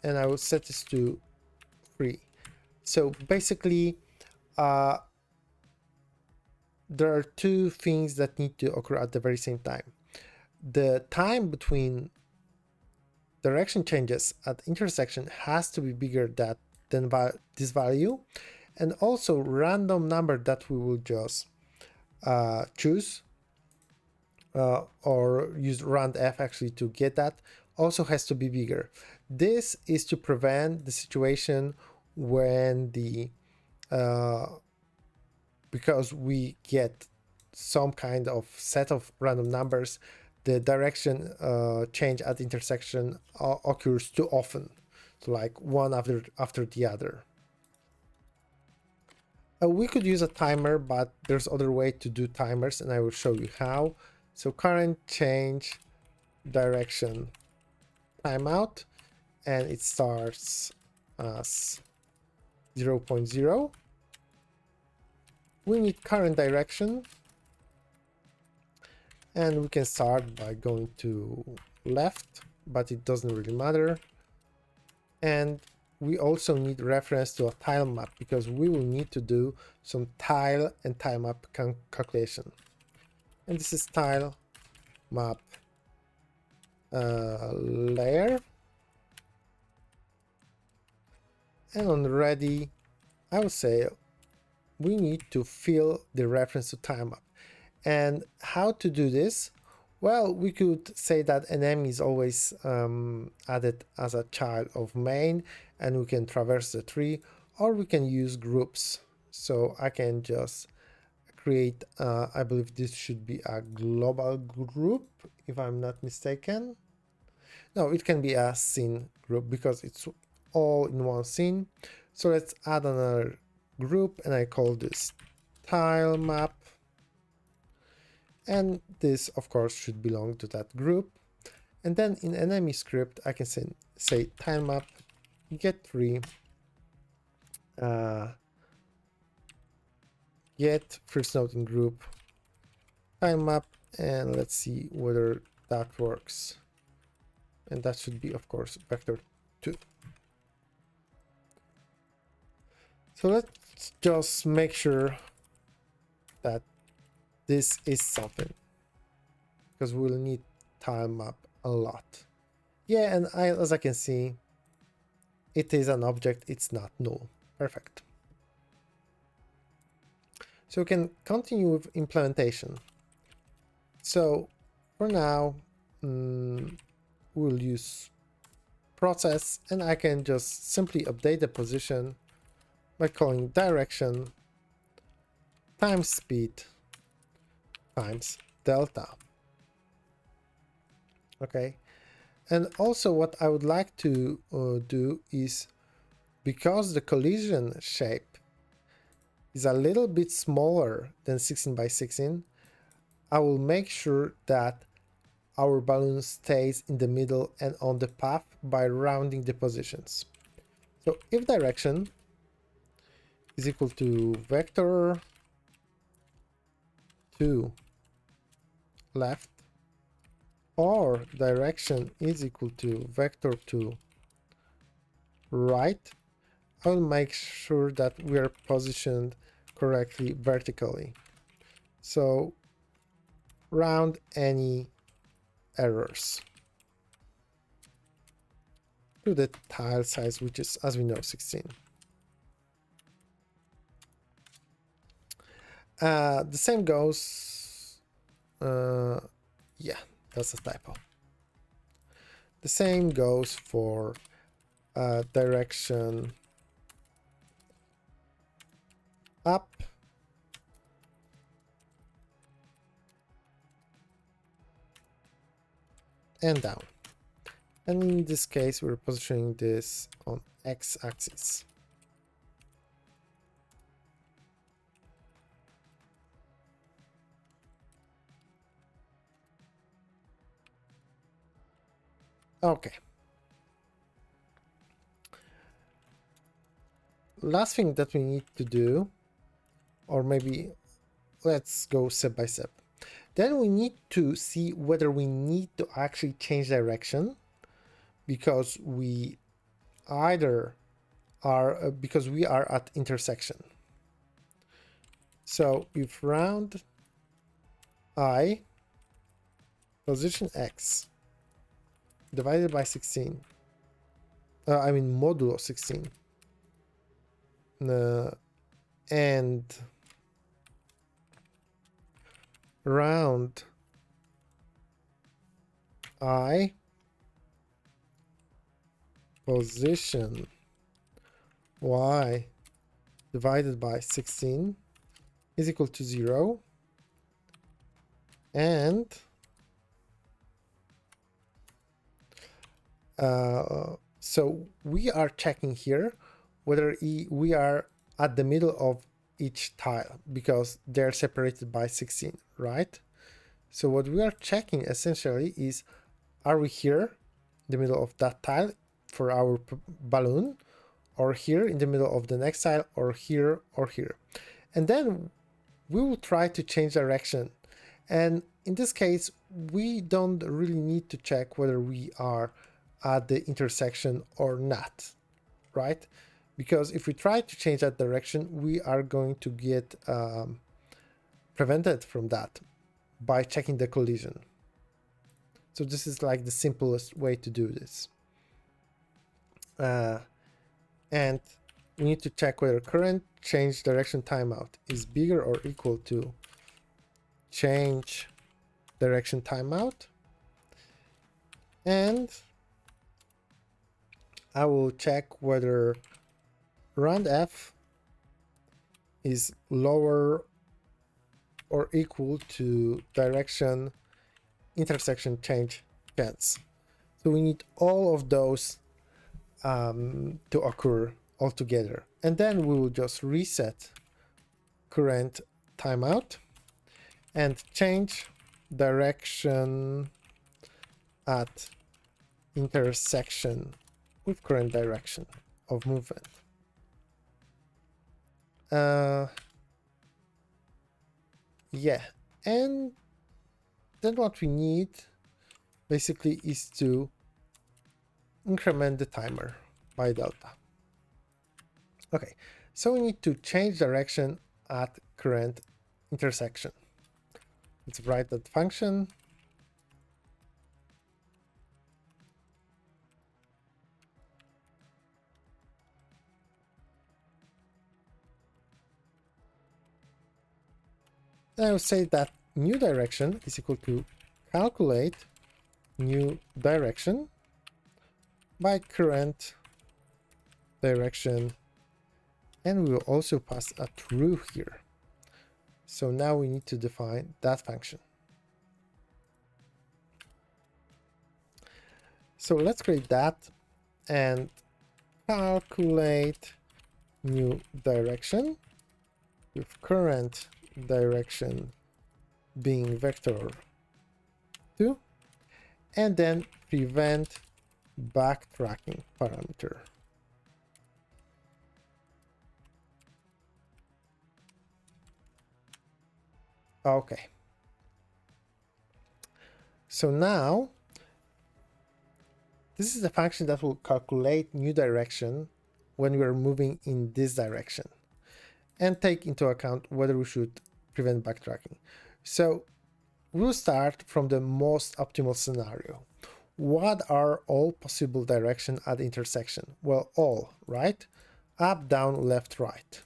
and I will set this to 3. So basically, there are two things that need to occur at the very same time. The time between direction changes at intersection has to be bigger than this value, and also random number that we will just choose or use randf actually to get that also has to be bigger. This is to prevent the situation when the because we get some kind of set of random numbers, the direction change at intersection occurs too often, so like one after the other. We could use a timer, but there's other way to do timers, and I will show you how. So current change direction timeout, and it starts as 0.0. We need current direction, and we can start by going to left, but it doesn't really matter. And we also need reference to a tile map because we will need to do some tile and tilemap calculation. And this is tile map layer. And on ready, I would say we need to fill the reference to tilemap. And how to do this? Well, we could say that enemy is always added as a child of main, and we can traverse the tree, or we can use groups. So I can just create, I believe this should be a global group, if I'm not mistaken. No, it can be a scene group because it's all in one scene. So let's add another group, and I call this tile map. And this, of course, should belong to that group. And then in enemy script, I can say tilemap get 3 get first node in group tilemap, and let's see whether that works. And that should be, of course, vector 2. So let's just make sure that this is something, because we'll need tilemap a lot. Yeah, and as I can see, it is an object, it's not null. Perfect. So we can continue with implementation. So for now, we'll use process, and I can just simply update the position by calling direction times speed times delta. Okay, and also what I would like to do is, because the collision shape is a little bit smaller than 16 by 16, I will make sure that our balloon stays in the middle and on the path by rounding the positions. So if direction is equal to vector 2 left, or direction is equal to vector 2 right, I'll make sure that we are positioned correctly vertically. So round any errors to the tile size, which is, as we know, 16. The same goes, yeah, that's a typo. The same goes for direction up and down. And in this case, we're positioning this on x-axis. Okay. Last thing that we need to do, or maybe let's go step by step. Then we need to see whether we need to actually change direction, because we either are because we are at intersection. So if round I position x divided by 16, I mean modulo 16, and round I position y divided by 16 is equal to 0, and so we are checking here whether we are at the middle of each tile, because they're separated by 16, right? So what we are checking essentially is, are we here in the middle of that tile for our balloon, or here in the middle of the next tile, or here, or here? And then we will try to change direction. And in this case, we don't really need to check whether we are at the intersection or not, right? Because if we try to change that direction, we are going to get prevented from that by checking the collision. So this is like the simplest way to do this. And we need to check whether current change direction timeout is bigger or equal to change direction timeout. And I will check whether round f is lower or equal to direction intersection change chance. So we need all of those to occur all together, and then we will just reset current timeout and change direction at intersection with current direction of movement. Yeah, and then what we need basically is to increment the timer by delta. Okay, so we need to change direction at current intersection. Let's write that function. And I will say that new direction is equal to calculate new direction by current direction, and we will also pass a true here. So now we need to define that function. So let's create that and calculate new direction with current direction being vector 2, and then prevent backtracking parameter. Okay. So now this is the function that will calculate new direction when we are moving in this direction and take into account whether we should prevent backtracking. So we'll start from the most optimal scenario. What are all possible directions at the intersection? Well, all, right? Up, down, left, right.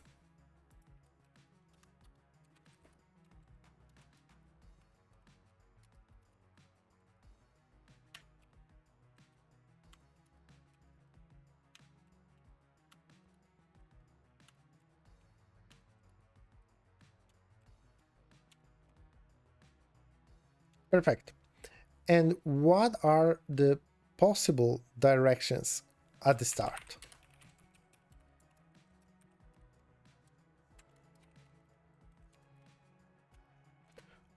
Perfect. And what are the possible directions at the start?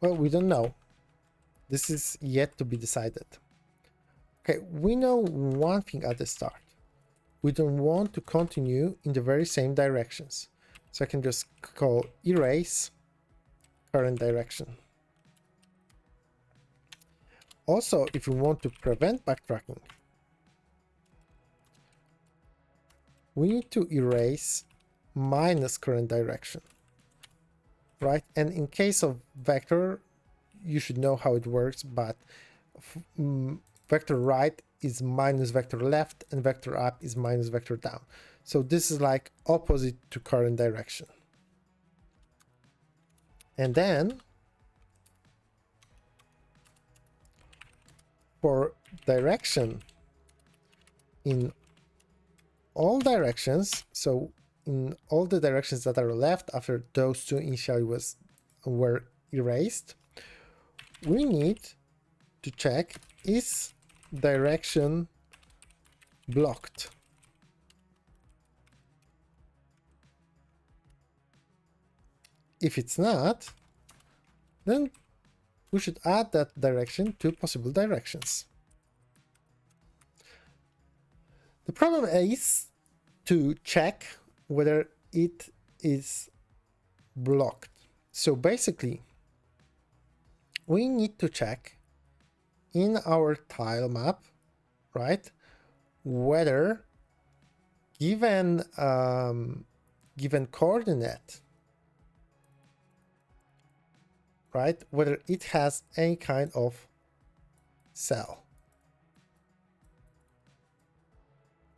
Well, we don't know. This is yet to be decided. Okay, we know one thing at the start. We don't want to continue in the very same directions. So I can just call erase current direction. Also, if you want to prevent backtracking, we need to erase minus current direction, right? And in case of vector, you should know how it works, but vector right is minus vector left and vector up is minus vector down. So this is like opposite to current direction. And then for direction in all directions, so in all the directions that are left after those two initially were erased, we need to check, is direction blocked? If it's not, then we should add that direction to possible directions. The problem is to check whether it is blocked. So basically, we need to check in our tile map, right, whether given coordinate, right, whether it has any kind of cell,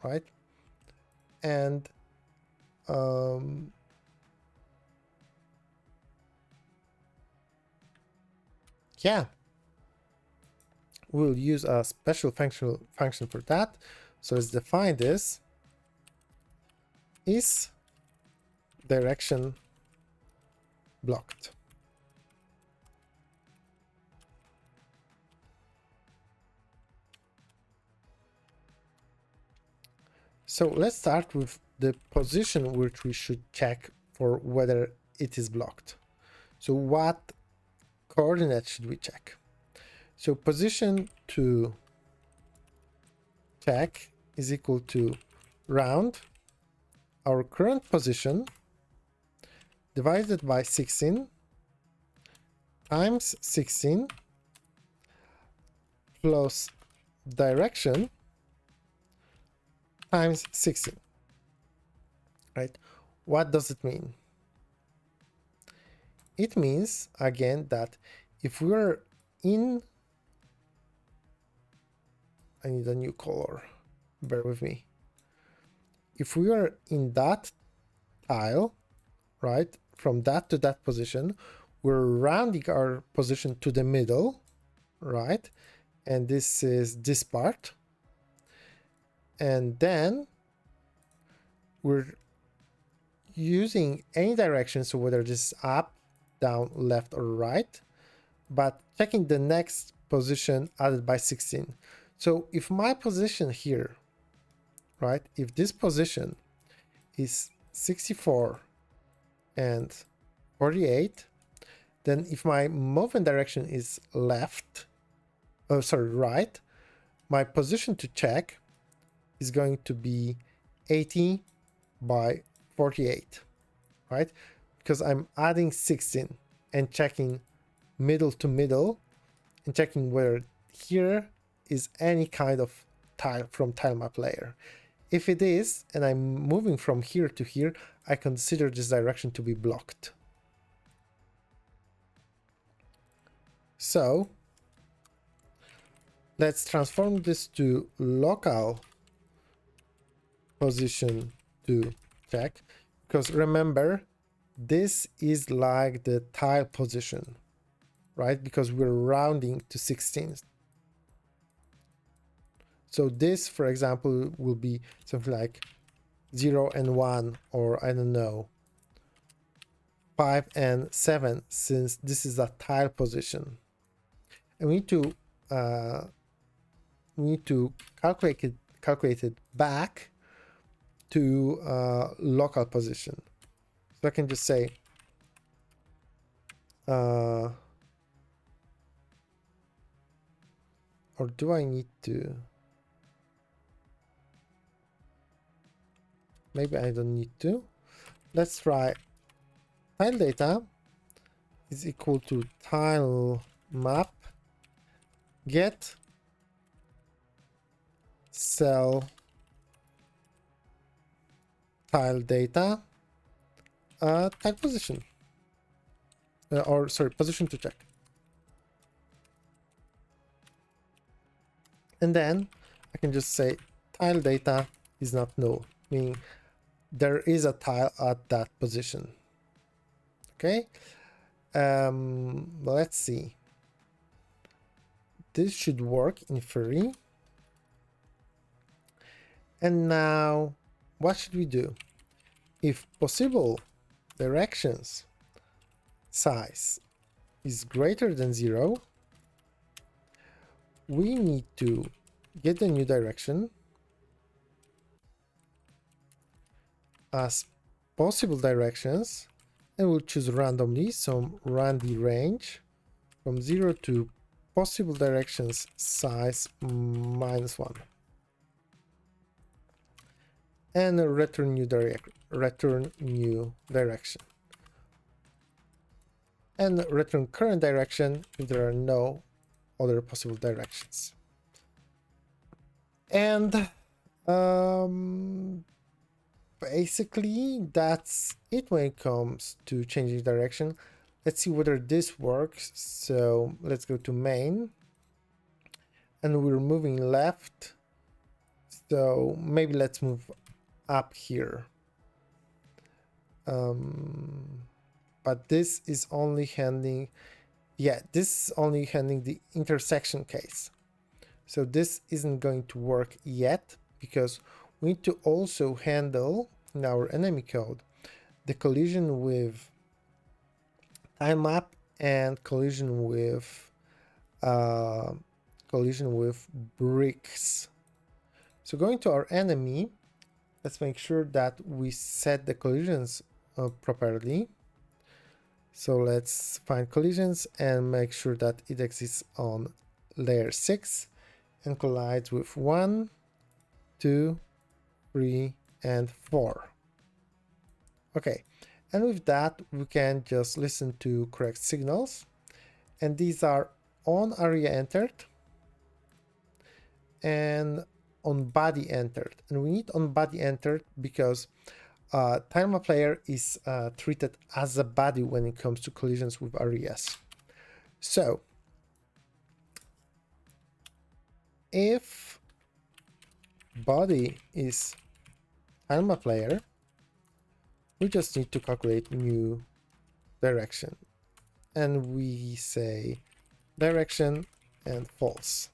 right? And yeah, we'll use a special function for that. So let's define this. Is direction blocked? So let's start with the position which we should check for whether it is blocked. So what coordinate should we check? So position to check is equal to round our current position divided by 16 times 16 plus direction times 16, right? What does it mean? It means, again, that if we're in... I need a new color, bear with me. If we are in that tile, right, from that to that position, we're rounding our position to the middle, right? And this is this part. And then we're using any direction, so whether this is up, down, left, or right, but checking the next position added by 16. So if my position here, right, if this position is 64 and 48, then if my movement direction is left, right, my position to check is going to be 80 by 48, right? Because I'm adding 16 and checking middle to middle and checking whether here is any kind of tile from Tilemap layer. If it is, and I'm moving from here to here, I consider this direction to be blocked. So let's transform this to local position to check, because remember, this is like the tile position, right? Because we're rounding to 16. So this, for example, will be something like 0 and 1, or I don't know, 5 and 7, since this is a tile position. And we need to calculate it back to local position. So I can just say or do I need to? Maybe I don't need to. Let's try tile data is equal to tilemap get cell tile data tag position, or sorry, position to check. And then I can just say tile data is not null, meaning there is a tile at that position. Okay, let's see. This should work in theory. And now what should we do? If possible directions size is greater than 0, we need to get a new direction as possible directions, and we'll choose randomly some randy range from 0 to possible directions size -1, and return new direction, and return current direction if there are no other possible directions. And basically that's it when it comes to changing direction. Let's see whether this works. So let's go to main, and we're moving left, so maybe let's move up here. But this is only handling, yeah, this is only handling the intersection case. So this isn't going to work yet, because we need to also handle in our enemy code the collision with tilemap and collision with bricks. So going to our enemy, let's make sure that we set the collisions properly. So let's find collisions and make sure that it exists on layer 6 and collides with 1, 2, 3, and 4. Okay, and with that we can just listen to correct signals, and these are on area entered and on body entered, and we need on body entered because Tilemap Layer is treated as a body when it comes to collisions with areas. So if body is Tilemap Layer, we just need to calculate new direction, and we say direction and false,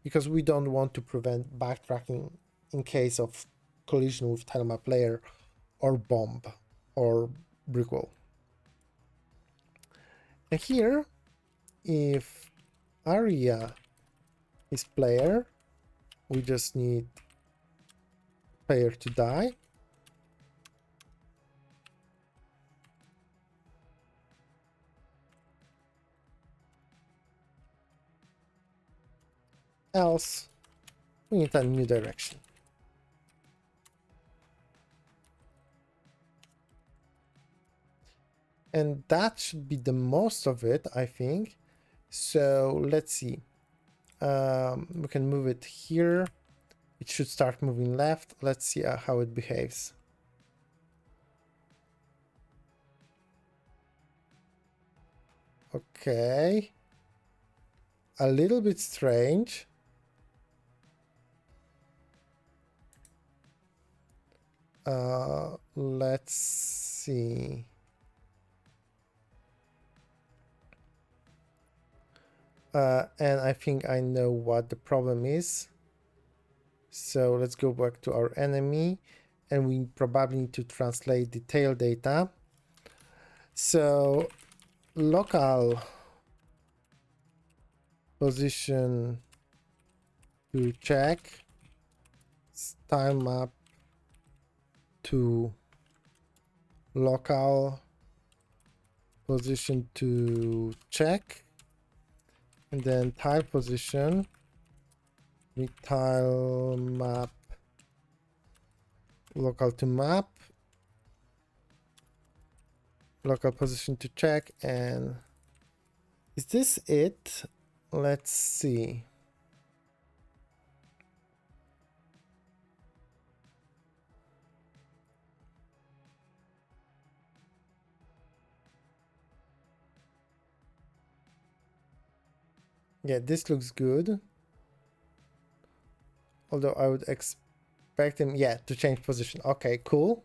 because we don't want to prevent backtracking in case of collision with Tilemap Layer or bomb or brick wall. And here, if area is player, we just need player to die. Else, we need a new direction. And that should be the most of it, I think. So let's see. We can move it here. It should start moving left. Let's see how it behaves. Okay. A little bit strange. Let's see. And I think I know what the problem is. So let's go back to our enemy, and we probably need to translate the tail data. So local position to check, tilemap to local position to check, and then tile position with tilemap local to map, local position to check. And is this it? Let's see. Yeah, this looks good. Although I would expect him, yeah, to change position. Okay, cool.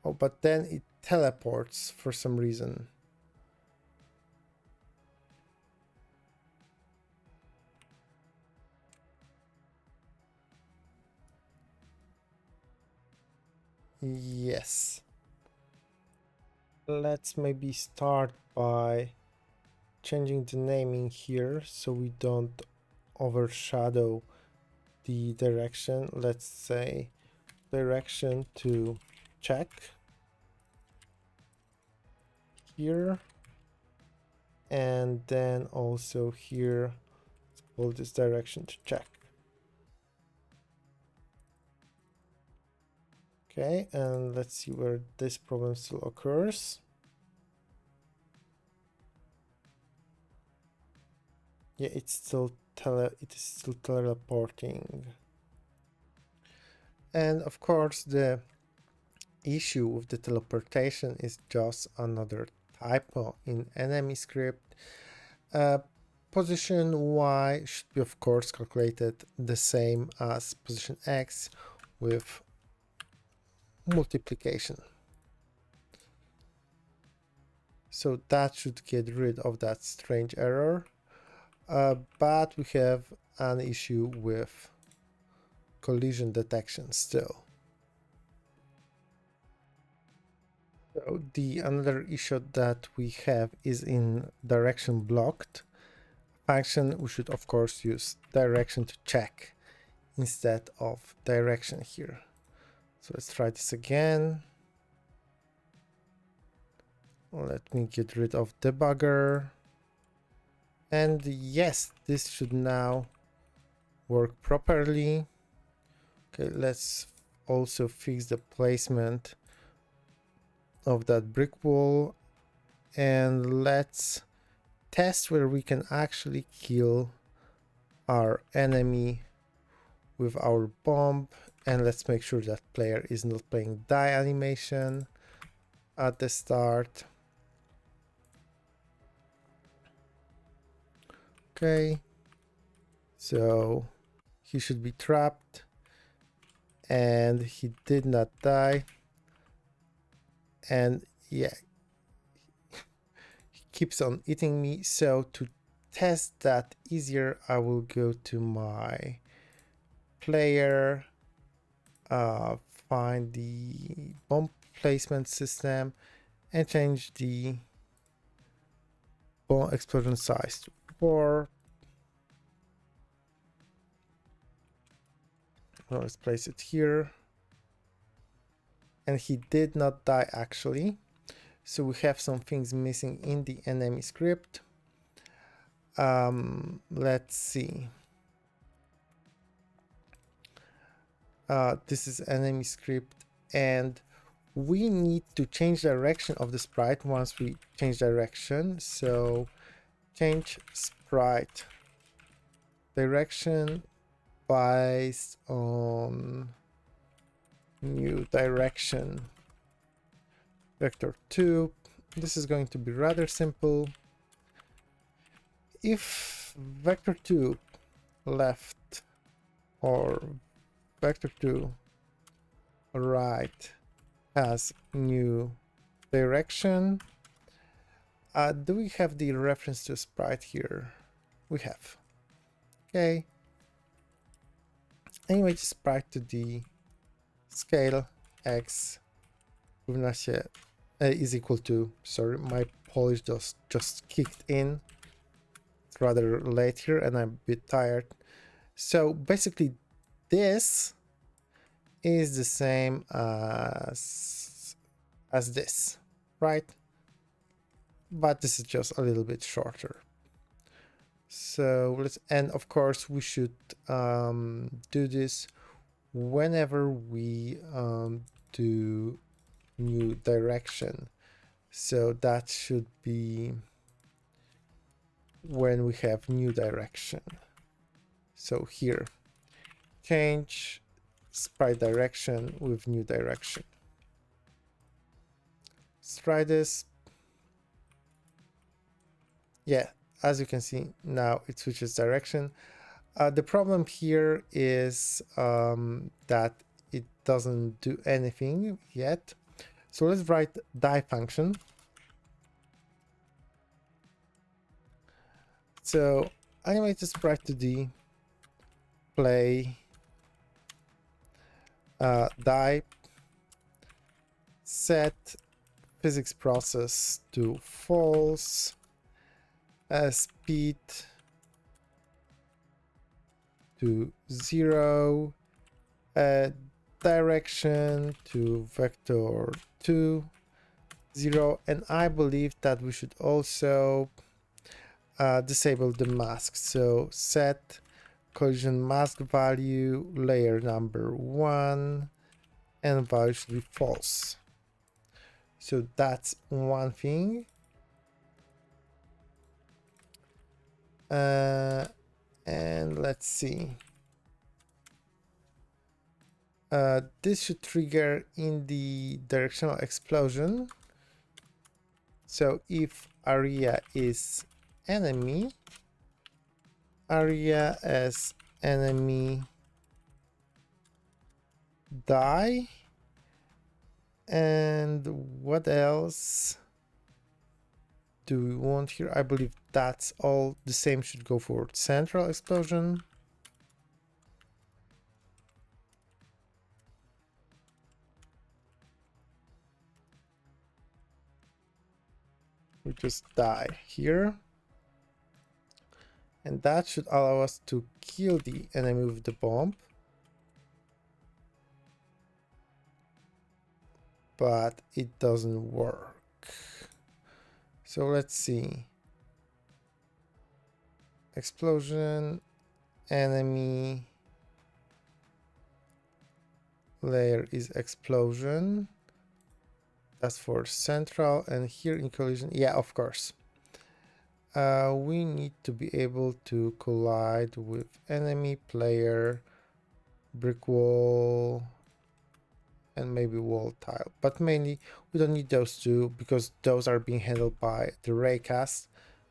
Oh, but then it teleports for some reason. Yes. Let's maybe start by changing the naming here so we don't overshadow the direction. Let's say direction to check here, and then also here call this direction to check. Okay, and let's see where this problem still occurs. Yeah, it is still teleporting. And of course the issue with the teleportation is just another typo in enemy script. Position Y should be of course calculated the same as position X with multiplication. So that should get rid of that strange error. But we have an issue with collision detection still. So the another issue that we have is in direction blocked function. We should of course use direction to check instead of direction here. So let's try this again. Let me get rid of debugger. And yes, this should now work properly. Okay, let's also fix the placement of that brick wall, and let's test where we can actually kill our enemy with our bomb. And let's make sure that player is not playing die animation at the start. Okay, so he should be trapped and he did not die. And yeah, he keeps on eating me. So to test that easier, I will go to my player, find the bomb placement system and change the bomb explosion size to 4. Well, let's place it here. And he did not die actually. So we have some things missing in the enemy script. Let's see. This is enemy script, and we need to change direction of the sprite once we change direction. So change sprite direction based on new direction vector 2. This is going to be rather simple. If vector 2 left or vector 2 right has new direction, do we have the reference to sprite here? We have. Okay. Anyway, sprite to the scale x is equal to, sorry, my Polish just kicked in. It's rather late here and I'm a bit tired. So basically this is the same as this, right? But this is just a little bit shorter. So let's, and of course we should do this whenever we do new direction. So that should be when we have new direction. So here, change sprite direction with new direction. Let's try this. Yeah, as you can see, now it switches direction. The problem here is that it doesn't do anything yet. So let's write die function. So animate the sprite 2D, play, die, set physics process to false, speed to 0, direction to vector 2, 0, and I believe that we should also disable the mask. So set collision mask value layer number 1 and value should be false. So that's one thing. And let's see. This should trigger in the directional explosion. So if area is enemy, area as enemy die. And what else do we want here? I believe that's all. The same should go for central explosion. We just die here. And that should allow us to kill the enemy with the bomb. But it doesn't work. So let's see. Explosion, enemy layer is explosion. That's for central, and here in collision, yeah, of course. We need to be able to collide with enemy, player, brick wall, and maybe wall tile. But mainly, we don't need those two because those are being handled by the raycast,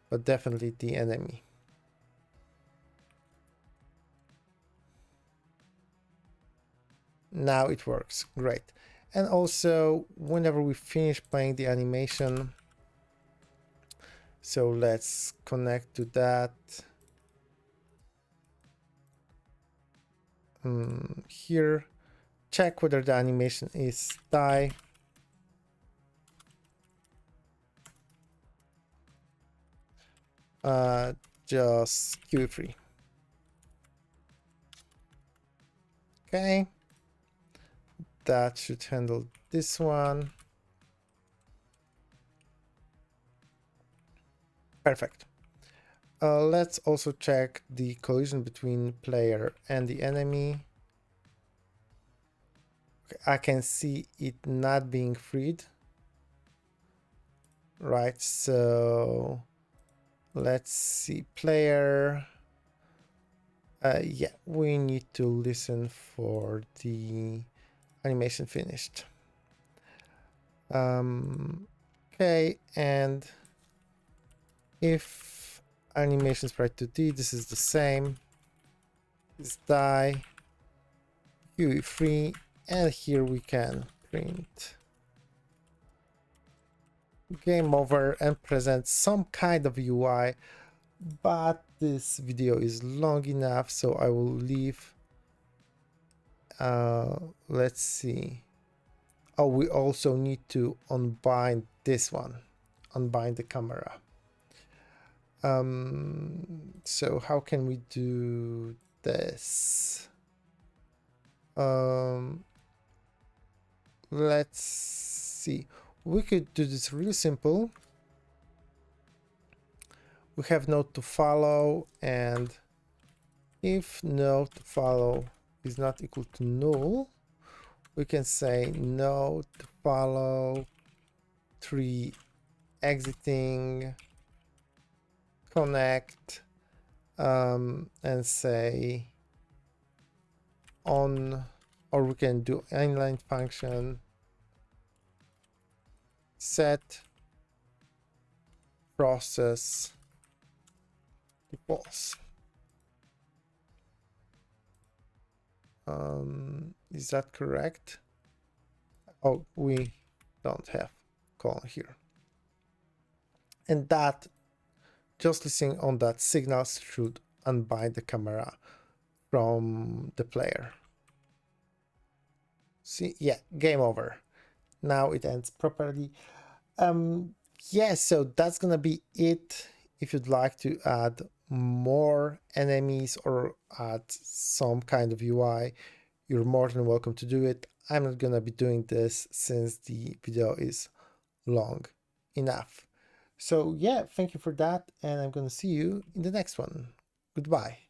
but definitely the enemy. Now it works, great. And also, whenever we finish playing the animation, so let's connect to that. Here, check whether the animation is die. Just QE3. Okay. That should handle this one. Perfect. Let's also check the collision between player and the enemy. Okay, I can see it not being freed. Right, so let's see, player. Yeah, we need to listen for the animation finished. Okay, and if animation sprite 2D, this is the same. This die, UE3, and here we can print game over and present some kind of UI, but this video is long enough, so I will leave. Let's see. Oh, we also need to unbind this one, unbind the camera. So how can we do this? Let's see. We could do this really simple. We have node to follow, and if node to follow is not equal to null, we can say node to follow 3 exiting, connect, and say on, or we can do inline function, set process to false. Is that correct? Oh, we don't have colon here. And that, just listening on that signals should unbind the camera from the player. See, yeah, game over. Now it ends properly. Yeah, so that's gonna be it. If you'd like to add more enemies or add some kind of UI, you're more than welcome to do it. I'm not gonna be doing this since the video is long enough. So yeah, thank you for that, and I'm gonna see you in the next one. Goodbye.